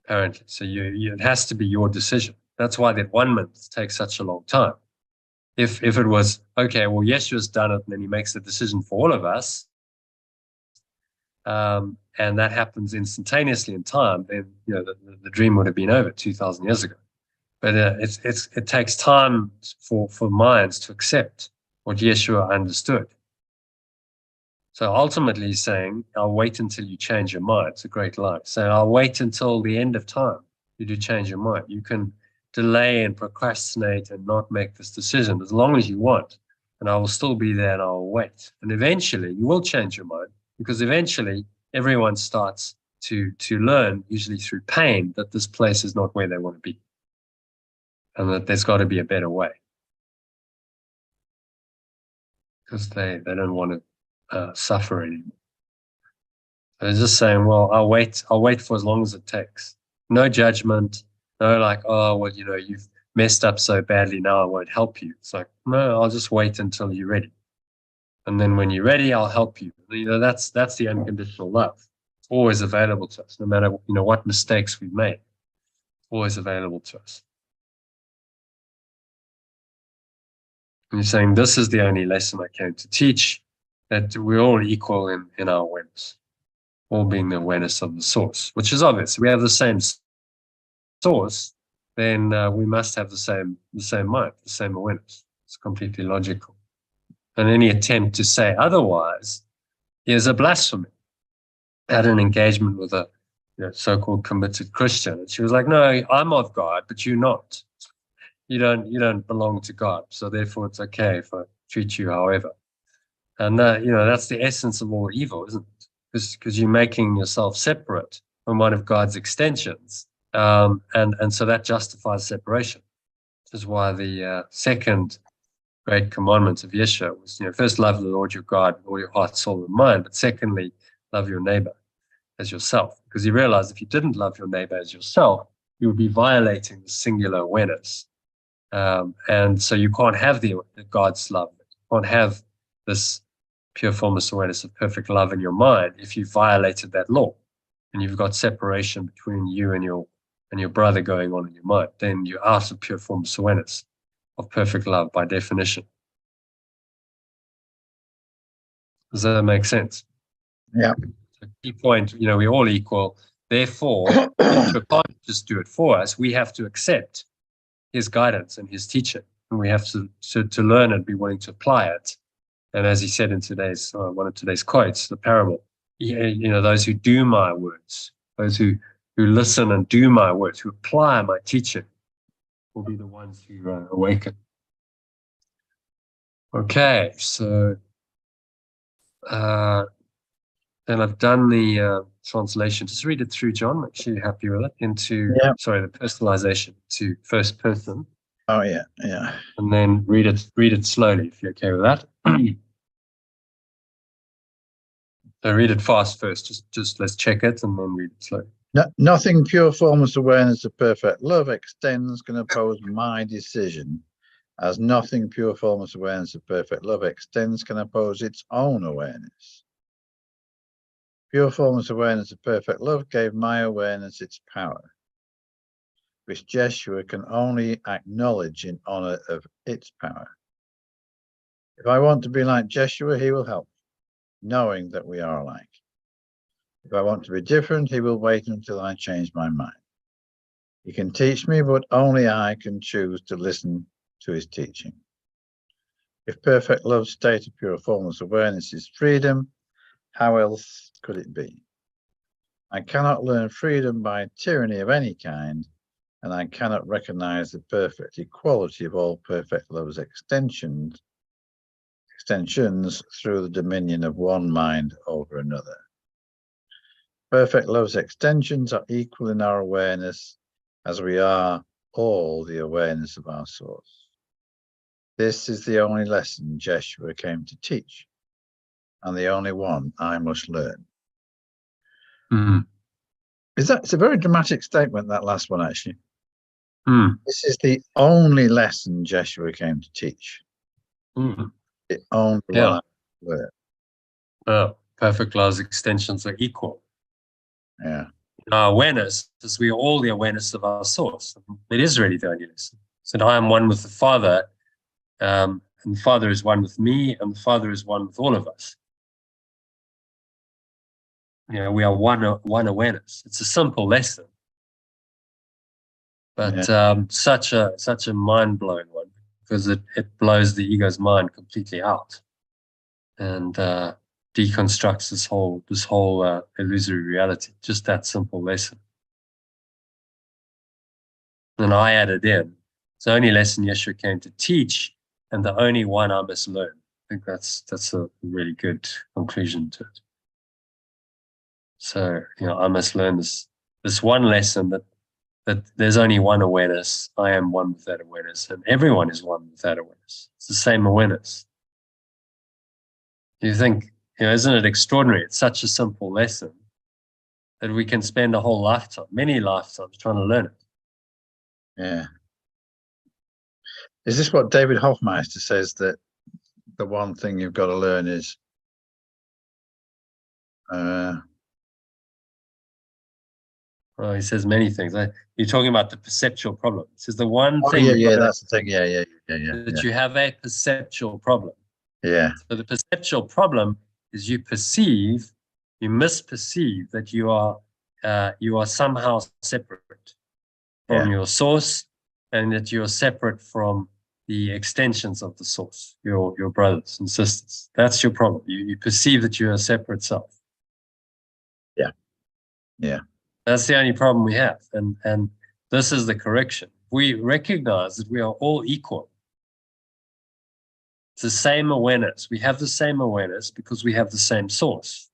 apparently. So it has to be your decision. That's why that 1 month takes such a long time. If it was, okay, well, Yeshua's done it, and then he makes the decision for all of us, and that happens instantaneously in time, then the dream would have been over 2,000 years ago. But it takes time for minds to accept what Yeshua understood. So ultimately he's saying, I'll wait until you change your mind. It's a great line. So I'll wait until the end of time you do change your mind. You can delay and procrastinate and not make this decision as long as you want, and I will still be there and I'll wait. And eventually you will change your mind, because eventually everyone starts to learn, usually through pain, that this place is not where they want to be, and that there's got to be a better way, because they don't want to suffer anymore. They're just saying, well, I'll wait for as long as it takes. No judgment, no like, oh, well, you've messed up so badly, now I won't help you. It's like, no, I'll just wait until you're ready. And then when you're ready, I'll help you. That's the unconditional love. It's always available to us, no matter what mistakes we've made. Always available to us. And you're saying, this is the only lesson I came to teach, that we're all equal in our awareness, all being the awareness of the source, which is obvious. We have the same source, then we must have the same mind, the same awareness. It's completely logical. And any attempt to say otherwise is a blasphemy. I had an engagement with a so-called committed Christian, and she was like, no, I'm of God, but you're not. You don't belong to God, so therefore it's okay if I treat you however. And that's the essence of all evil, isn't it? Because you're making yourself separate from one of God's extensions, and so that justifies separation. This is why the second great commandment of Yeshua was, first love the Lord your God with all your heart, soul, and mind, but secondly, love your neighbor as yourself. Because he realized if you didn't love your neighbor as yourself, you would be violating the singular awareness. And so you can't have the God's love. You can't have this pure formless awareness of perfect love in your mind if you violated that law, and you've got separation between you and your brother going on in your mind. Then you're out of pure formless awareness of perfect love by definition. Does that make sense? Yeah. So key point, we're all equal. Therefore, Yeshua can't just do it for us. We have to accept his guidance and his teaching, and we have to learn and be willing to apply it. And as he said in today's one of today's quotes, the parable, those who do my words, those who listen and do my words, who apply my teaching, will be the ones who awaken. Okay, so then I've done the translation. Just read it through, John. Make sure you're happy with it. The personalization to first person. Oh yeah. And then read it slowly if you're okay with that. So read it fast first. Just let's check it and then read it slowly. Nothing pure formless awareness of perfect love extends can oppose my decision, as nothing pure formless awareness of perfect love extends can oppose its own awareness. Pure formless awareness of perfect love gave my awareness its power, which Jeshua can only acknowledge in honor of its power. If I want to be like Jeshua, he will help me, knowing that we are alike. If I want to be different, he will wait until I change my mind. He can teach me, but only I can choose to listen to his teaching. If perfect love's state of pure formless awareness is freedom, how else could it be? I cannot learn freedom by tyranny of any kind, and I cannot recognize the perfect equality of all perfect love's extensions through the dominion of one mind over another. Perfect love's extensions are equal in our awareness, as we are all the awareness of our source. This is the only lesson Jeshua came to teach, and the only one I must learn. Mm. It's a very dramatic statement, that last one, actually. Mm. This is the only lesson Joshua came to teach. Mm. The only Yeah. one I learned. Oh, perfect laws extensions are equal. Yeah. Our awareness is we are all the awareness of our source. It is really the only lesson. So I am one with the Father, and the Father is one with me, and the Father is one with all of us. You know, we are one awareness. It's a simple lesson, but such a mind-blowing one, because it blows the ego's mind completely out and deconstructs this whole illusory reality. Just that simple lesson. And I added in, it's the only lesson Yeshua came to teach, and the only one I must learn. I think that's a really good conclusion to it. So, you know, I must learn this one lesson that there's only one awareness. I am one with that awareness, and everyone is one with that awareness. It's the same awareness. You think, you know, isn't it extraordinary? It's such a simple lesson that we can spend a whole lifetime, many lifetimes, trying to learn it. Yeah. Is this what David Hoffmeister says, that the one thing you've got to learn is Well, he says many things. You're talking about the perceptual problem. He says the one thing yeah, that's the thing. Yeah. that you have a perceptual problem. Yeah. So the perceptual problem is you misperceive that you are somehow separate from your source, and that you are separate from the extensions of the source, your brothers and sisters. That's your problem. You perceive that you're a separate self. Yeah. That's the only problem we have. And this is the correction. We recognize that we are all equal. It's the same awareness. We have the same awareness because we have the same source.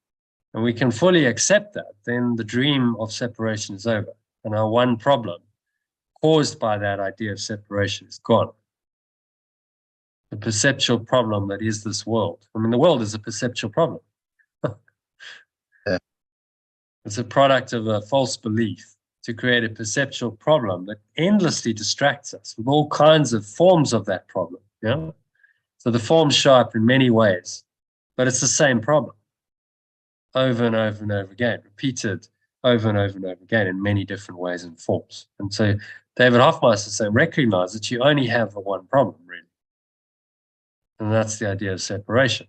And we can fully accept that. Then the dream of separation is over. And our one problem caused by that idea of separation is gone. The perceptual problem that is this world. I mean, the world is a perceptual problem. Yeah. It's a product of a false belief to create a perceptual problem that endlessly distracts us with all kinds of forms of that problem. Yeah. So the forms show up in many ways, but it's the same problem over and over and over again, repeated over and over and over again in many different ways and forms. And so David Hoffmeister is saying, recognize that you only have the one problem, really. And that's the idea of separation.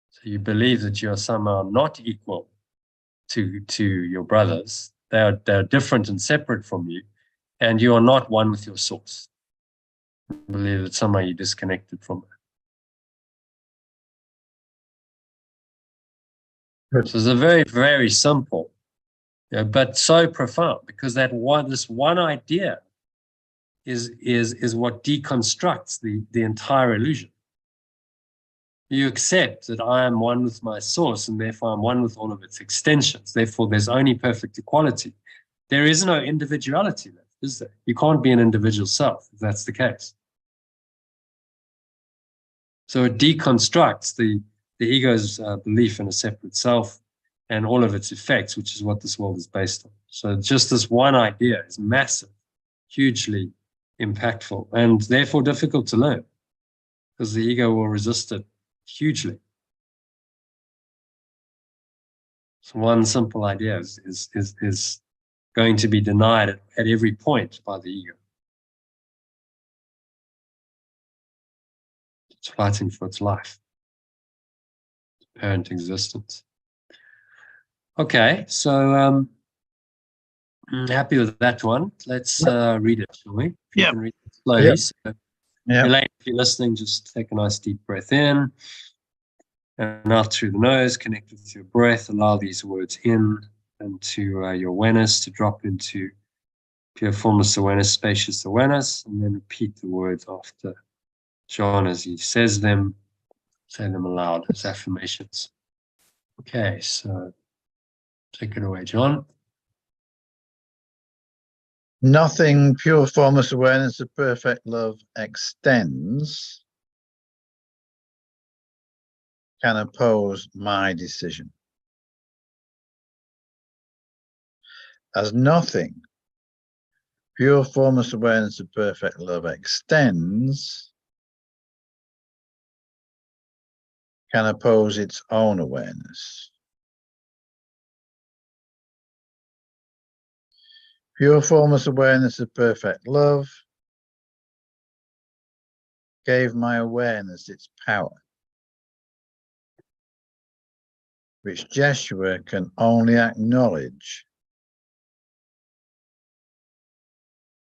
So you believe that you are somehow not equal to your brothers. They are different and separate from you, and you are not one with your source. You believe that somehow you're disconnected from it. So it's a very, very simple, but so profound, because this one idea is what deconstructs the entire illusion. You accept that I am one with my source, and therefore I'm one with all of its extensions. Therefore, there's only perfect equality. There is no individuality left, is there? You can't be an individual self if that's the case. So it deconstructs the ego's belief in a separate self and all of its effects, which is what this world is based on. So just this one idea is massive, hugely impactful, and therefore difficult to learn, because the ego will resist it hugely. So one simple idea is going to be denied at every point by the ego. It's fighting for its life, its parent existence. Okay, so I'm happy with that one. Let's read it, shall we? If you can read it slowly. Yep. So, Yeah. Elaine, if you're listening, just take a nice deep breath in and out through the nose. Connect with your breath. Allow these words in and to your awareness to drop into pure formless awareness, spacious awareness, and then repeat the words after John as he says them. Say them aloud as affirmations. Okay, so take it away, John. Nothing pure formless awareness of perfect love extends can oppose my decision. As nothing, pure formless awareness of perfect love extends, can oppose its own awareness. Pure formless awareness of perfect love gave my awareness its power, which Jeshua can only acknowledge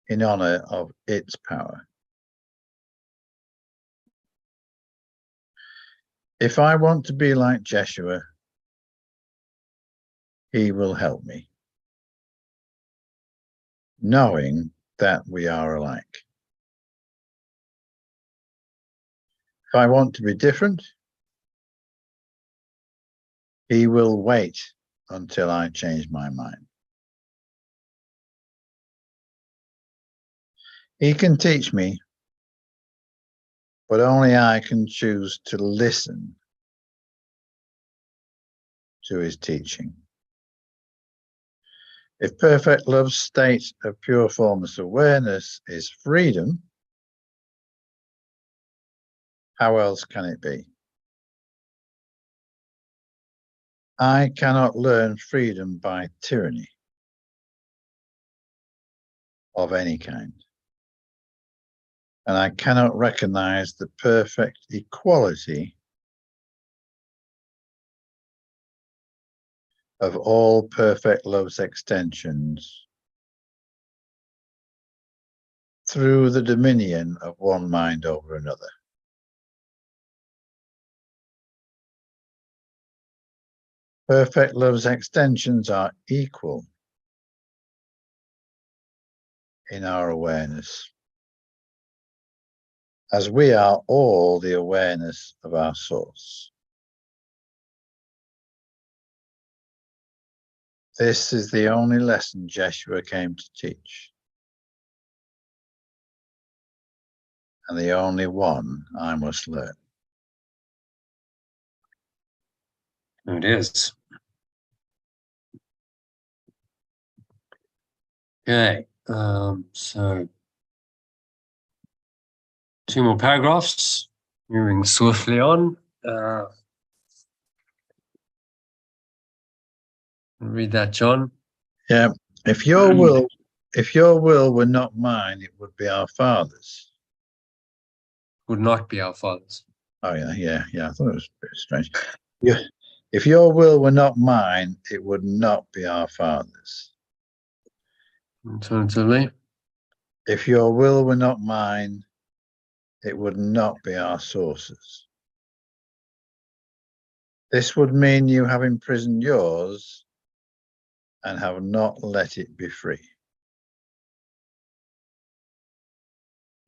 in honor of its power. If I want to be like Jeshua, he will help me, knowing that we are alike. If I want to be different, he will wait until I change my mind. He can teach me, but only I can choose to listen to his teaching. If perfect love's state of pure formless awareness is freedom, how else can it be? I cannot learn freedom by tyranny of any kind. And I cannot recognize the perfect equality of all perfect love's extensions through the dominion of one mind over another. Perfect love's extensions are equal in our awareness, as we are all the awareness of our source. This is the only lesson Jeshua came to teach, and the only one I must learn. It is. Okay, so 2 more paragraphs, moving swiftly on. Read that, John. Yeah, if your will were not mine, it would be our Father's. Would not be our Father's. Oh yeah. I thought it was a bit strange. Yeah, if your will were not mine, it would not be our Father's. Alternatively, If your will were not mine, it would not be our sources. This would mean you have imprisoned yours and have not let it be free.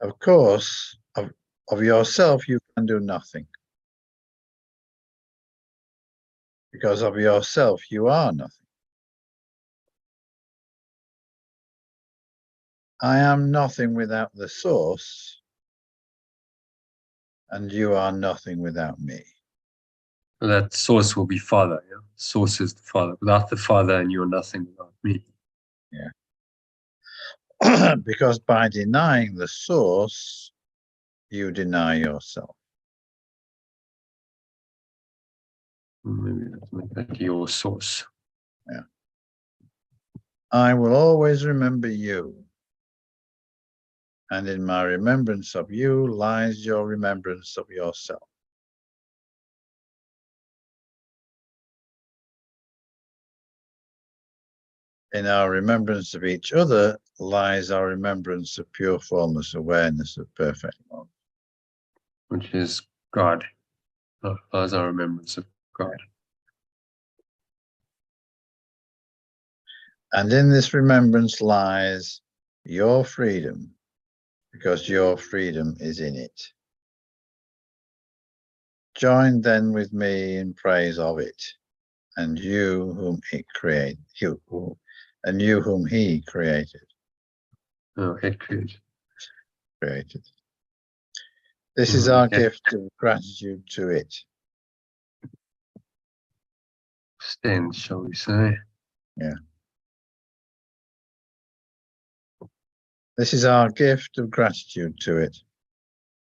Of course, of yourself you can do nothing, because of yourself you are nothing. I am nothing without the source, and you are nothing without me. that source will be Father. Yeah? Source is the Father. Without the Father, and you're nothing without me. Yeah. Because by denying the source, you deny yourself. Maybe let's make that your source. Yeah. I will always remember you, and in my remembrance of you lies your remembrance of yourself. In our remembrance of each other lies our remembrance of pure formless awareness of perfect love. Which is God. As our remembrance of God. And in this remembrance lies your freedom, because your freedom is in it. Join then with me in praise of it, and you whom it created, and you whom he created. Oh, it created. This is our Okay. gift of gratitude to it. Extend, shall we say? Yeah. This is our gift of gratitude to it,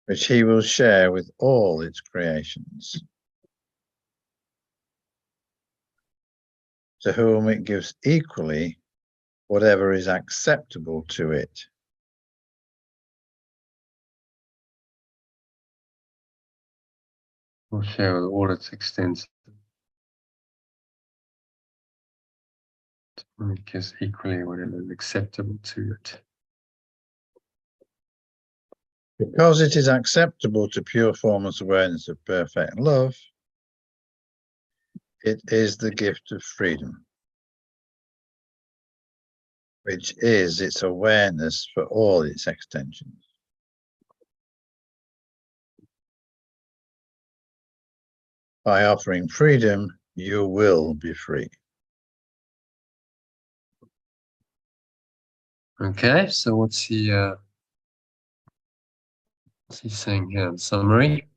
which he will share with all its creations, to whom it gives equally whatever is acceptable to it. We'll share with all its extents. It gives equally whatever is acceptable to it. Because it is acceptable to pure formless awareness of perfect love, it is the gift of freedom, which is its awareness for all its extensions. By offering freedom, you will be free. Okay, so what's he saying here in summary?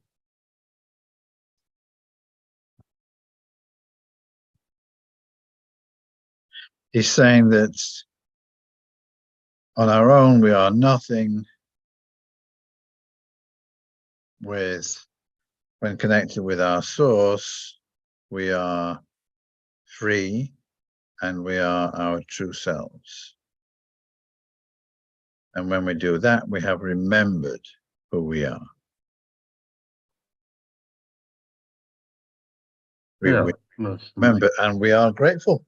He's saying that on our own we are nothing. When connected with our source, we are free and we are our true selves. And when we do that, we have remembered who we are. We remember, and we are grateful.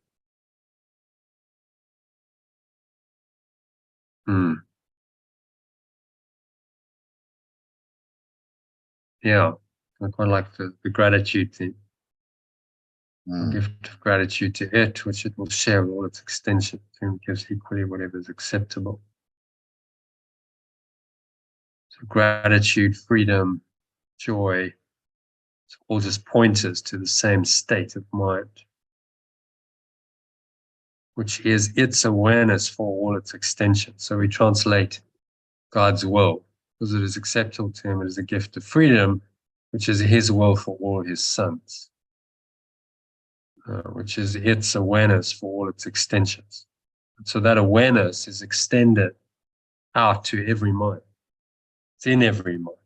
Yeah, I quite like the gratitude thing. A gift of gratitude to it, which it will share with all its extensions, and gives equally whatever is acceptable. So gratitude, freedom, joy, it's all just pointers to the same state of mind, which is its awareness for all its extensions. So we translate God's will, because it is acceptable to him. It is a gift of freedom, which is his will for all his sons. Which is its awareness for all its extensions. So that awareness is extended out to every mind. It's in every mind.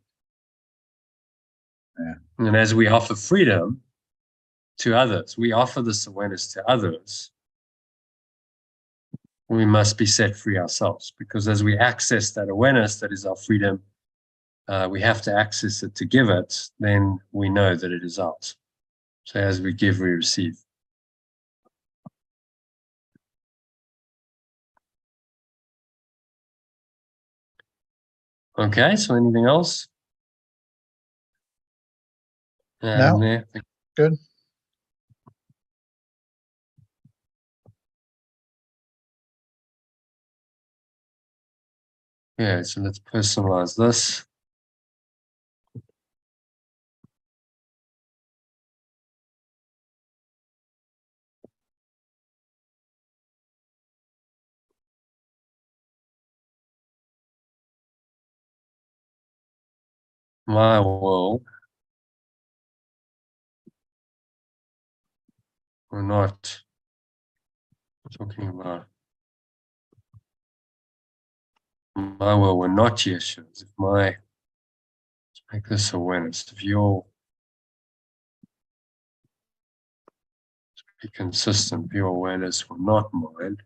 Yeah. And as we offer freedom to others, we offer this awareness to others, we must be set free ourselves, because as we access that awareness that is our freedom, we have to access it to give it, then we know that it is ours. So as we give, we receive. Okay, so anything else? No, good. Yeah, so let's personalize this. My will, we're not talking about my will, we're not Yeshua's. If let's make this awareness, if you'll be consistent, if your awareness will not mine,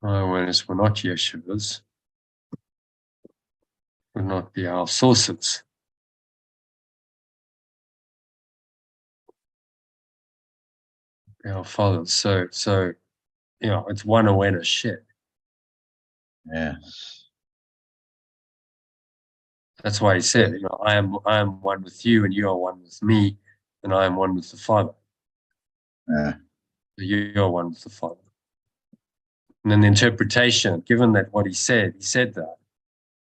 my awareness will not Yeshua's, would not be our sources. Be our fathers. So it's one awareness shared. Yes. That's why he said, I am one with you, and you are one with me, and I am one with the Father. Yeah. So you are one with the Father. And then the interpretation, given that what he said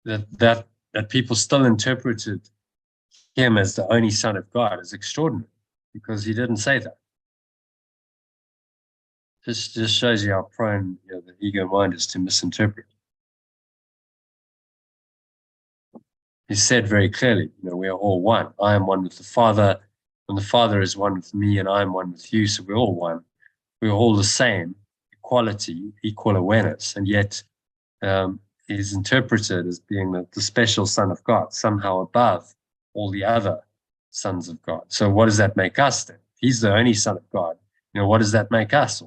that people still interpreted him as the only Son of God is extraordinary, because he didn't say that. Just shows you how prone the ego mind is to misinterpret. He said very clearly, we are all one. I am one with the Father, And the Father is one with me and I'm one with you, so we're all one. We're all the same, equality, equal awareness, and yet is interpreted as being the special Son of God, somehow above all the other sons of God. So what does that make us then? He's the only Son of God. What does that make us?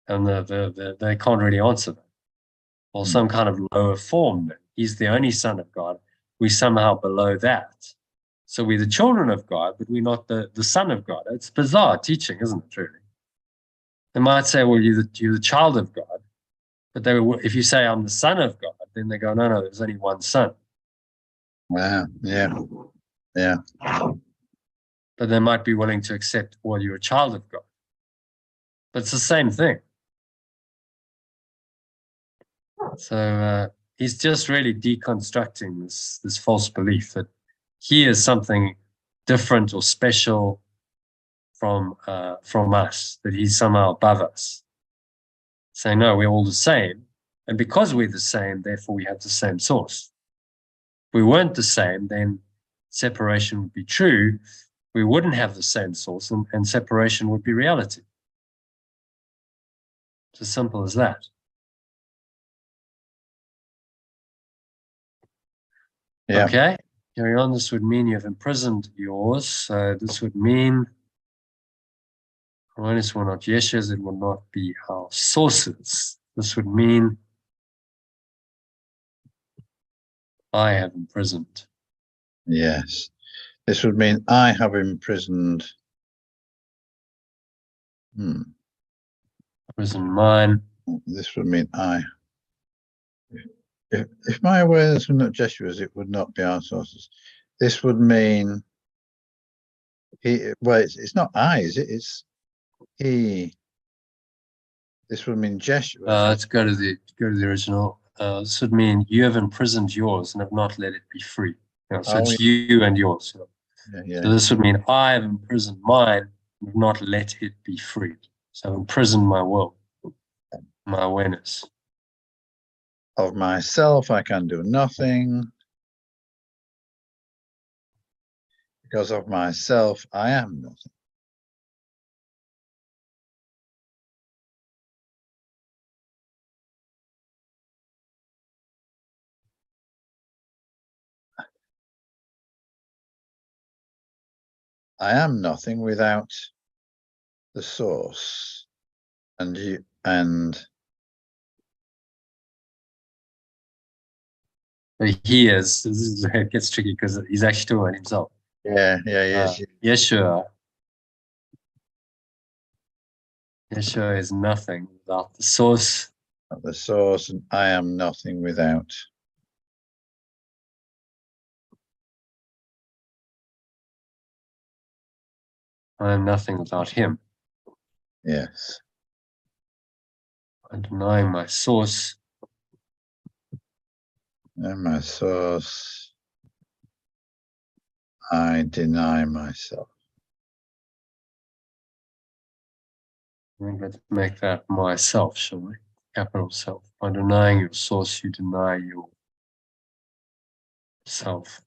And they can't really answer that. Or some kind of lower form then. He's the only Son of God. We're somehow below that. So we're the children of God, but we're not the Son of God. It's bizarre teaching, isn't it, really? They might say, well, you're the child of God. But if you say I'm the Son of God, then they go, no, there's only one Son. Wow, yeah. But they might be willing to accept, well, you're a child of God. But it's the same thing. So he's just really deconstructing this false belief that he is something different or special from us, that he's somehow above us. Saying, no, we're all the same. And because we're the same, therefore we have the same source. If we weren't the same, then separation would be true. We wouldn't have the same source, and separation would be reality. It's as simple as that. Yeah. Okay, carry on. This would mean you have imprisoned yours. So this would mean awareness will not yeshus, it will not be our sources. This would mean I have imprisoned. Yes. This would mean I have imprisoned. Imprisoned mine. This would mean I. If my awareness were not Jeshua's, it would not be our sources. This would mean he. Well, it's not I, is it? It's he. This would mean Jeshua. Let's go to the original. This would mean you have imprisoned yours and have not let it be free. So it's you and yours. Yeah. So this would mean I have imprisoned mine and have not let it be freed. So I've imprisoned my will, my awareness. Of myself, I can do nothing. Because of myself, I am nothing. I am nothing without the source, and you and He is. It gets tricky because he's actually talking about himself. yes. Yeshua is nothing without the source. The source, and I am nothing without. I am nothing without him. Yes. I'm denying my source. And my source, I deny myself. Let's make that myself, shall we? Capital self. By denying your source, you deny yourself.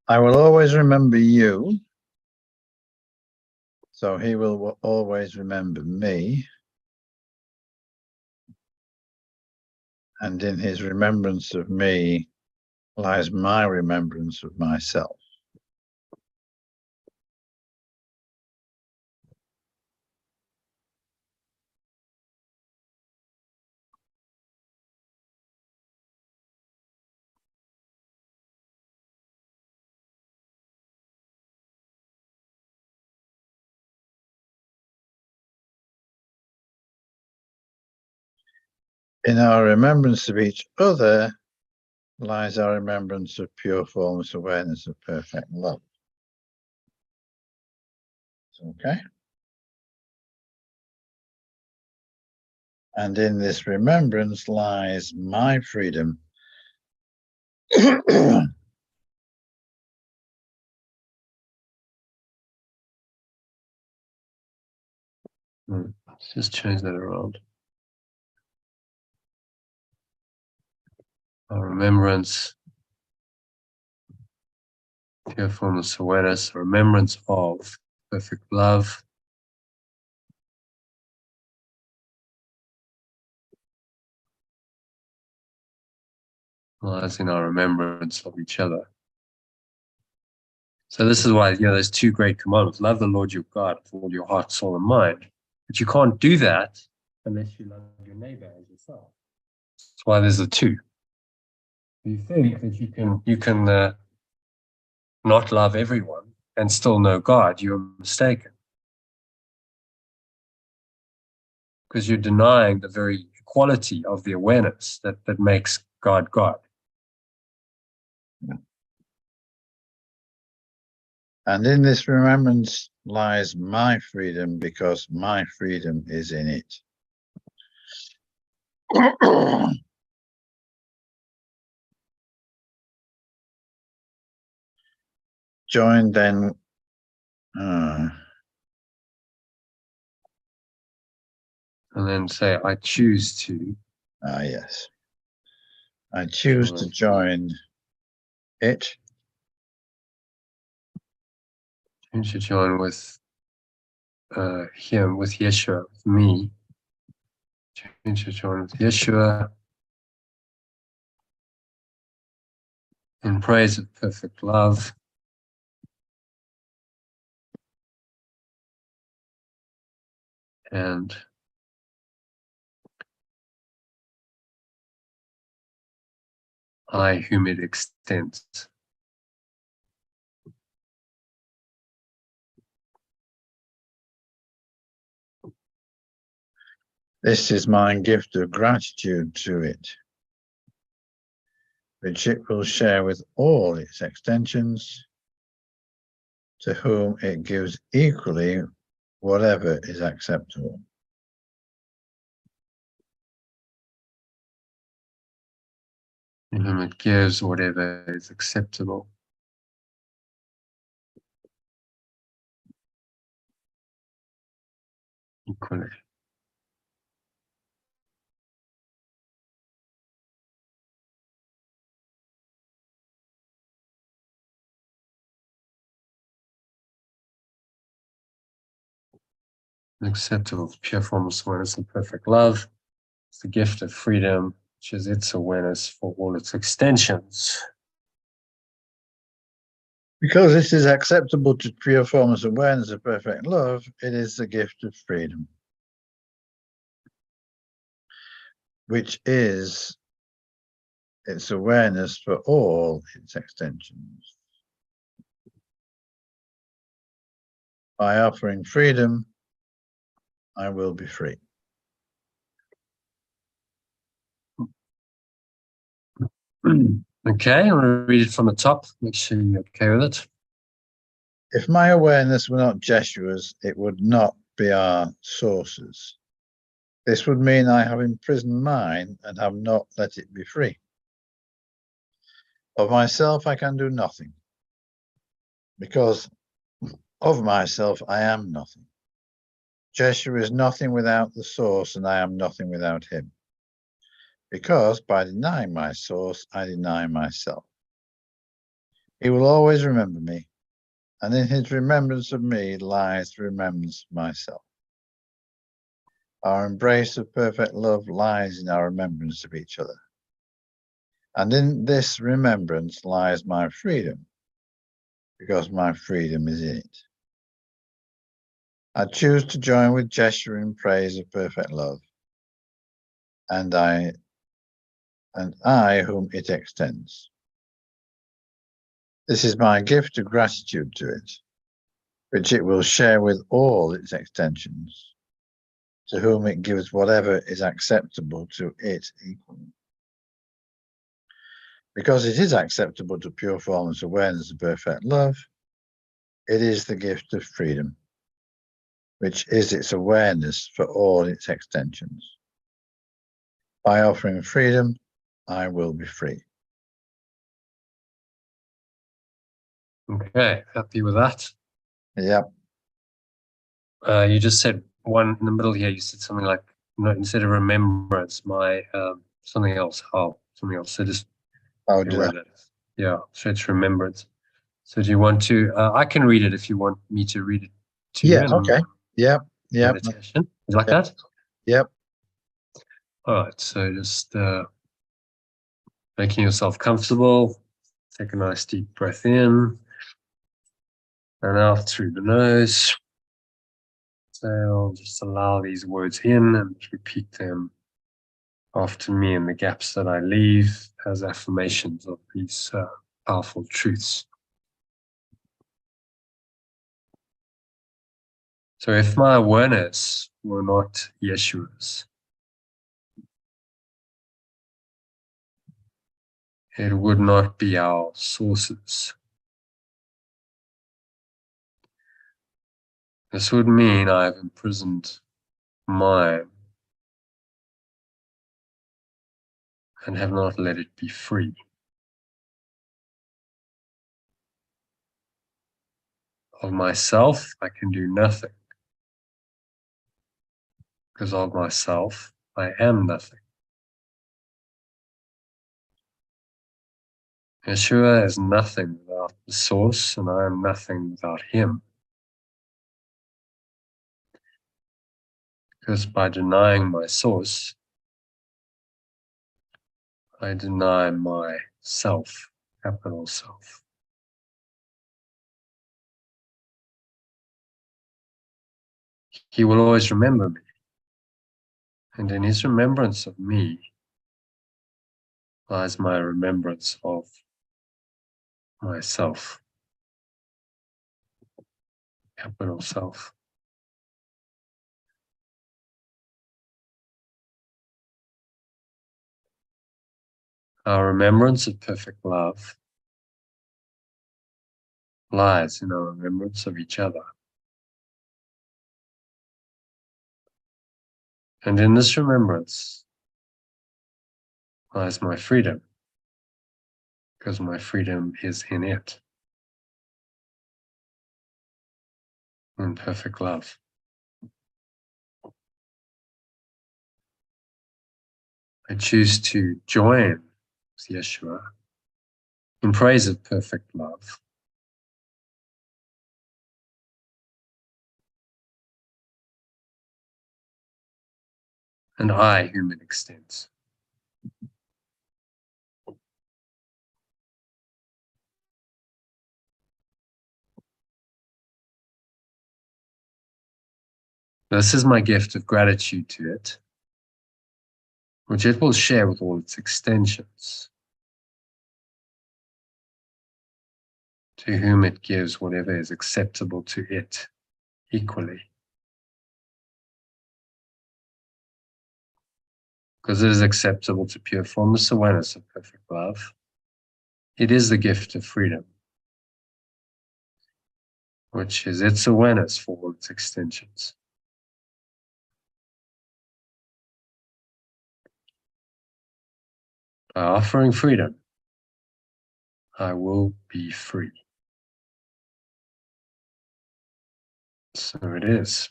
I will always remember you, so he will always remember me. And in his remembrance of me lies my remembrance of myself. In our remembrance of each other lies our remembrance of pure formless awareness of perfect love. Okay? And in this remembrance lies my freedom. Let's just change that around. Our remembrance pure formless awareness, remembrance of perfect love. Lies in our remembrance of each other. So this is why, there's two great commandments. Love the Lord your God with all your heart, soul, and mind. But you can't do that unless you love your neighbor as yourself. That's why there's the two. You think that you can not love everyone and still know God, you're mistaken. Because you're denying the very quality of the awareness that makes God God. And in this remembrance lies my freedom, because my freedom is in it. Join then. And then say, I choose to. Yes. I choose to join it. Choose to join with him, with Yeshua, with me. Choose to join with Yeshua in praise of perfect love. And I whom it extends. This is my gift of gratitude to it, which it will share with all its extensions, to whom it gives equally whatever is acceptable. In whom it gives whatever is acceptable. Equally. Acceptable, pure formless awareness and perfect love. It's the gift of freedom, which is its awareness for all its extensions. Because this is acceptable to pure formless awareness of perfect love, it is the gift of freedom, which is its awareness for all its extensions. By offering freedom, I will be free. Okay, I'm going to read it from the top. Make sure you're okay with it. If my awareness were not Jeshua's, it would not be our sources. This would mean I have imprisoned mine and have not let it be free. Of myself, I can do nothing, because of myself, I am nothing. Jeshua is nothing without the source, and I am nothing without him. Because by denying my source, I deny myself. He will always remember me, and in his remembrance of me lies the remembrance of myself. Our embrace of perfect love lies in our remembrance of each other. And in this remembrance lies my freedom, because my freedom is in it. I choose to join with gesture in praise of perfect love, and I whom it extends. This is my gift of gratitude to it, which it will share with all its extensions, to whom it gives whatever is acceptable to it equally. Because it is acceptable to pure formless awareness of perfect love, it is the gift of freedom, which is its awareness for all its extensions. By offering freedom, I will be free. Okay, happy with that? Yep. You just said one in the middle here, you said something like, instead of remembrance, my something else. So just I'll do that. Yeah, so it's remembrance. So do you want to, I can read it if you want me to read it to you. Yeah, okay. Yep, yep, Meditation. You like yep. that? Yep. All right, so just making yourself comfortable. Take a nice deep breath in and out through the nose. Exhale, just allow these words in and repeat them after me in the gaps that I leave as affirmations of these powerful truths. So if my awareness were not Yeshua's, it would not be our sources. This would mean I have imprisoned mine and have not let it be free. Of myself, I can do nothing. Because of myself, I am nothing. Yeshua is nothing without the source, and I am nothing without him. Because by denying my source, I deny my self, capital self. He will always remember me. And in his remembrance of me lies my remembrance of myself, capital self. Our remembrance of perfect love lies in our remembrance of each other. And in this remembrance lies my freedom, because my freedom is in it, in perfect love. I choose to join with Yeshua in praise of perfect love. And I, whom it extends. This is my gift of gratitude to it, which it will share with all its extensions, to whom it gives whatever is acceptable to it equally. Because it is acceptable to pure formless awareness of perfect love. It is the gift of freedom, which is its awareness for all its extensions. By offering freedom, I will be free. So it is.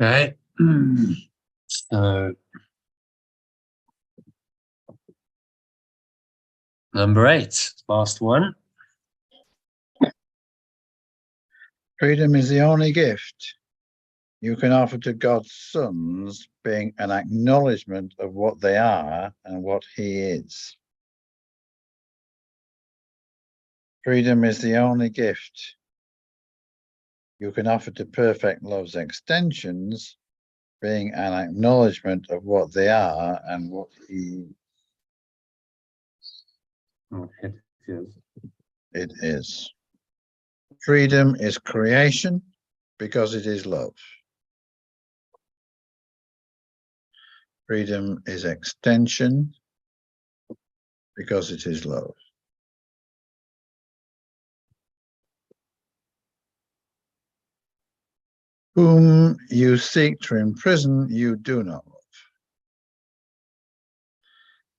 Right? So, number 8, last one. Freedom is the only gift you can offer to God's sons, being an acknowledgement of what they are and what he is. Freedom is the only gift you can offer to perfect love's extensions, being an acknowledgement of what they are and what he it is. Freedom is creation because it is love. Freedom is extension because it is love. Whom you seek to imprison, you do not love.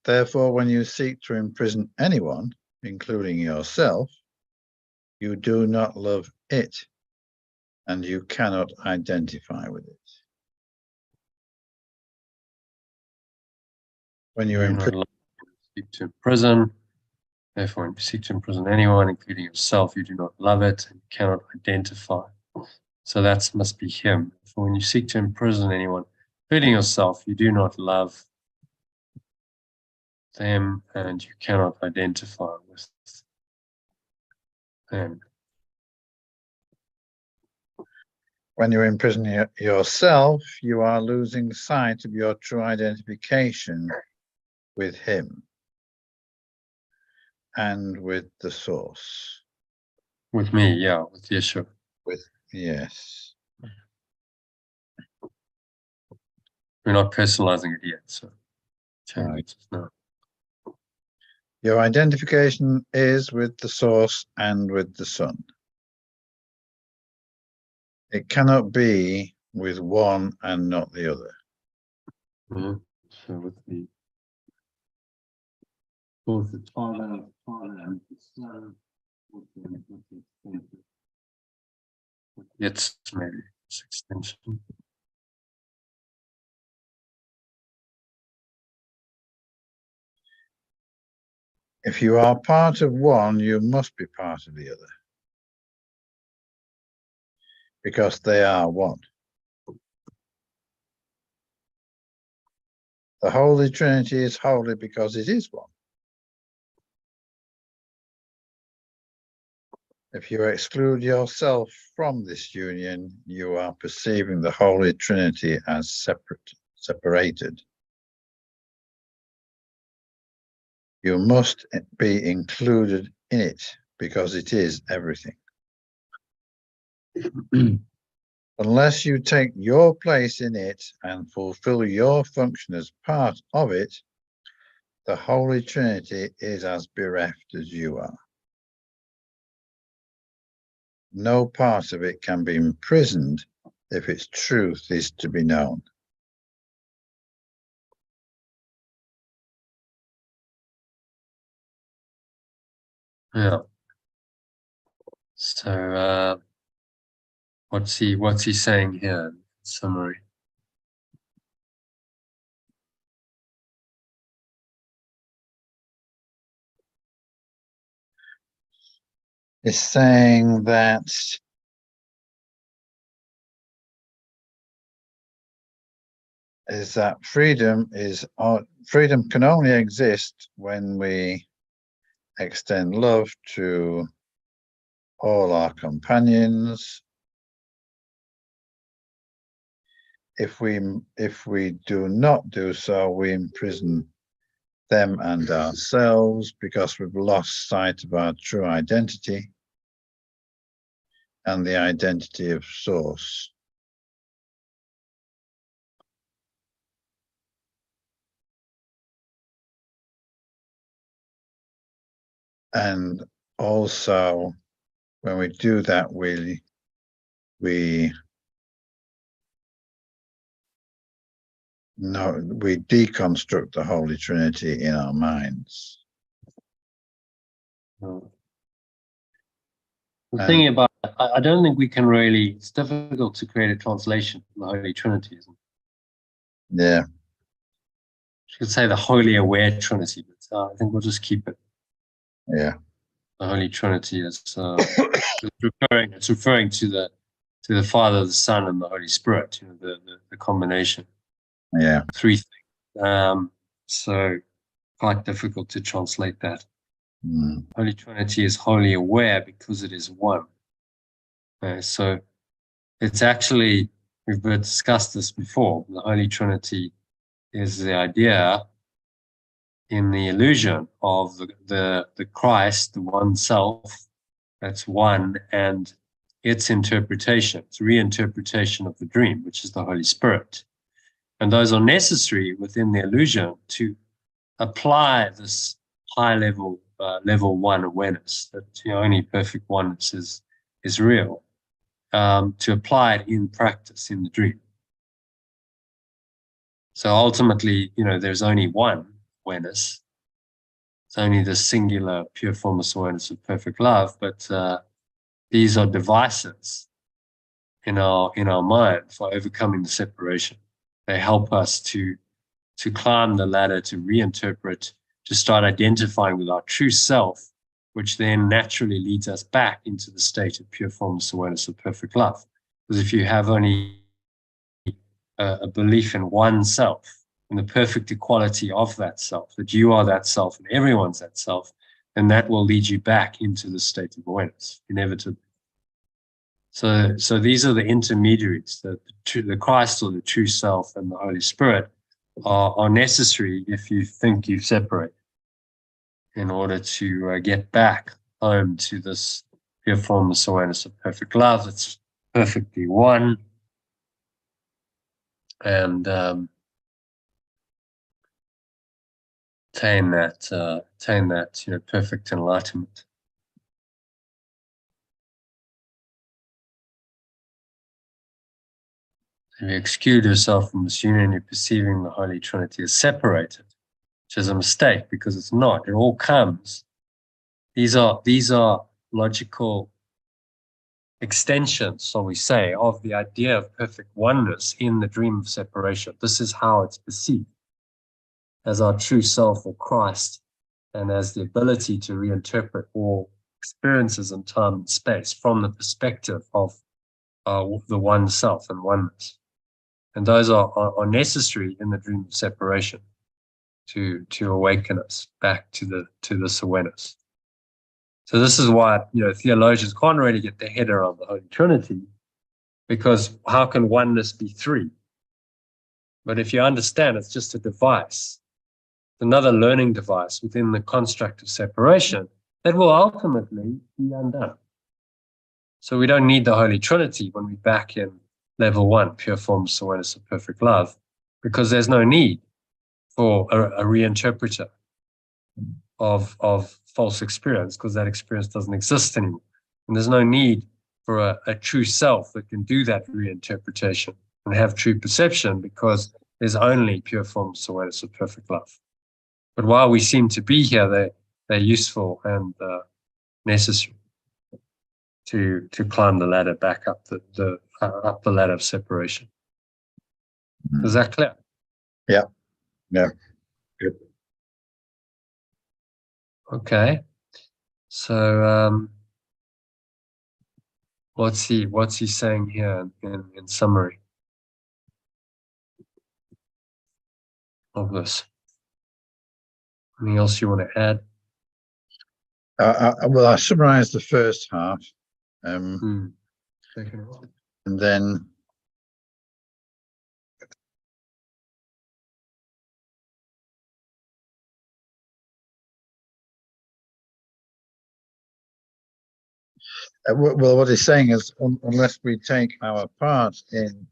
Therefore, when you seek to imprison anyone, including yourself, you do not love it. and you cannot identify with it. When you're in prison, seek to imprison. Therefore, when you seek to imprison anyone, including yourself, you do not love it and cannot identify. So that must be him. For when you seek to imprison anyone, including yourself, you do not love them and you cannot identify with them. when you're imprisoning yourself, you are losing sight of your true identification with him and with the source. With me, yeah, with Yeshua. Yes. We're not personalizing it yet, so change it now. Your identification is with the source and with the sun. It cannot be with one and not the other. Mm-hmm. So with the both the Father and the Son, it's maybe this extension. If you are part of one, you must be part of the other, because they are one. The Holy Trinity is holy because it is one. If you exclude yourself from this union, you are perceiving the Holy Trinity as separated. You must be included in it because it is everything. Unless you take your place in it and fulfill your function as part of it, the Holy Trinity is as bereft as you are. No part of it can be imprisoned if its truth is to be known. Yeah. So what's he saying here in summary? It's saying that freedom can only exist when we extend love to all our companions. If we do not do so, we imprison them and ourselves because we've lost sight of our true identity and the identity of Source. And also, when we do that, we deconstruct the Holy Trinity in our minds. The thing about I don't think we can really. It's difficult to create a translation for the Holy Trinity, isn't it? Yeah. You could say the Holy Aware Trinity, but I think we'll just keep it. Yeah. The Holy Trinity is it's referring to the Father, the Son, and the Holy Spirit. You know, the combination. Yeah. Three things. So quite difficult to translate that. Holy Trinity is wholly aware because it is one. So it's actually, we've discussed this before. The Holy Trinity is the idea in the illusion of the Christ, the one self, that's one, and its interpretation, its reinterpretation of the dream, which is the Holy Spirit. And those are necessary within the illusion to apply this high level, level one awareness that only perfect oneness is real, to apply it in practice in the dream. So ultimately, there's only one awareness. It's only the singular, pure formless awareness of perfect love, but these are devices. in our mind for overcoming the separation. They help us to climb the ladder, to reinterpret, to start identifying with our true self, which then naturally leads us back into the state of pure formless awareness of perfect love. Because if you have only a belief in one self, in the perfect equality of that self, that you are that self and everyone's that self, then that will lead you back into the state of awareness, inevitably. So these are the intermediaries, the Christ or the true self and the Holy Spirit are necessary if you think you've separated, in order to get back home to this pure formless awareness of perfect love that's perfectly one, and attain that perfect enlightenment. If you exclude yourself from this union, you're perceiving the Holy Trinity as separated, which is a mistake, because it's not. It all comes. These are logical extensions, shall we say, of the idea of perfect oneness in the dream of separation. This is how it's perceived, as our true self or Christ, and as the ability to reinterpret all experiences in time and space from the perspective of the one self and oneness. And those are necessary in the dream of separation to awaken us back to this awareness. So this is why theologians can't really get their head around the Holy Trinity, because how can oneness be three? But if you understand, it's just a device, another learning device within the construct of separation that will ultimately be undone. So we don't need the Holy Trinity when we're back in level one, pure formless awareness of perfect love, because there's no need for a reinterpreter of false experience, because that experience doesn't exist anymore. And there's no need for a true self that can do that reinterpretation and have true perception, because there's only pure formless awareness of perfect love. But while we seem to be here, they're useful and necessary to climb the ladder back up up the ladder of separation. Is that clear? Yeah. Good. Okay. So what's he saying here in summary of this? Anything else you want to add? Well, I summarized the first half, Second half. and then well, what he's saying is, unless we take our part in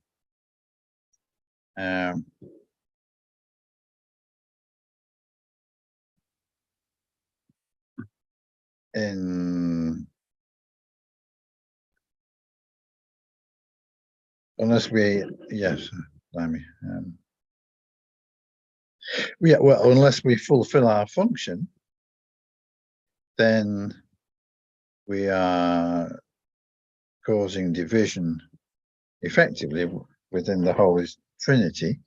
unless we, yes, unless we fulfill our function, then we are causing division effectively within the Holy Trinity,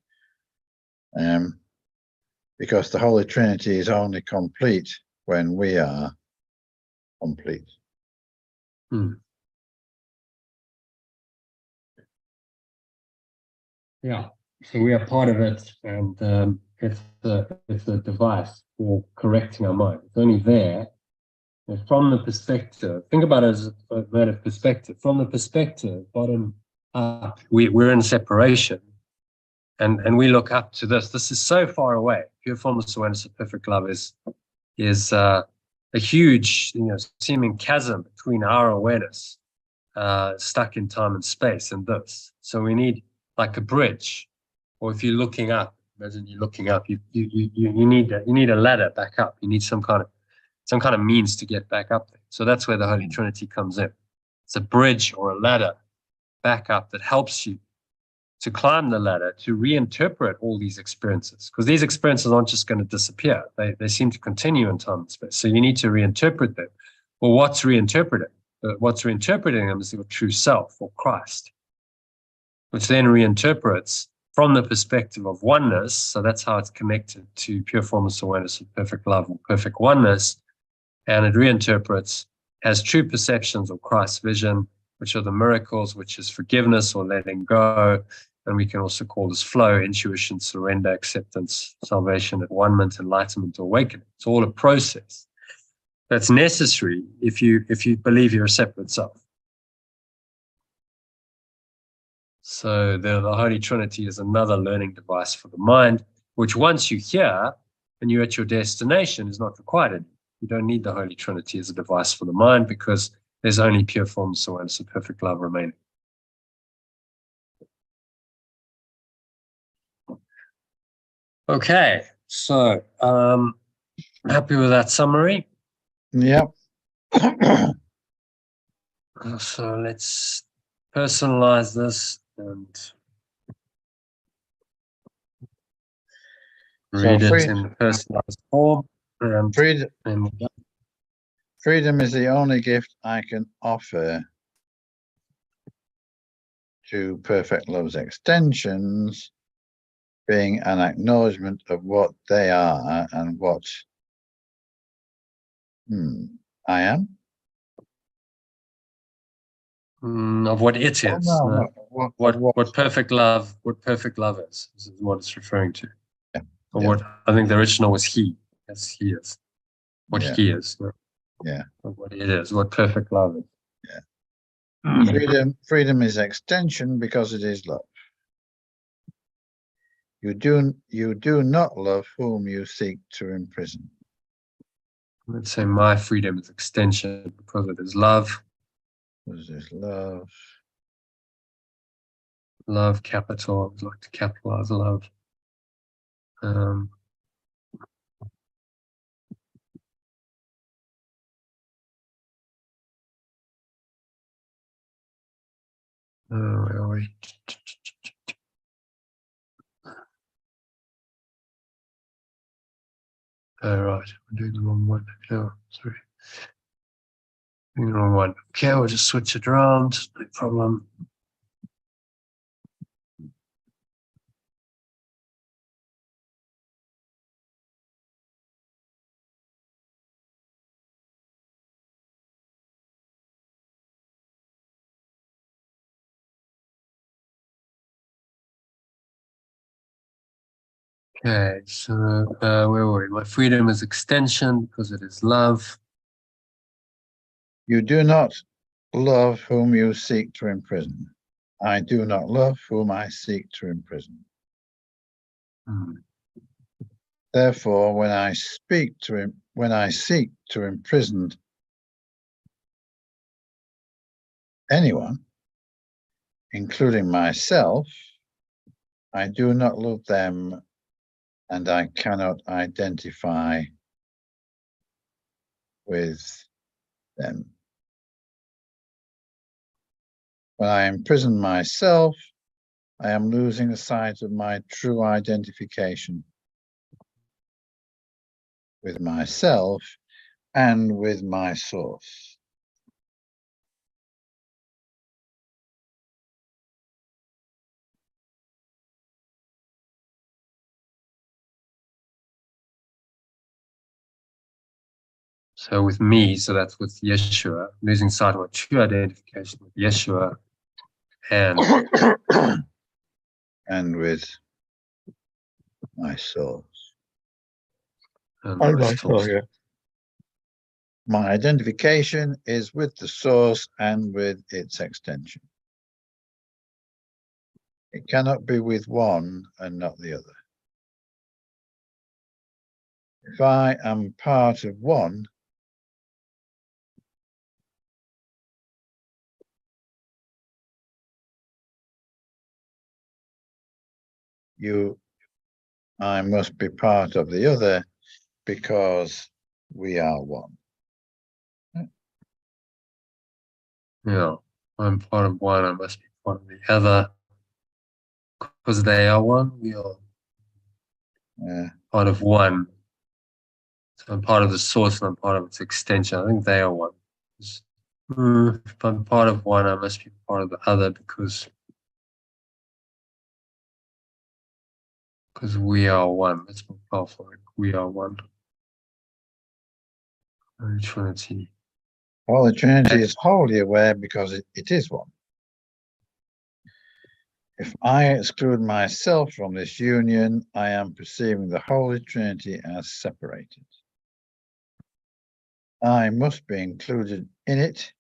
because the Holy Trinity is only complete when we are complete. Yeah, so we are part of it, and it's a device for correcting our mind. It's only there from the perspective. Think about it as a matter of perspective. From the perspective, bottom up, we're in separation, and we look up to this. This is so far away. Pure formless awareness of perfect love is a huge, seeming chasm between our awareness, stuck in time and space, and this. So we need like a bridge, or if you're looking up, imagine you're looking up. You need a ladder back up. You need some kind of means to get back up there. So that's where the Holy Trinity comes in. It's a bridge or a ladder back up that helps you to climb the ladder, to reinterpret all these experiences, because these experiences aren't just going to disappear. They seem to continue in time and space. So you need to reinterpret them. Well, what's reinterpreting? What's reinterpreting them is your true self or Christ. which then reinterprets from the perspective of oneness. So that's how it's connected to pure formless awareness of perfect love or perfect oneness. And it reinterprets as true perceptions of Christ's vision, which are the miracles, which is forgiveness or letting go. And we can also call this flow, intuition, surrender, acceptance, salvation, at-one-ment, enlightenment, awakening. It's all a process that's necessary if you believe you're a separate self. So the Holy Trinity is another learning device for the mind, which once you hear and you're at your destination is not required. You don't need the Holy Trinity as a device for the mind because there's only pure formless awareness and perfect love remaining. Okay, so happy with that summary? Yep. So let's personalize this and read it in personalized form. Freedom is the only gift I can offer to perfect love's extensions, being an acknowledgement of what they are and what I am. Of what it is. Oh, no, what perfect love is what it's referring to. Yeah. Or Yeah. what I think the original was he, as he is. What he is. Yeah. What it is, what perfect love is. Yeah. Freedom is extension because it is love. You do not love whom you seek to imprison. Let's say my freedom is extension because it is love. Because it is love. Love, capital. I would like to capitalize love. Where are we? Oh, right, I'm doing the wrong one. No, sorry. Doing the wrong one. Okay, we'll just switch it around. No problem. Okay, so where were we? My freedom is extension because it is love. You do not love whom you seek to imprison. I do not love whom I seek to imprison. Therefore, when I seek to imprison anyone, including myself, I do not love them and I cannot identify with them. When I imprison myself, I am losing sight of my true identification with myself and with my source. So with me, so that's with Yeshua, losing sight of my true identification with Yeshua and and with my source. My identification is with the source and with its extension. It cannot be with one and not the other. If I am part of one, I must be part of the other because we are one. Yeah, I'm part of one, I must be part of the other. Because they are one, we are part of one. So I'm part of the source and I'm part of its extension. I think they are one. If I'm part of one, I must be part of the other because Because we are one. That's more powerful. We are one. Holy Trinity. Holy Trinity is wholly aware because it is one. If I exclude myself from this union, I am perceiving the Holy Trinity as separated. I must be included in it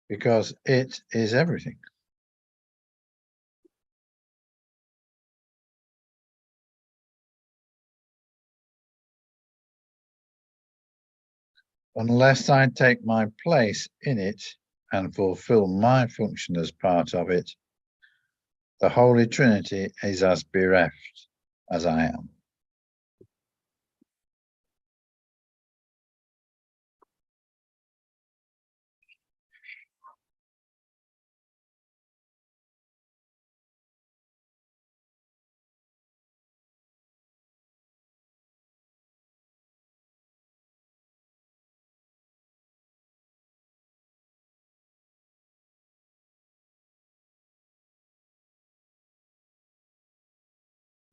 because it is everything. Unless I take my place in it and fulfill my function as part of it, the Holy Trinity is as bereft as I am.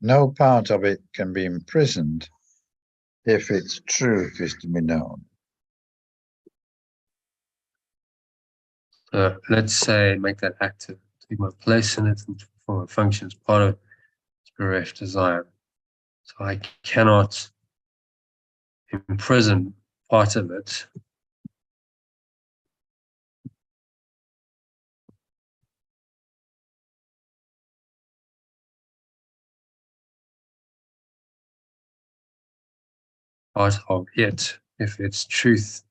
No part of it can be imprisoned if its truth is to be known. Let's say make that active. Take my place in it and perform a function as part of it. It's bereft desire. So I cannot imprison part of it. Part of it, if its truth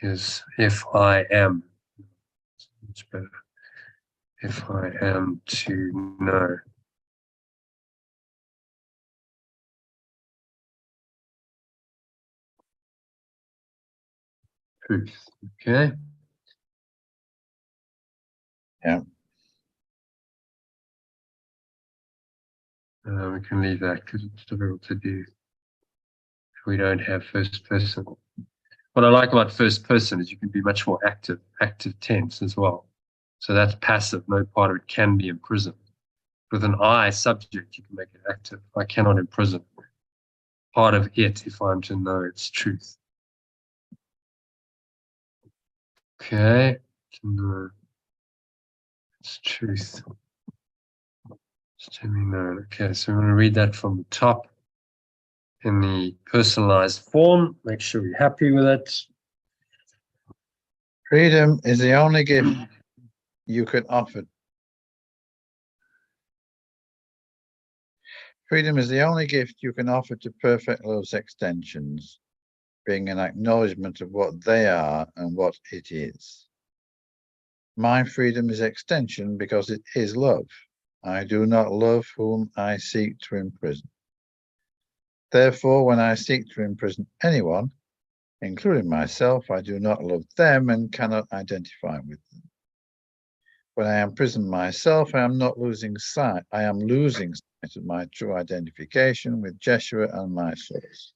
is if I am. It's better. If I am to know. Truth. Okay. Yeah. We can leave that because it's difficult to do if we don't have first person. What I like about first person is you can be much more active tense as well. So that's passive. No part of it can be imprisoned. With an I subject, you can make it active. I cannot imprison part of it if I'm to know its truth. Okay, to know its truth. It's to be known. Okay, so I'm going to read that from the top in the personalized form. Make sure you're happy with it. Freedom is the only gift you can offer. Freedom is the only gift you can offer to perfect love's extensions, being an acknowledgement of what they are and what it is. My freedom is extension because it is love. I do not love whom I seek to imprison. Therefore, when I seek to imprison anyone, including myself, I do not love them and cannot identify with them. When I imprison myself, I am not losing sight. I am losing sight of my true identification with Jeshua and my source.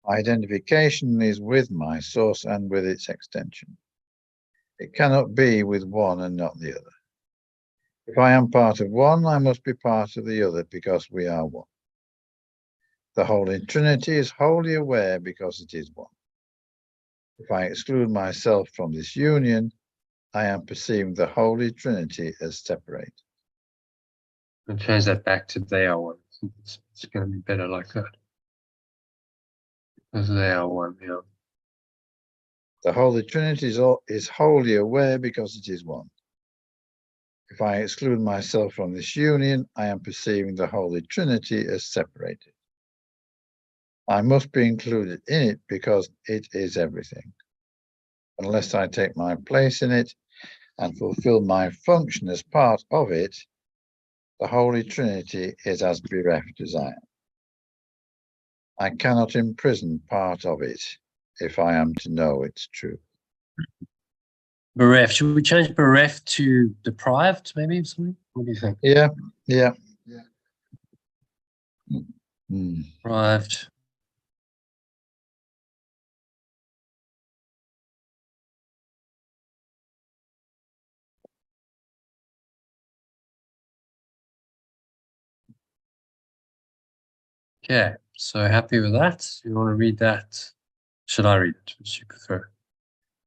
Identification is with my source and with its extension. It cannot be with one and not the other. If I am part of one, I must be part of the other because we are one. The Holy Trinity is wholly aware because it is one. If I exclude myself from this union, I am perceiving the Holy Trinity as separate. And change that back to they are one. It's going to be better like that. Because they are one, yeah. The Holy Trinity is wholly aware because it is one. If I exclude myself from this union, I am perceiving the Holy Trinity as separated. I must be included in it because it is everything. Unless I take my place in it and fulfill my function as part of it, the Holy Trinity is as bereft as I am. I cannot imprison part of it if I am to know its truth. Bereft. Should we change bereft to deprived, maybe? Something? What do you think? Yeah. Deprived. Okay, so happy with that? You want to read that? Should I read it? Which you prefer?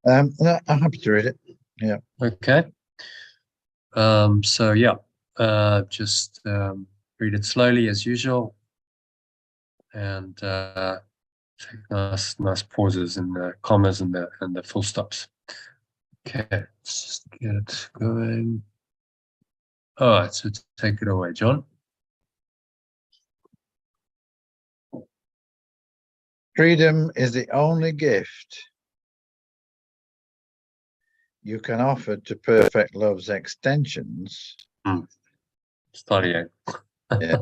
No, I'm happy to read it. Yeah. Okay. So yeah, just read it slowly as usual, and take nice pauses in the commas and the full stops. Okay, let's just get it going. All right, so take it away, John. Freedom is the only gift you can offer to perfect love's extensions. Study it. Yeah.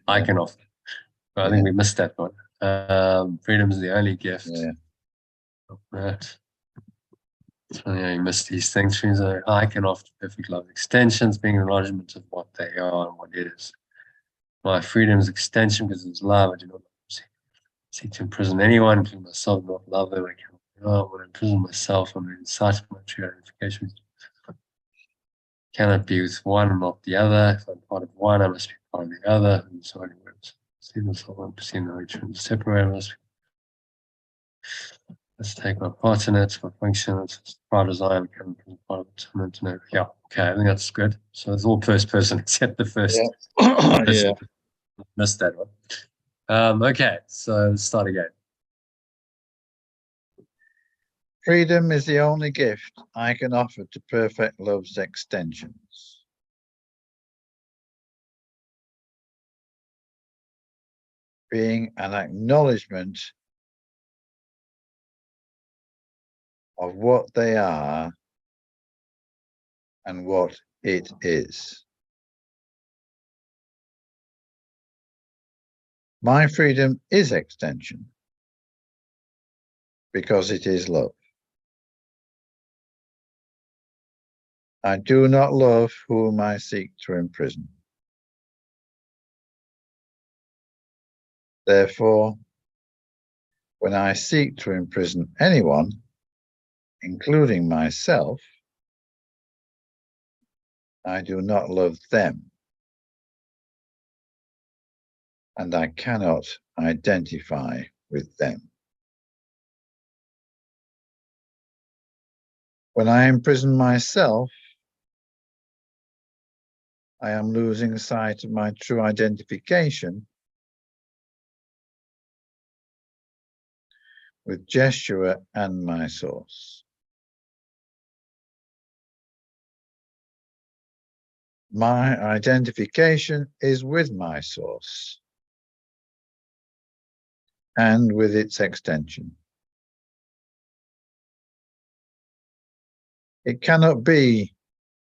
I can offer. I think we missed that one. Freedom is the only gift. Yeah. Right. So yeah, you missed these things. I can offer perfect love extensions, being an acknowledgement of what they are and what it is. My freedom is extension because it's love. I do not seek to imprison anyone, including myself, not love them. I cannot when I imprison myself, I'm inside of my true identification. Cannot be with one and not the other. If I'm part of one, I must be part of the other. And so many words. See myself, I'm perceiving the nature and separate. Let's take my part in it, my function, it's proud as I am, become part of it. Yeah, okay, I think that's good. So it's all first person except the first. Yeah. Yeah. Missed that one. Okay, so let's start again. Freedom is the only gift I can offer to perfect love's extensions. Being an acknowledgement of what they are and what it is. My freedom is extension because it is love. I do not love whom I seek to imprison. Therefore, when I seek to imprison anyone, including myself, I do not love them, and I cannot identify with them. When I imprison myself, I am losing sight of my true identification with Jeshua and my source. My identification is with my source and with its extension. It cannot be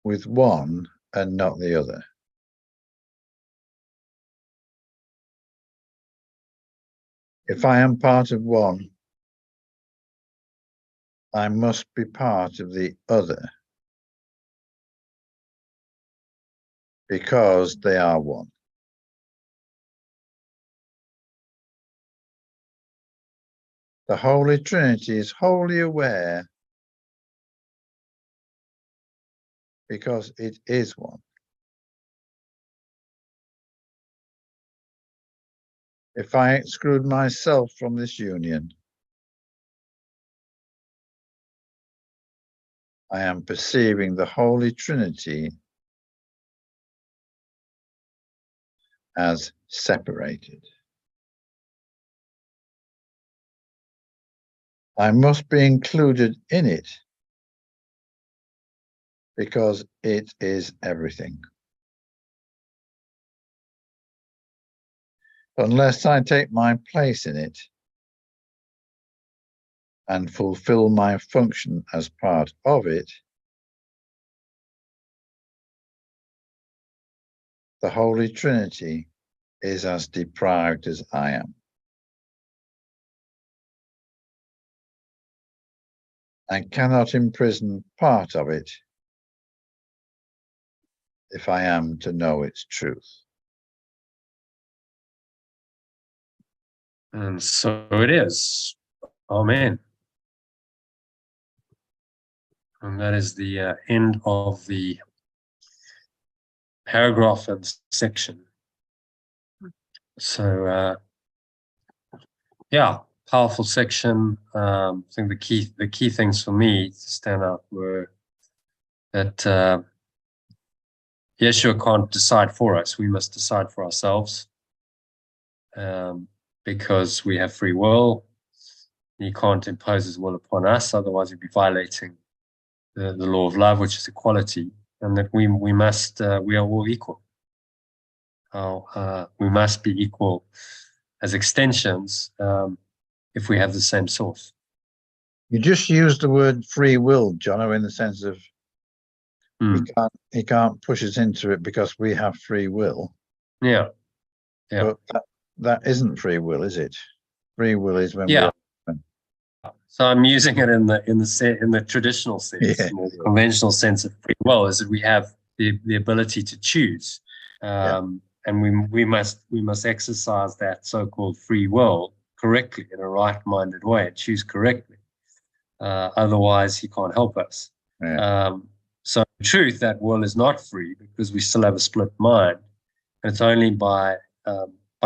with one and not the other. If I am part of one, I must be part of the other because they are one. The Holy Trinity is wholly aware because it is one. If I exclude myself from this union, I am perceiving the Holy Trinity as separated. I must be included in it because it is everything. Unless I take my place in it and fulfill my function as part of it, the Holy Trinity is as deprived as I am. I cannot imprison part of it if I am to know its truth. And so it is. Amen. And that is the end of the paragraph and section. So yeah, powerful section. I think the key things for me to stand out were that Yeshua can't decide for us. We must decide for ourselves, because we have free will. He can't impose his will upon us, otherwise we'd be violating the law of love, which is equality, and that we are all equal. We must be equal as extensions if we have the same source. You just used the word free will, Jono, in the sense of he can't push us into it because we have free will. Yeah. But that isn't free will, is it? Free will is when we are. So I'm using it in the traditional sense, in the conventional sense of free will, is that we have the ability to choose, and we must exercise that so-called free will correctly, in a right-minded way, and choose correctly. Otherwise, he can't help us. So in truth, that will is not free, because we still have a split mind, and it's only by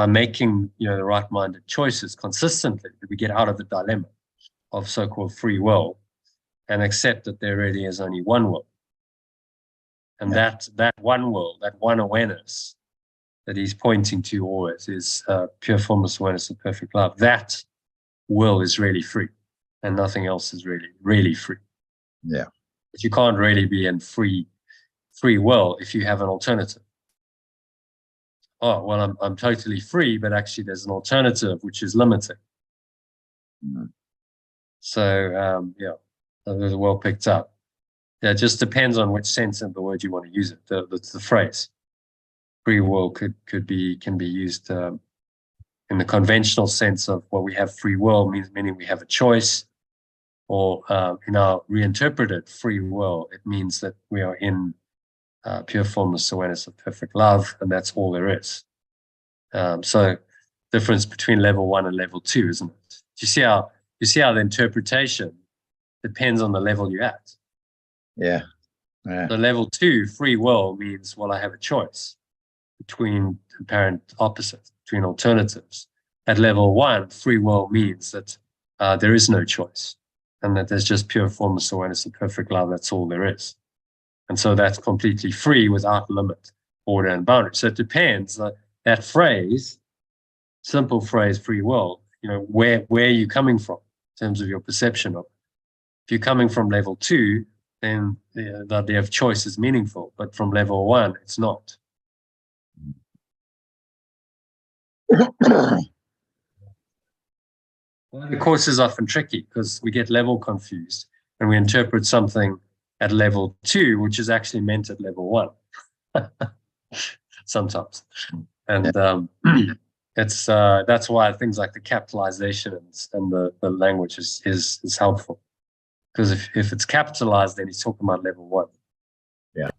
making the right-minded choices consistently that we get out of the dilemma of so-called free will and accept that there really is only one will. And that one will, that one awareness that he's pointing to always is pure formless awareness of perfect love. That will is really free, and nothing else is really free. Yeah. But you can't really be in free will if you have an alternative. Oh, well, I'm totally free, but actually there's an alternative which is limiting. So, that was well picked up. Yeah, it just depends on which sense of the word you want to use it. The phrase free will can be used in the conventional sense of, well, we have free will, meaning we have a choice, or in our reinterpreted free will, it means that we are in pure formless awareness of perfect love, and that's all there is. So, difference between level 1 and level 2, isn't it? Do you see how the interpretation depends on the level you're at? Yeah. So level 2, free will, means, well, I have a choice between apparent opposites, between alternatives. At level 1, free will means that there is no choice, and that there's just pure formless awareness of perfect love. That's all there is. And so that's completely free without limit, order, and boundary. So it depends. That phrase, simple phrase, free will, where are you coming from in terms of your perception of it? If you're coming from level 2, then the idea of choice is meaningful, but from level 1, it's not. The course is often tricky because we get level confused and we interpret something at level 2, which is actually meant at level 1 sometimes. And it's that's why things like the capitalization and the language is helpful. Because if it's capitalized, then he's talking about level 1. Yeah.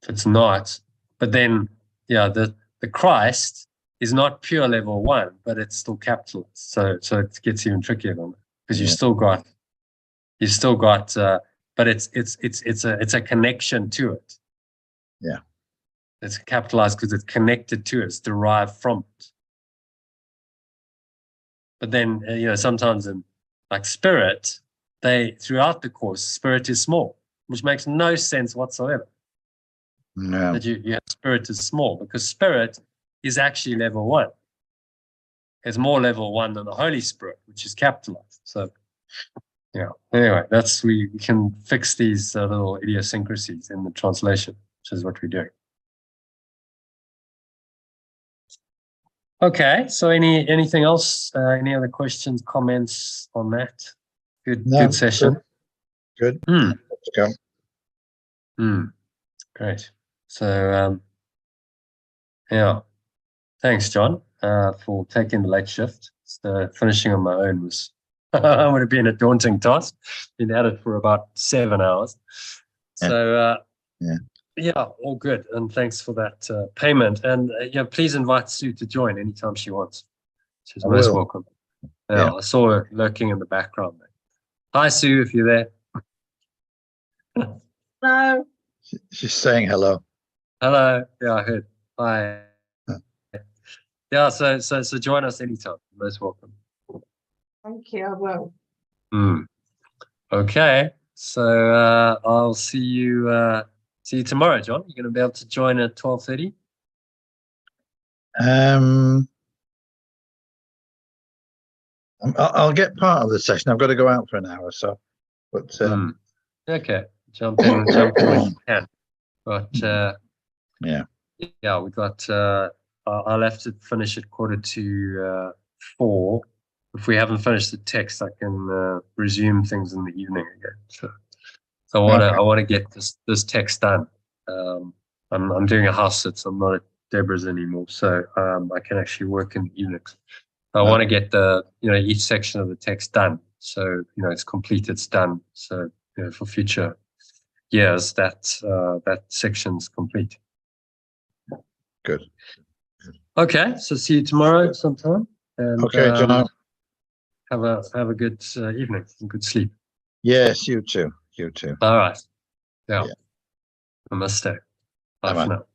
If it's not, but then, the Christ is not pure level 1, but it's still capitalized. So it gets even trickier than that, because you've still got, but it's a connection to it. Yeah. It's capitalized because it's connected to it. It's derived from it. But then, sometimes in like spirit, throughout the course, spirit is small, which makes no sense whatsoever. No. That you have spirit is small, because spirit is actually level 1. It's more level 1 than the Holy Spirit, which is capitalized. So, anyway, we can fix these little idiosyncrasies in the translation, which is what we're doing. Okay, so anything else? Any other questions, comments on that? Good session. Good. Let's go. Great. So, thanks, John, for taking the late shift. So finishing on my own would have been a daunting task. Been at it for about 7 hours. So, all good. And thanks for that payment. And please invite Sue to join anytime she wants. She's most welcome. I saw her lurking in the background there. Hi, Sue, if you're there. Hello. She's saying hello. Hello. Yeah, I heard. Hi. Yeah, so join us anytime. You're most welcome. Thank you. I will. Okay, so I'll see you tomorrow, John. You're going to be able to join at 12:30. I'll get part of the session. I've got to go out for an hour or so. But Okay, jump in when you can. But yeah, we got. I'll have to finish at 4:45. If we haven't finished the text, I can resume things in the evening again. So I want to get this text done. I'm doing a house sit, so I'm not at Deborah's anymore, so I can actually work in the evenings. I want to get each section of the text done, so it's complete, it's done. So for future years, that section's complete. good. Okay, so see you tomorrow sometime. And, Okay, John. Have a good evening and good sleep. Yes, you too. You too. All right. Yeah. Yeah. Namaste. Bye Bye-bye. for now.